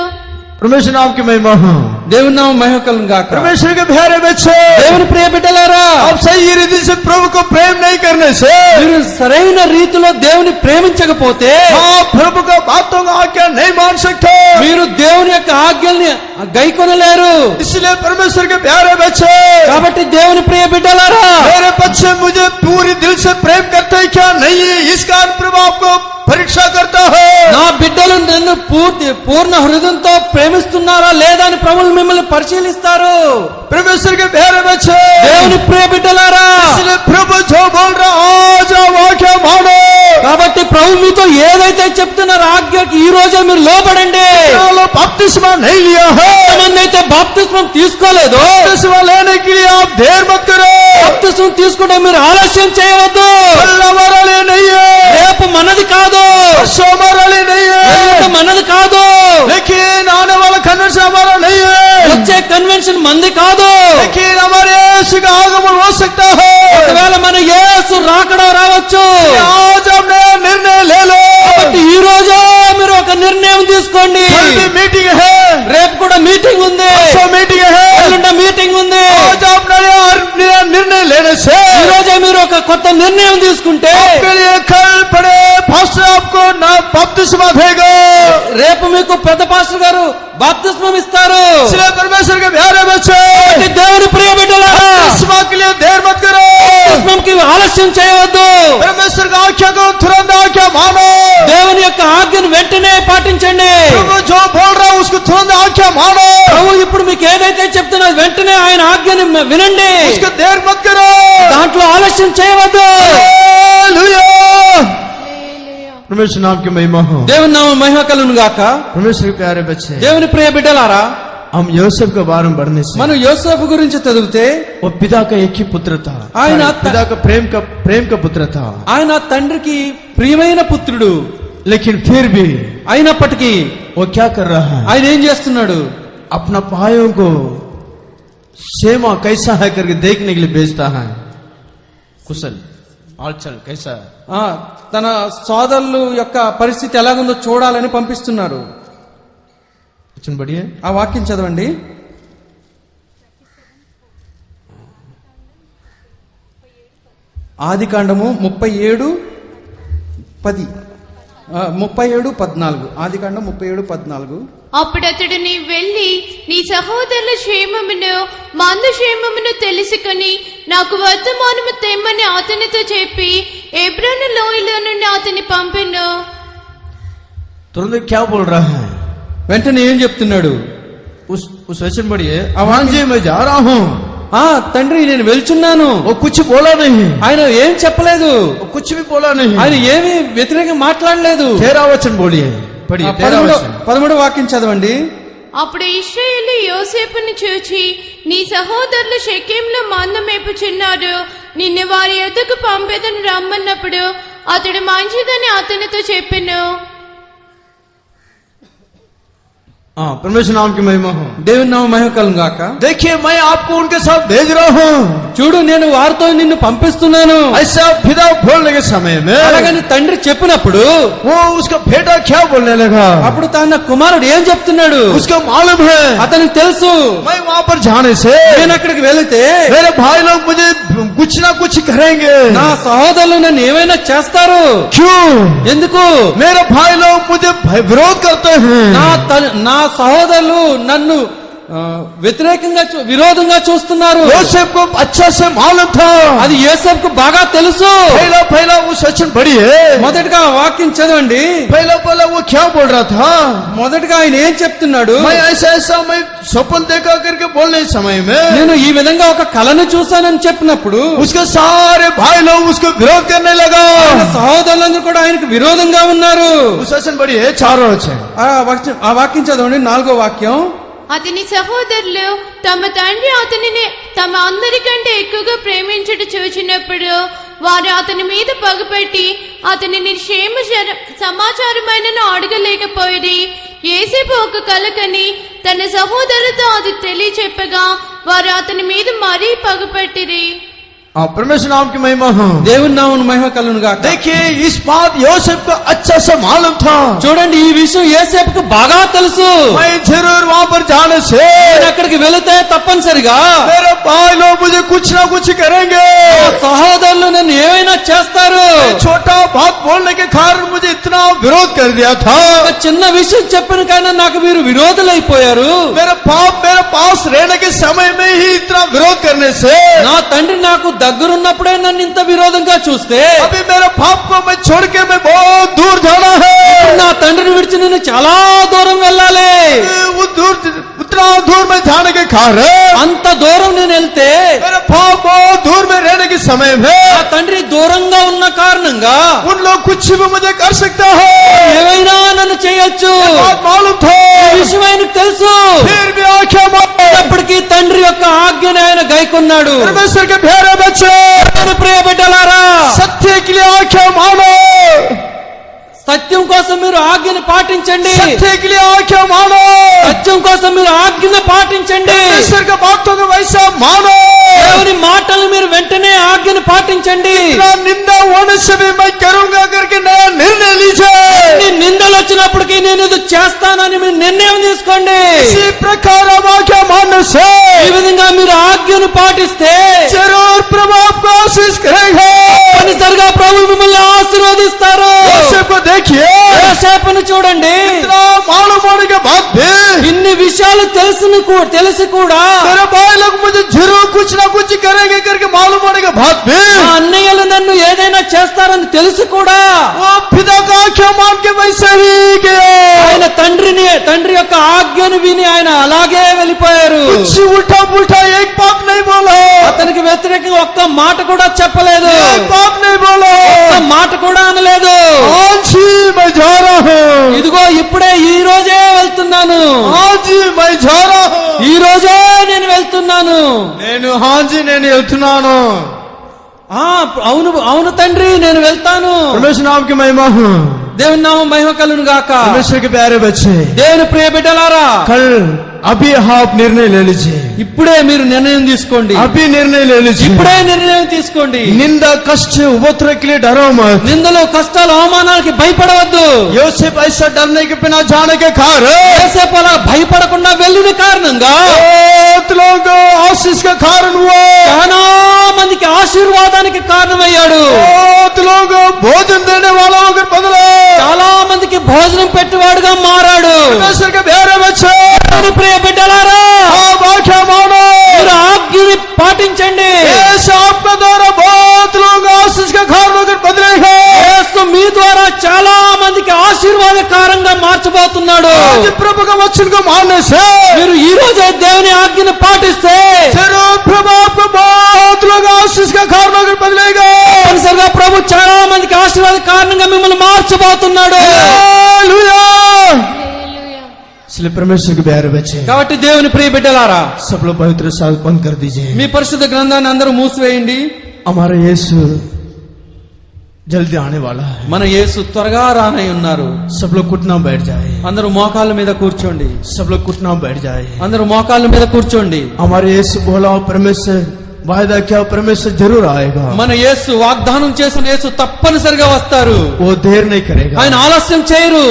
परमेश्वर नाम की महिमा हो। దేవుని నామం మహిమ కలుగును గాక. परमेश्वर के प्यारे बच्चे, దేవుని ప్రియ బిడ్డలారా, आप सही रीति से प्रभु को प्रेम नहीं करने से, మీరు సరైన రీతిలో దేవుని ప్రేమించకపోతే हाँ प्रभु का बातों का आज्ञा नहीं मान सकते। మీరు దేవుని యొక్క ఆజ్ఞల్ని గైకొనలేరు. इसलिए परमेश्वर के प्यारे बच्चे, కాబట్టి దేవుని ప్రియ బిడ్డలారా, मेरे बच्चे मुझे पूरी दिल से प्रेम करते हैं क्या नहीं, इस कारण प्रभु आपको परीक्षा करता है। నా బిడ్డలు నన్ను పూర్ణ హృదయంతో ప్రేమిస్తున్నారా లేదా అని ప్రభువు మిమ్మల్ని పరిశీలిస్తారు. परमेश्वर के प्यारे बच्चे, దేవుని ప్రియ బిడ్డలారా, इसलिए प्रभु जो बोल रहा आज वाक्य मानो। కాబట్టి ప్రభు మీతో ఏదైతే చెప్తున్నారో ఆజ్ఞకి ఈ రోజే మీరు లోబడండి. बपतिस्मा नहीं लिया है, ఎంతమంది అయితే బాప్తిస్మం తీసుకోలేదు, बपतिस्मा लेने के लिए आप देर मत करो। బాప్తిస్మం తీసుకుంటే మీరు ఆలస్యం చేయవద్దు. कल हमारा लिए नहीं है, రేపు మనది కాదు, परसों हमारा लिए नहीं ఎల్లుండి है, మనది కాదు, लेकिन आने वाला कन्वेंशन हमारा नहीं है, వచ్చే కన్వెన్షన్ మంది కాదు. लेकिन हमारे यीशु का आगमन हो सकता है। ఒకవేళ మన యేసు రాకడ రావచ్చు. आज हमने निर्णय ले लो। కాబట్టి ఈ రోజే మీరు ఒక నిర్ణయం తీసుకోండి. कल भी मीटिंग है, రేపు కూడా మీటింగ్ ఉంది, परसों मीटिंग है, ఎల్లుండి మీటింग ఉంది. आज आपने निर्णय लेने से ఈ రోజే మీరు ఒక కొత్త నిర్ణయం తీసుకుంటే आपके लिए कल पड़े पास्टर आपको ना बपतिस्मा देगा। రేపు మీకు పెద్ద పాస్టర్ గారు బాప్తిస్మం ఇస్తారు. इसलिए परमेश्वर के प्यारे बच्चे, దేవుని ప్రియ బిడ్డలారా, बपतिस्मा के लिए देर मत करो, బాప్తిస్మంకి ఆలస్యం చేయవద్దు. परमेश्वर का आज्ञा को तुरंत आज्ञा मानो। దేవుని యొక్క ఆజ్ఞను వెంటనే పాటించండి. प्रभु जो बोल रहा है उसको तुरंत आज्ञा मानो, ప్రభు ఇప్పుడు మీకు ఏదైతే చెప్తున్నా వెంటనే ఆయన ఆజ్ఞని వినండి. उसको देर मत करो। దాంట్లో ఆలస్యం చేయవద్దు. हालेलुया। परमेश्वर नाम की महिमा हो। దేవుని నామం మహిమ కలుగును గాక. परमेश्वर के प्यारे बच्चे, దేవుని ప్రియ బిడ్డలారా, हम యోసేపు के बारे में पढ़ने से మనం యోసేపు గురించి చదివితే वो पिता का एक ही पुत्र था, ఆయన पिता का प्रेम का पुत्र था। ఆయన తండ్రికి ప్రియమైన పుత్రుడు. लेकिन फिर भी అయినప్పటికీ वो क्या कर रहा है, ఆయన ఏం చేస్తున్నాడు? अपना भाइयों को सेमा कैसा है करके देखने के लिए भेजता है। कुशल हालचाल कैसा है, ఆ తన సోదరులు యొక్క పరిస్థితి ఎలాగుందో చూడాలని పంపిస్తున్నారు. वचन बढ़िया। ఆ వాక్యం చదవండి. ఆదికాండము 37:14. ఆదికాండం 37:14. అప్పుడతడు నీ వెళ్లి నీ సహోదరుల క్షేమమును మందు క్షేమమును తెలుసుకొని నాకు వర్తమానము తెమ్మని అతనితో చెప్పి ఎబ్రోను లోయలో నుండి అతని పంపెను. तुरंत क्या बोल रहा है, వెంటనే ఏం చెప్తున్నాడు? उस वचन बढ़िए, अवान जी मैं जा रहा हूँ। తండ్రి నేను వెళ్తున్నాను. वो कुछ बोला नहीं, ఆయన ఏం చెప్పలేదు, वो कुछ भी बोला नहीं। ఆయన ఏమీ వ్యతిరేకంగా మాట్లాడలేదు. 13 वचन बोलिए, पढ़िए 13 वचन। 13వ వాక్యం చదవండి. అప్పుడు ఇశ్రాయేలు యోసేపుని చూచి నీ సహోదరులు షెకెంలో మందు మేపుచున్నారు, నిన్ను వారి యొద్దకు పంపేదని రమ్మన్నప్పుడు అతడు మంచిదని అతనితో చెప్పెను. परमेश्वर नाम की महिमा हो। దేవుని నామం మహిమ కలుగును గాక. देखिए मैं आपको उनके साथ भेज रहा हूँ, చూడు నేను వారితో నిన్ను పంపిస్తున్నాను. ऐसा पिता बोलने के समय में అలాగని తండ్రి చెప్పినప్పుడు वो उसका बेटा क्या बोलने लगा, అప్పుడు తన కుమారుడు ఏం చెప్తున్నాడు? उसका मालूम है అతనికి తెలుసు, मैं वहाँ पर जाने से నేను అక్కడికి వెళితే मेरे भाई लोग मुझे कुछ ना कुछ करेंगे। నా సహోదరులు నన్ను ఏమైనా చేస్తారు. क्यों, ఎందుకు? मेरे भाई लोग मुझे विरोध करते हैं। నా సహోదరులు నన్ను వ్యతిరేకంగా విరోధంగా చూస్తున్నారు. యోసేపు को अच्छा से मालूम था, అది యోసేపుకు బాగా తెలుసు. पहला वो वचन पढ़िए, మొదటగా ఆ వాక్యం చదవండి. पहला वो क्या बोल रहा था, మొదటగా ఆయన ఏం చెప్తున్నాడు? मैं ऐसा मैं स्वप्न देखा करके बोलने समय में నేను ఈ విధంగా ఒక కలను చూశానని చెప్పినప్పుడు उसके सारे भाई लोग उसको विरोध करने लगा। ఆయన సహోదరులందరూ కూడా ఆయనకు విరోధంగా ఉన్నారు. उस वचन पढ़िए 4 वचन। ఆ వాక్యం చదవండి. 4వ వాక్యం. అతని సహోదరులు తమ తండ్రి అతనిని తమ అందరికంటే ఎక్కువగా ప్రేమించుట చూచినప్పుడు వారు అతని మీద పగపెట్టి అతనిని క్షేమ సమాచారమైనను అడగలేకపోయి యేసేపు ఒక కలకని తన సహోదరులతో అది తెలియచెప్పగా వారు అతని మీద మరీ పగపెట్టిరి. परमेश्वर नाम की महिमा हो। దేవుని నామమున మహిమ కలుగును గాక. देखिए इस बात యోసేపు को अच्छा से मालूम था, చూడండి ఈ విషయం యోసేపుకు బాగా తెలుసు. मैं जरूर वहाँ पर जाने से నేను అక్కడికి వెళితే తప్పనిసరిగా मेरे भाई लोग मुझे कुछ ना कुछ करेंगे। నా సహోదరులు నన్ను ఏమైనా చేస్తారు. छोटा बात बोलने के कारण मुझे इतना विरोध कर दिया था, ఒక చిన్న విషయం చెప్పిన కానీ నాకు మీరు విరోధులైపోయారు. मेरे बाप मेरे पास रहने के समय में ही इतना विरोध करने से నా తండ్రి నాకు దగ్గరున్నప్పుడే నన్ను ఇంత విరోధంగా చూస్తే अभी मेरे बाप को मैं छोड़ के मैं बहुत दूर जाना है, నా తండ్రిని విడిచి నేను చాలా దూరం వెళ్ళాలి. वो दूर उतना दूर में जाने के कारण అంత దూరం నేను వెళ్తే मेरे बाप बहुत दूर में रहने के समय में నా తండ్రి దూరంగా ఉన్న కారణంగా उन लोग कुछ भी मुझे कर सकता है, ఏమైనా నన్ను చేయొచ్చు. बात मालूम था। ఈ విషయం ఆయనకు తెలుసు. फिर भी आंखें मारे అప్పటికి తండ్రి యొక్క ఆజ్ఞను ఆయన గైకొన్నాడు. परमेश्वर के प्यारे बच्चे, ప్రియ బిడ్డలారా, सत्य के लिए आंखें मानो, సత్యం కోసం మీరు ఆజ్ఞను పాటించండి. सत्य के लिए आंखें मानो, సత్యం కోసం మీరు ఆజ్ఞను పాటించండి. परमेश्वर के बातों को वैसा मानो। దేవుని మాటలు మీరు వెంటనే ఆజ్ఞను పాటించండి. इतना निंदा होने से भी मैं करूंगा करके नया निर्णय लीजिए। నిందలు వచ్చినప్పటికీ నేను ఇది చేస్తానని మీరు నిర్ణయం తీసుకోండి. इसी प्रकार हम आंखें मानने से ఈ విధంగా మీరు ఆజ్ఞను పాటిస్తే जरूर प्रभु आपको आशीष करेगा। తప్పనిసరిగా ప్రభు మిమ్మల్ని ఆశీర్వదిస్తారు. యోసేపు को देखिए, యోసేపును చూడండి. इतना मालूम होने के बाद भी ఇన్ని విషయాలు తెలిసి కూడా मेरे भाई लोग मुझे जरूर कुछ ना कुछ करेंगे करके मालूम होने के बाद भी మా అన్నయ్యలు నన్ను ఏదైనా చేస్తారని తెలిసి కూడా वो पिता का आंखें मान के वैसे ही गए। ఆయన తండ్రి యొక్క ఆజ్ఞను విని ఆయన అలాగే వెళ్ళిపోయారు. कुछ उल्टा पुल्टा एक बात नहीं बोला, అతనికి వ్యతిరేకంగా ఒక్క మాట కూడా చెప్పలేదు, एक बात नहीं बोला। ఒక్క మాట కూడా అనలేదు. आज ही मैं जा रहा हूँ, ఇదిగో ఇప్పుడే ఈ రోజే వెళ్తున్నాను, आज ही मैं जा रहा हूँ। ఈ రోజే నేను వెళ్తున్నాను. నేను హాజీ నేను వెళ్తున్నాను। ఆ అవును అవును తండ్రి, నేను వెళ్తాను. परमेश्वर नाम की महिमा हो। దేవుని నామం మహిమ కలుగును గాక. परमेश्वर के प्यारे बच्चे, దేవుని ప్రియ బిడ్డలారా, कल अभी आप निर्णय ले लीजिए, ఇప్పుడే మీరు నిర్ణయం తీసుకోండి, अभी निर्णय ले लीजिए। ఇప్పుడే నిర్ణయం తీసుకోండి. निंदा कष्ट उपद्रव के लिए डरो मत। నిందలు కష్టాలు అవమానాలకి భయపడవద్దు. యోసేపు ऐसा डरने के बिना जाने के कारण యోసేపు అలా భయపడకుండా వెళ్ళిన కారణంగా बहुत लोग आशीष का कारण हुआ, చాలా మందికి ఆశీర్వాదానికి కారణమయ్యాడు. बहुत लोग भोजन देने वालों के बदले చాలా మందికి భోజనం పెట్టేవాడుగా మారాడు. परमेश्वर के प्यारे बच्चे, దేవుని ప్రియ బిడ్డలారా, आप आज्ञा मानो। మీరు ఆజ్ఞని పాటించండి. ऐसा आपका द्वारा बहुत लोग आशीष का कारण होकर बदलेगा। యేసు మీ ద్వారా చాలా మందికి ఆశీర్వాదకారంగా మార్చబోతున్నాడు. आज प्रभु का वचन को मानने से మీరు ఈ రోజే దేవుని ఆజ్ఞని పాటిస్తే जरूर प्रभु आपको बहुत लोग आशीष का कारण होकर बदलेगा। తప్పనిసరిగా ప్రభు చాలా మందికి ఆశీర్వాద కారణంగా మిమ్మల్ని మార్చబోతున్నాడు. हालेलुया। హల్లెలూయా. इसलिए परमेश्वर के प्यारे बच्चे, కాబట్టి దేవుని ప్రియ బిడ్డలారా, सब लोग पवित्र साल बंद कर दीजिए। మీ పరిశుద్ధ గ్రంథాన్ని అందరూ మూసివేయండి. हमारा यीशु जल्दी आने वाला है। మన యేసు త్వరగా రానై ఉన్నారు. सब लोग घुटना बैठ जाए, అందరూ మోకాళ్ళ మీద కూర్చోండి, सब लोग घुटना बैठ जाए। అందరూ మోకాళ్ళ మీద కూర్చోండి. हमारे यीशु बोला परमेश्वर वायदा क्या, परमेश्वर जरूर आएगा, మన యేసు వాగ్దానం చేసిన యేసు తప్పనిసరిగా వస్తారు. वो देर नहीं करेगा। ఆయన ఆలస్యం చేయరు.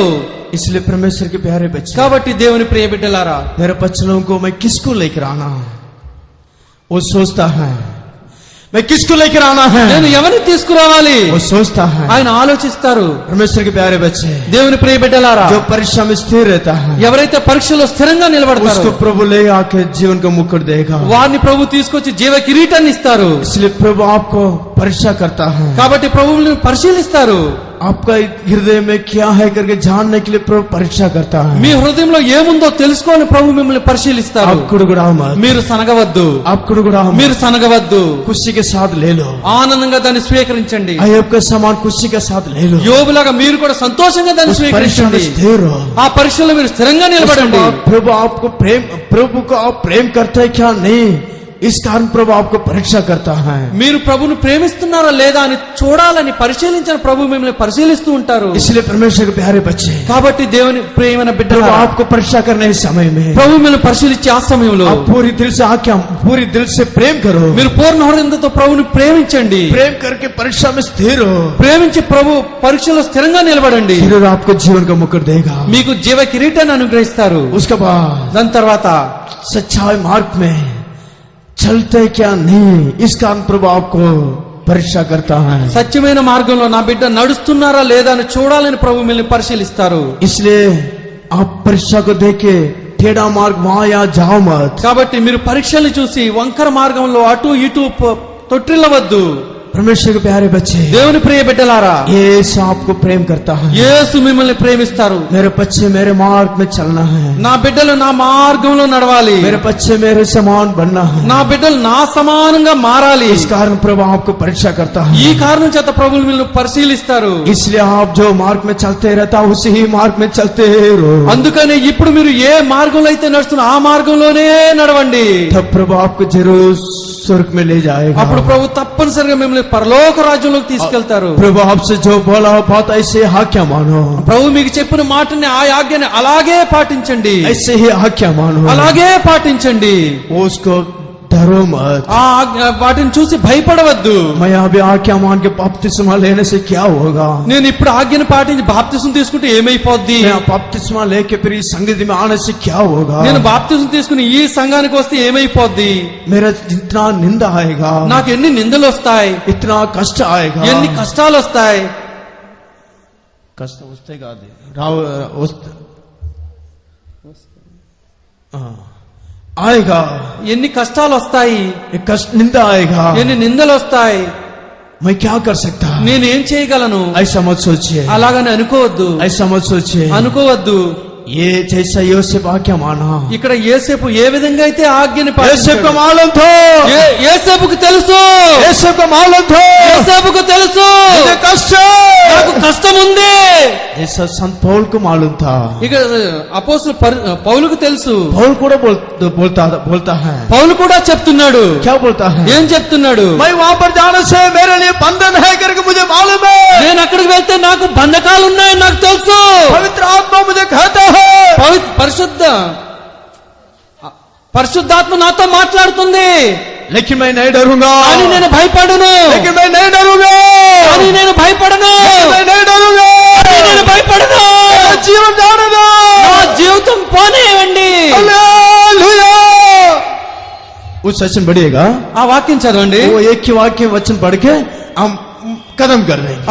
इसलिए परमेश्वर के प्यारे बच्चे, కాబట్టి దేవుని ప్రియ బిడ్డలారా, मेरे बच्चों को मैं किसको लेकर आना, वो सोचता है मैं किसको लेकर आना है, నేను ఎవరిని తీసుకురావాలి वो सोचता है। ఆయన ఆలోచిస్తారు. परमेश्वर के प्यारे बच्चे, దేవుని ప్రియ బిడ్డలారా, जो परीक्षा में स्थिर रहता है ఎవరైతే పరీక్షలో స్థిరంగా నిలబడతారో उसको प्रभु ले आके जीवन का मुकुट देगा। వారిని ప్రభు తీసుకొచ్చి జీవ కిరీటాన్ని ఇస్తారు. इसलिए प्रभु आपको परीक्षा करता है, కాబట్టి ప్రభువుని పరిశీలిస్తారు. आपका हृदय में क्या है करके जानने के लिए प्रभु परीक्षा करता है। మీ హృదయంలో ఏముందో తెలుసుకోని ప్రభు మిమ్మల్ని పరిశీలిస్తారు. आप कुड़कुड़ाओ मत, మీరు సనగవద్దు, आप कुड़कुड़ाओ మీరు मत, సనగవద్దు. खुशी के साथ ले लो। ఆనందంగా దాన్ని స్వీకరించండి. अय्यूब का सामान खुशी के साथ ले लो। యోబులాగా మీరు కూడా సంతోషంగా దాన్ని उस परीक्षा में స్వీకరించండి. स्थिर हो। ఆ పరీక్షలో మీరు స్థిరంగా నిలబడండి. प्रभु आपको प्रेम, प्रभु को आप प्रेम करते हैं क्या नहीं, इस कारण प्रभु आपको परीक्षा करता है। మీరు ప్రభువును ప్రేమిస్తున్నారా లేదా అని చూడాలని పరిశీలించిన ప్రభు మిమ్మల్ని పరిశీలిస్తూ ఉంటారు. इसलिए परमेश्वर के प्यारे बच्चे, కాబట్టి దేవుని ప్రియమైన प्रभु బిడ్డలారా, आपको परीक्षा करने इस समय में ప్రభు మిమ్మల్ని పరిశీలించే ఆ సమయంలో आप पूरी दिल से आके पूरी दिल से प्रेम करो। మీరు పూర్ణ హృదయంతో ప్రభువుని ప్రేమించండి. प्रेम करके परीक्षा में स्थिर हो, ప్రేమించి ప్రభు పరీక్షలో స్థిరంగా నిలబడండి. जरूर आपको जीवन का मुकुट देगा। మీకు జీవ కిరీటాన్ని అనుగ్రహిస్తారు. उसके बाद దాని తర్వాత सच्चाई मार्ग में चलते क्या नहीं, इस कारण प्रभु आपको परीक्षा करता है। సత్యమైన మార్గంలో నా బిడ్డ నడుస్తున్నారా లేదా అని చూడాలని ప్రభు మిమ్మల్ని పరిశీలిస్తారు. इसलिए आप परीक्षा को देखे टेढ़ा मार्ग वहां यहाँ जाओ मत। కాబట్టి మీరు పరీక్షల్ని చూసి వంకర మార్గంలో అటు ఇటు తొట్టిల్లవద్దు. परमेश्वर के प्यारे बच्चे, దేవుని ప్రియ బిడ్డలారా, यीशु आपको प्रेम करता है। యేసు మిమ్మల్ని ప్రేమిస్తారు. मेरे बच्चे मेरे मार्ग में चलना है, నా బిడ్డలు నా మార్గంలో నడవాలి. मेरे बच्चे मेरे समान बनना है। నా బిడ్డలు నా సమానంగా మారాలి. इस कारण प्रभु आपको परीक्षा करता ఈ है। కారణం చేత ప్రభువులు మిమ్మల్ని పరిశీలిస్తారు. इसलिए आप जो मार्ग में चलते रहता उसी ही मार्ग में चलते रहो। అందుకనే ఇప్పుడు మీరు ఏ మార్గంలో అయితే నడుస్తున్నా ఆ మార్గంలోనే నడవండి. तब प्रभु आपको जरूर स्वर्ग में ले जाएगा। అప్పుడు ప్రభు తప్పనిసరిగా మిమ్మల్ని పరలోక రాజ్యంలోకి తీసుకెళ్తారు. प्रभु आपसे जो बोला बात ऐसे आज्ञा मानो, ప్రభు మీకు చెప్పిన మాటని ఆ ఆజ్ఞని అలాగే పాటించండి, ऐसे ही आज्ञा मानो, అలాగే పాటించండి. उसको डरो मत। వాటిని చూసి భయపడవద్దు. मैं अभी आज्ञा मान के बपतिस्मा लेने से क्या होगा, నేను ఇప్పుడు ఆజ్ఞను పాటించి బాప్తిసం తీసుకుంటే ఏమైపోద్ది, मैं बपतिस्मा लेके फिर इस संगति में आने से क्या होगा, నేను బాప్తిసం తీసుకుని ఈ సంఘానికి వస్తే ఏమైపోద్ది, मेरा जितना निंदा आएगा, నాకు ఎన్ని నిందలు వస్తాయి, इतना कष्ट आएगा, ఎన్ని కష్టాలు వస్తాయి. कष्ट वस्तेगा आएगा, ఎన్ని కష్టాలు వస్తాయి, एक कष्ट निंदा आएगा, ఎన్ని నిందలు వస్తాయి. मैं क्या कर सकता, నేను ఏం చేయగలను, ऐसा मत सोचिए, అలాగని అనుకోవద్దు, ऐसा मत सोचिए। అనుకోవద్దు. ये जैसा योसेफ आज्ञा माना, ఇక్కడ యేసేపు ఏ విధంగా అయితే ఆజ్ఞని యోసేపు को పాటించాడు. मालूम था, యేసేపుకు తెలుసు, యోసేపు को मालूम था యేసేపుకు తెలుసు मुझे कष्ट నాకు కష్టం ఉంది. जैसा संत पौल को मालूम था. ఇక అపోస్తలు పౌలుకు తెలుసు. पौल కూడా बोलता है. పౌలు కూడా చెప్తున్నాడు. क्या बोलता है? ఏం చెప్తున్నాడు? मैं वहां पर जाने से मेरे लिए बंधन है करके मुझे मालूम है. నేను అక్కడికి వెళ్తే నాకు బంధకాలు ఉన్నాయని నాకు తెలుసు. पवित्र आत्मा मुझे कहता है, పరిశుద్ధాత్మ నాతో మాట్లాడుతుంది. लेकिन मैं नहीं डरूंगा, కానీ నేను భయపడను. लेकिन मैं नहीं डरूंगा, కానీ నేను భయపడను. मैं नहीं डरूंगा, కానీ నేను భయపడను. मेरा जीवन जाने दो. నా జీవితం పోనేయండి. हालेलुया. उस वचन बढ़िएगा, ఆ వాక్యం చదవండి. वो एक ही वाक्य वचन पढ़ के हम कदम कर देंगे.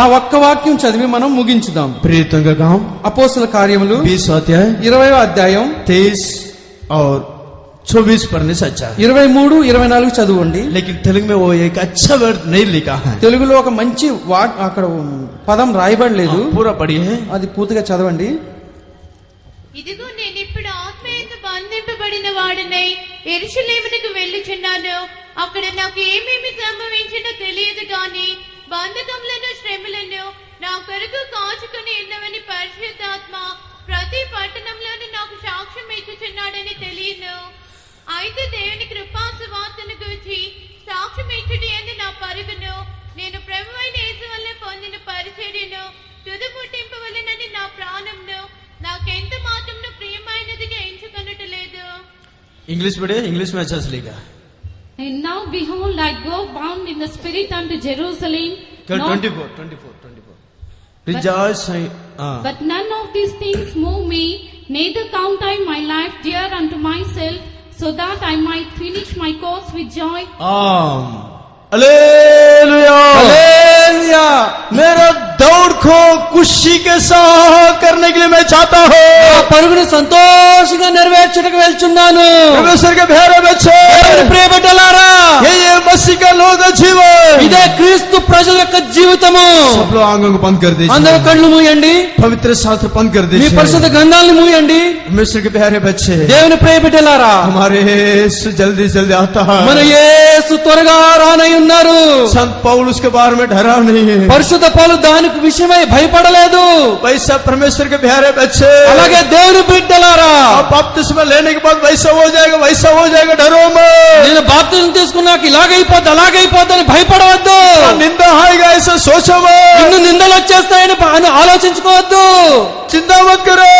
ఆ ఒక్క వాక్యం చదివి మనం ముగించుదాం. प्रेरितों का काम అపోస్తల కార్యములు 20 अध्याय 20వ అధ్యాయం 23 और 24 पढ़ने से अच्छा है. 23, 24 చదవండి. लेकिन तेलुगु में वो एक अच्छा वर्ड नहीं लिखा है. తెలుగులో ఒక మంచి అక్కడ పదం రాయబడలేదు. पूरा पढ़िए. అది పూర్తిగా చదవండి. ఇదిగో నేను ఇప్పుడు ఆత్మయందు బంధింపబడిన వాడినై యెరూషలేమునకు వెళ్ళుచున్నాను. అక్కడ నాకు ఏమేమి సంభవించినో తెలియదు గాని బంధకములను శ్రమలను నా కొరకు కాచుకుని ఉన్నవని పరిశుద్ధాత్మ ప్రతి పట్టణంలోనూ నాకు సాక్ష్యం ఇచ్చుచున్నాడని తెలియను. అయితే దేవుని కృపా సువార్తను గూర్చి సాక్ష్యం ఇచ్చుడి అని నా పరుగును నేను ప్రభువైన యేసు వల్ల పొందిన పరిచర్యను తుదముట్టింపవలెనని నా ప్రాణంను నాకెంత మాత్రమును ప్రియమైనదిగా ఎంచుకొనుటలేదు. इंग्लिश पढ़े, इंग्लिश में अच्छा से लिखा. And now behold, I go bound in the spirit unto Jerusalem. 24. Rejoice. But none of these things move me, neither count I my life dear unto myself, so that I might finish my course with joy. Hallelujah. Hallelujah. मेरा दौड़ को खुशी के साथ करने के लिए मैं चाहता हूँ. ఆ పరుగును సంతోషంగా నెరవేర్చుటకు వెళ్తున్నాను. परमेश्वर के प्यारे बच्चे, దేవుని ప్రియ బిడ్డలారా, ये मसीह का लोग जीवन. ఇదే క్రీస్తు ప్రజల యొక్క జీవితము. सब लोग आंखों को बंद कर అందరూ दीजिए, కళ్ళు మూయండి. पवित्र शास्त्र बंद कर మీ दीजिए. పరిశుద్ధ గ్రంథాలను మూయండి. परमेश्वर के प्यारे बच्चे, దేవుని ప్రియ బిడ్డలారా, हमारे यीशु जल्दी जल्दी आता మన है. యేసు త్వరగా రానై ఉన్నారు. संत पौल उसके बारे में डरा नहीं है. పరిశుద్ధ పౌలు దానికి విషయమై భయపడలేదు. वैसा परमेश्वर के प्यारे बच्चे, అలాగే దేవుని బిడ్డలారా, आप बपतिस्मा लेने के बाद वैसा हो जाएगा, डरो मत. నేను బాప్తిజం తీసుకున్నాక ఇలాగైపోద్ది అలాగైపోద్దని భయపడవద్దు. निंदा आएगा ऐसा सोचो నిన్ను मत. నిందలు వచ్చేస్తాయని ఆలోచించుకోవద్దు. चिंता मत करो.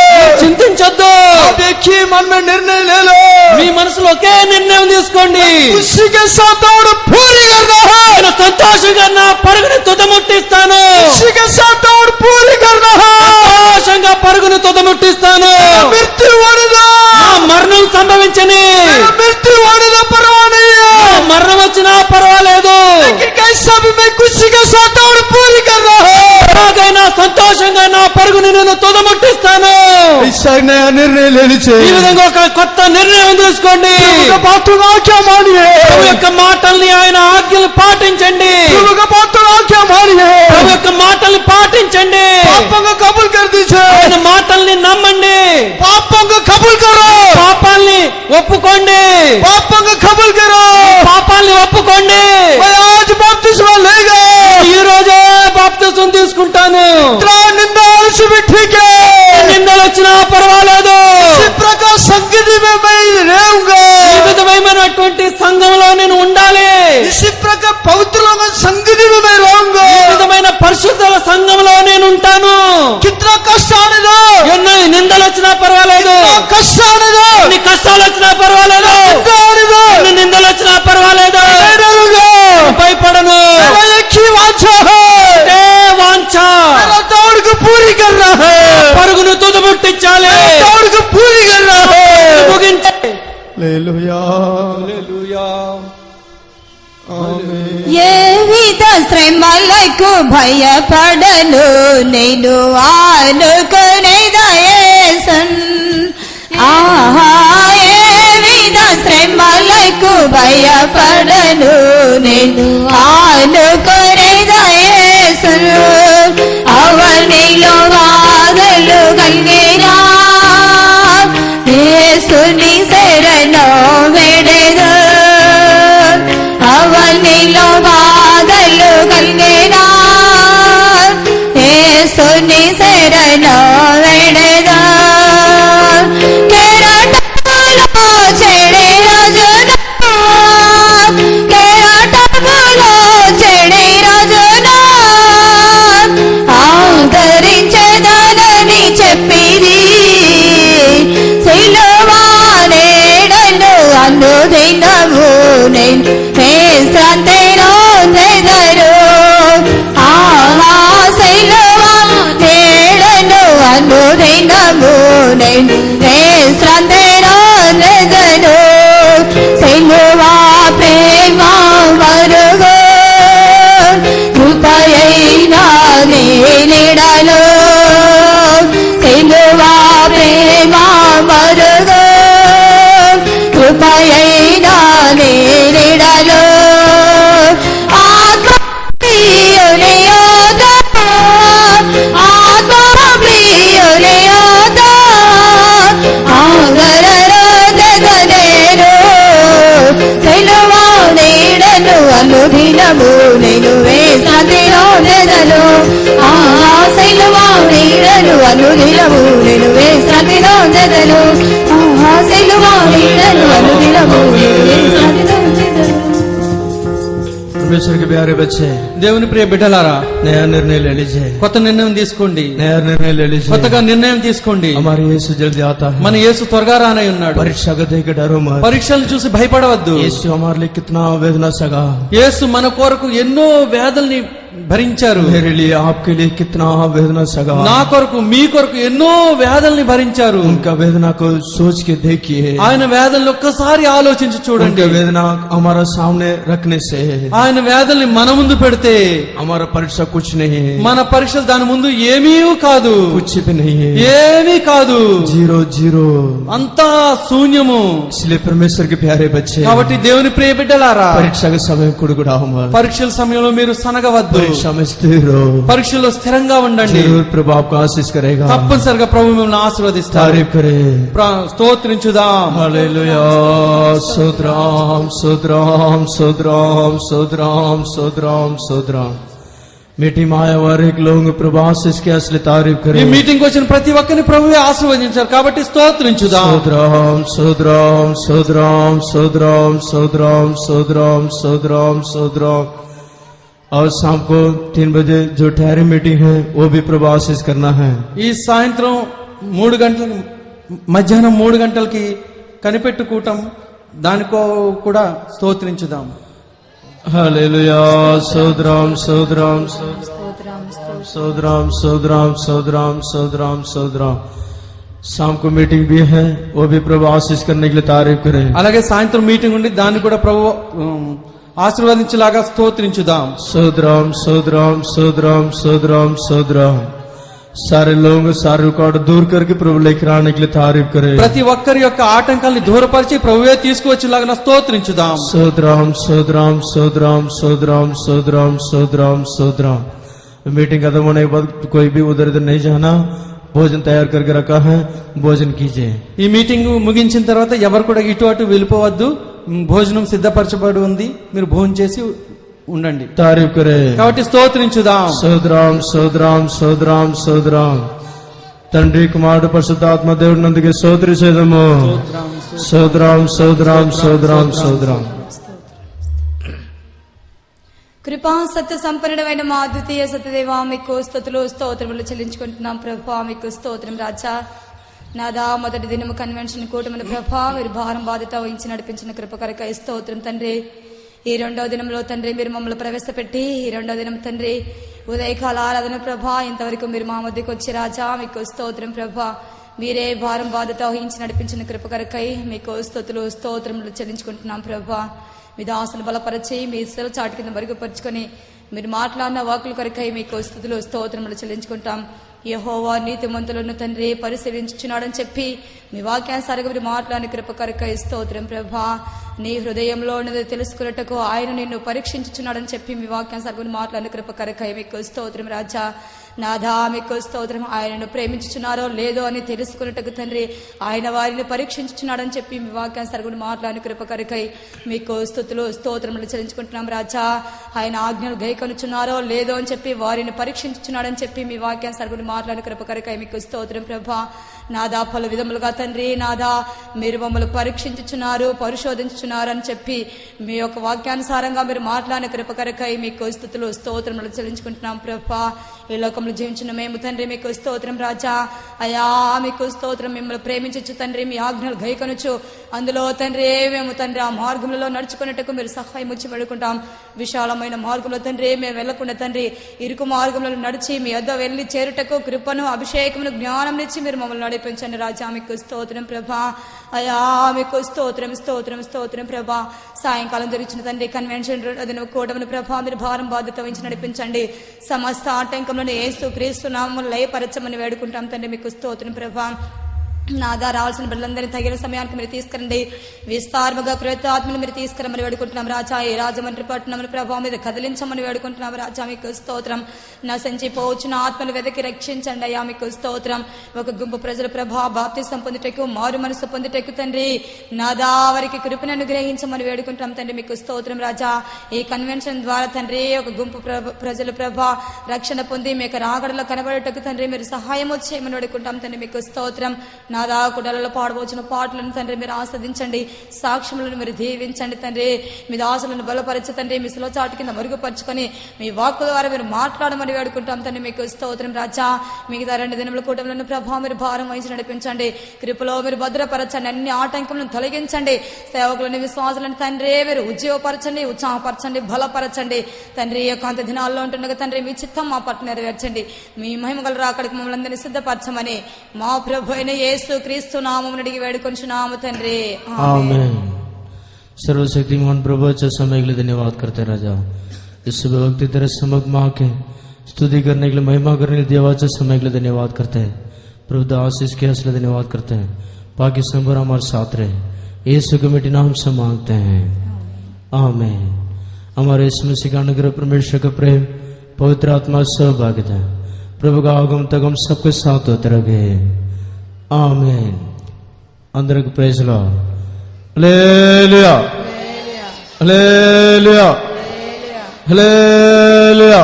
చింతించొద్దు. आप एक ही मन में निर्णय ले लो. మీ మనసులో ఒకే నిర్ణయం తీసుకోండి. उसी के साथ दौड़ पूरी करना है. నేను సంతోషంగా నా పరుగుని తుదముట్టిస్తాను. उसी के साथ दौड़ पूरी करना है. సంతోషంగా పరుగును తుదముట్టిస్తాను. मृत्यु होने दो. నా మరణం సంభవించని, मृत्यु होने दो, परवाह नहीं నా है. మరణం వచ్చినా పర్వాలేదు. लेकिन कैसा भी मैं खुशी के साथ दौड़ पूरी कर रहा हूँ. ఎలాగైనా సంతోషంగా నా పరుగుని నేను తుదముట్టిస్తాను. ऐसा नया निर्णय लेनी ఈ चाहिए. విధంగా ఒక కొత్త నిర్ణయం తీసుకోండి. प्रभु का बातों का क्या मानिए. ప్రభు యొక్క మాటల్ని ఆయన ఆజ్ఞలు పాటించండి. प्रभु का बातों का क्या मानिए. ప్రభు యొక్క మాటల్ని పాటించండి. पापों को कबूल कर दीजिए. ఆయన మాటల్ని నమ్మండి. पापों को कबूल करो. పాపాల్ని ఒప్పుకోండి. पापों को कबूल करो. పాపాల్ని ఒప్పుకోండి. मैं आज बपतिस्मा लेगा. ఈ రోజే బాప్తిసం తీసుకుంటాను. तेरा निंदा से भी ठीक है. నిందలు వచ్చినా పర్వాలేదు. इसी प्रकार संगति में मैं रहूंगा. ఈ విధమైనటువంటి సంఘంలో నేను ఉండాలి. इसी प्रकार पवित्र लोगों की संगति में मैं रहूंगा. ఈ విధమైన పరిశుద్ధుల సంఘంలో నేను ఉంటాను. कितना कष्ट आने दो. ఎన్ని నిందలు వచ్చినా పర్వాలేదు. कष्ट आने दो. ఎన్ని కష్టాలు వచ్చినా పర్వాలేదు. निंदा आने दो. ఎన్ని నిందలు వచ్చినా పర్వాలేదు. मैं रहूंगा. భయపడను. मेरा एक ही वांछा है. ఏ వాంఛ मेरा दौड़ को पूरी करना है. పరుగును తుదముట్టించాలి. मेरा दौड़ को पूरी करना है. ముగించాలి. हालेलुया. హల్లెలూయా. आमीन. ఏ విధ శ్రమలకు భయపడను నేను ఆనుకునేదయేసన్. ఆహా ఏ విధ శ్రమలకు భయపడను నేను ఆనుకునేదయేసన్. అవనిలో బాధలు కలిగినా దేవుని శరణ వెడదా కెరటములో చెడే రాజునా కెరటములో చెడే రాజునా ఆదరించదనని చెప్పిరి సిలువానేడను అనుదినము నేను విశ్రాంతిలో నెదరు సిలువానేడను అనుదినము నేను విశ్రాంతిలో నెదరు సిలువా ప్రేమ మరుగు కృపయైన నీడలో సిలువా ప్రేమ మరుగు కృపయైన నీడలో ఆత్మప్రియునియోదా ఆత్మప్రియునియోదా ఆదరరోదగనేను సిలువా నీడను అనుదినము నేను వేసతిలో నెదను సిలువా నీడను అనుదినము నేను వేసతిలో నెదను సిలువా నీడను అనుదినము నేను వేసతిలో నెదను. परमेश्वर के प्यारे बच्चे, దేవుని ప్రియ బిడ్డలారా, नया निर्णय ले लीजिए, కొత్త నిర్ణయం తీసుకోండి. नया निर्णय ले लीजिए. కొత్తగా నిర్ణయం తీసుకోండి. हमारे यीशु जल्दी आता है. మన యేసు త్వరగా రానై ఉన్నాడు. परीक्षा को देख के डरो मत. పరీక్షలు చూసి భయపడవద్దు. यीशु हमारे लिए कितना वेदना सगा, యేసు మన కొరకు ఎన్నో వేదల్ని భరించారు. मेरे लिए आपके लिए कितना वेदना सगा. నా కొరకు మీ కొరకు ఎన్నో వేదల్ని భరించారు. उनका वेदना को सोच के देखिए. ఆయన వేదనలు ఒక్కసారి ఆలోచించి చూడండి. उनका वेदना हमारा सामने रखने से ఆయన వేదల్ని మన ముందు పెడితే हमारा परीक्षा कुछ नहीं है, మన పరీక్షలు దాని ముందు ఏమీ కాదు, कुछ भी नहीं है, ఏమీ కాదు, जीरो जीरो. అంతా శూన్యము. इसलिए परमेश्वर के प्यारे बच्चे, కాబట్టి దేవుని ప్రియ బిడ్డలారా, परीक्षा के समय कुड़कुड़ाओ मत. పరీక్షల సమయంలో మీరు సనగవద్దు. परीक्षा में स्थिर रहो, పరీక్షల్లో స్థిరంగా ఉండండి. जरूर प्रभु आपको आशीष करेगा. తప్పనిసరిగా ప్రభు మిమ్మల్ని ఆశీర్వదిస్తారు. तारीफ करे. స్తోత్రించుదాం. हालेलुया. स्तोत्रम स्तोत्रम स्तोत्रम स्तोत्रम स्तोत्रम स्तोत्रम. मीठी माया वार एक लोग प्रभु आशीष के असली तारीफ ఈ करे. మీటింగ్ వచ్చిన ప్రతి ఒక్కరిని ప్రభువే ఆశీర్వదించారు. కాబట్టి స్తోత్రించుదాం. स्तोत्रम स्तोत्रम स्तोत्रम स्तोत्रम स्तोत्रम स्तोत्रम स्तोत्रम स्तोत्रम. और शाम को 3 बजे जो ठहरी मीटिंग है वो भी प्रभु आशीष करना है. ఈ సాయంత్రం 3 గంటలకి, మధ్యాహ్నం 3 గంటలకి కనిపెట్టు కూటం, దానికో కూడా స్తోత్రించుదాం. हालेलुया. स्तोत्रम स्तोत्रम स्तोत्रम स्तोत्रम स्तोत्रम स्तोत्रम स्तोत्रम. शाम को मीटिंग भी है, वो भी प्रभु आशीष करने के लिए तारीफ करें. అలాగే సాయంత్రం మీటింగ్ ఉండి దాన్ని కూడా ప్రభు ఆశీర్వదించేలాగా స్తోత్రించుదాం. स्तोत्रम स्तोत्रम स्तोत्रम स्तोत्रम स्तोत्रम. सारे लोग सारे रुकावट दूर करके प्रभु लेकर आने के लिए तारीफ करें. ప్రతి ఒక్కరి యొక్క ఆటంకాల్ని దూరపరిచి ప్రభువే తీసుకువచ్చేలాగా స్తోత్రించుదాం. स्तोत्रम स्तोत्रम स्तोत्रम स्तोत्रम स्तोत्रम स्तोत्रम स्तोत्रम. मीटिंग खत्म होने के बाद कोई भी उधर इधर नहीं जाना, भोजन तैयार करके रखा है, भोजन कीजिए. ఈ మీటింగ్ ముగించిన తర్వాత ఎవరు కూడా ఇటు అటు వెళ్ళిపోవద్దు. భోజనం సిద్ధపరచబడి ఉంది, మీరు భోజనం చేసి ఉండండి. तारीफ करें. కాబట్టి స్తోత్రించుదాం. स्तोत्रम स्तोत्रम स्तोत्रम स्तोत्रम. తండ్రి కుమారుడు పరిశుద్ధాత్మ దేవుడి నందుకే స్తోత్రి చేద్దాము. స్తోత్రం స్తోత్రం స్తోత్రం స్తోత్రం. కృపా సత్య సంపన్నుడమైన మా ద్వితీయ సత్యదేవా మీకు స్తుతులు స్తోత్రములు చెల్లించుకుంటున్నాం ప్రభా. మీకు స్తోత్రం రాజా. నాదా మొదటి దినము కన్వెన్షన్ కూటమిని ప్రభా మీరు భారం బాధ్యత వహించి నడిపించిన కృప కొరకై స్తోత్రం తండ్రి. ఈ 2వ దినంలో తండ్రి మీరు మమ్మల్ని ప్రవేశపెట్టి ఈ 2వ దినం తండ్రి ఉదయకాల ఆరాధన ప్రభా ఇంతవరకు మీరు మా మధ్యకు వచ్చి రాజా మీకు స్తోత్రం ప్రభా. మీరే భారం బాధ్యత వహించి నడిపించిన కృప కొరకై మీకు స్తుతులు స్తోత్రములు చెల్లించుకుంటున్నాం ప్రభా. మీ దాసును బలపరిచి మీ సెల చాటు కింద మరుగుపరుచుకొని మీరు మాట్లాడిన వాకుల కొరకై మీకు స్తుతులు స్తోత్రములు చెల్లించుకుంటాం. యెహోవా నీతిమంతులను తండ్రి పరిశీలించుచున్నాడని చెప్పి మీ వాక్యానుసారంగా మీరు మాట్లాడిన కృప కొరకై స్తోత్రం ప్రభా. నీ హృదయంలో ఉన్నది తెలుసుకున్నట్టుకు ఆయన నిన్ను పరీక్షించుచున్నాడని చెప్పి మీ వాక్యానుసారం మాట్లాడిన కృపకరకై మీకు స్తోత్రం రాజా. నాథా మీకు స్తోత్రం. ఆయనను ప్రేమించుచున్నారో లేదో అని తెలుసుకున్నట్టుకు తండ్రి ఆయన వారిని పరీక్షించుచున్నాడని చెప్పి మీ వాక్యానుసారం మాట్లాడిన కృపకరకై మీకు స్తుతులు స్తోత్రములు చెల్లించుకుంటున్నాం రాజా. ఆయన ఆజ్ఞలు గైకొనుచున్నారో లేదో అని చెప్పి వారిని పరీక్షించుచున్నాడని చెప్పి మీ వాక్యానుసారం మాట్లాడిన కృపకరకై మీకు స్తోత్రం ప్రభా. నాదా పలు విధములుగా తండ్రి నాదా మీరు మమ్మల్ని పరీక్షించుచున్నారు, పరిశోధించుచున్నారు అని చెప్పి మీ యొక్క వాక్యానుసారంగా మీరు మాట్లాడిన కృపకరకై మీకు స్తుతులు స్తోత్రములు చెల్లించుకుంటున్నాం ప్రభా. ఈ లోకంలో జీవించిన మేము తండ్రి మీకు స్తోత్రం రాజా. అయా మీకు స్తోత్రం. మిమ్మల్ని ప్రేమించచ్చు తండ్రి, మీ ఆజ్ఞలు గైకొనొచ్చు, అందులో తండ్రి మేము తండ్రి ఆ మార్గంలో నడుచుకున్నట్టుకు మీరు సహాయం వచ్చి పెడుకుంటాం. విశాలమైన మార్గంలో తండ్రి మేము వెళ్లకుండా తండ్రి ఇరుకు మార్గంలో నడిచి మీ వద్ద వెళ్లి చేరుటకు కృపను అభిషేకమును జ్ఞానం ఇచ్చి మీరు మమ్మల్ని నడిపించండి రాజా. మీకు స్తోత్రం ప్రభా. అయా మీకు స్తోత్రం స్తోత్రం స్తోత్రం ప్రభా. సాయంకాలం జరిచిన తండ్రి కన్వెన్షన్ కూటమిని ప్రభా మీరు భారం బాధ్యత వహించి నడిపించండి. సమస్త ఆటంకంలో యేసు క్రీస్తు నామములో లయపరచమని వేడుకుంటాం తండ్రి. మీకు స్తోత్రం ప్రభా. నాదా రావాల్సిన బిడ్డలందరినీ తగిన సమయానికి మీరు తీసుకురండి. విస్తారముగా కృతాత్మలు మీరు తీసుకురమని వేడుకుంటున్నాం రాజా. ఈ రాజమండ్రి పట్టణం ప్రభావం మీద కదిలించమని వేడుకుంటున్నాం రాజా. మీకు స్తోత్రం. నశించి పోవచ్చిన ఆత్మలు వెదకి రక్షించండి అయ్యా. మీకు స్తోత్రం. ఒక గుంపు ప్రజల ప్రభా బాప్తిసం పొందుటకు మారు మనసు పొందుటకు తండ్రి నాదా వారికి కృపను అనుగ్రహించమని వేడుకుంటున్నాం తండ్రి. మీకు స్తోత్రం రాజా. ఈ కన్వెన్షన్ ద్వారా తండ్రి ఒక గుంపు ప్రజల ప్రభా రక్షణ పొంది మీకు రాగడలో కనబడటకు తండ్రి మీరు సహాయం వచ్చేయమని వేడుకుంటాం తండ్రి. మీకు స్తోత్రం. నాదా కుడలలో పాడవచ్చిన పాటలను తండ్రి మీరు ఆస్వాదించండి. సాక్ష్యములను మీరు దీవించండి తండ్రి. మీ దాసులను బలపరచ తండ్రి. మీ సులచాటు కింద మరుగుపరుచుకొని మీ వాక్కు ద్వారా మీరు మాట్లాడమని వేడుకుంటాం తండ్రి. మీకు స్తోత్రం రాజా. మిగతా 2 దినముల కూటములను ప్రభావం మీరు భారం వహించి నడిపించండి. కృపలో మీరు భద్రపరచండి. అన్ని ఆటంకములను తొలగించండి. సేవకులను విశ్వాసులను తండ్రి మీరు ఉజ్జీవపరచండి, ఉత్సాహపరచండి, బలపరచండి తండ్రి. ఈ యొక్క అంత దినాల్లో ఉంటుండగా తండ్రి మీ చిత్తం మా పట్ల నెరవేర్చండి. మీ మహిమగల రాకడికి మమ్మల్ని అందరినీ సిద్ధపరచమని మా ప్రభు అయిన యేసు క్రీస్తు నామమున అడిగి వేడుకొంచున్నాము తండ్రి. आमीन। सर्वशक्तिमान प्रभु अच्छा समय के लिए धन्यवाद करते हैं राजा। इस सुबह वक्त तेरे समक्ष मां के स्तुति करने के लिए, महिमा करने के लिए देवा अच्छा समय के लिए धन्यवाद करते हैं प्रभु। आशीष के हौसले धन्यवाद करते हैं। बाकी संबर हमारे साथ रहे, यीशु के मिट्टी नाम से मांगते हैं, आमीन। हमारे इस मसीह का अनुग्रह, परमेश्वर का प्रेम, पवित्र आत्मा सहभागिता प्रभु का आगम तक हम सबके साथ होते रहे, ఆమేన్. అందరికి ప్రైజ్ లార్డ్. హల్లెలూయా హల్లెలూయా హల్లెలూయా.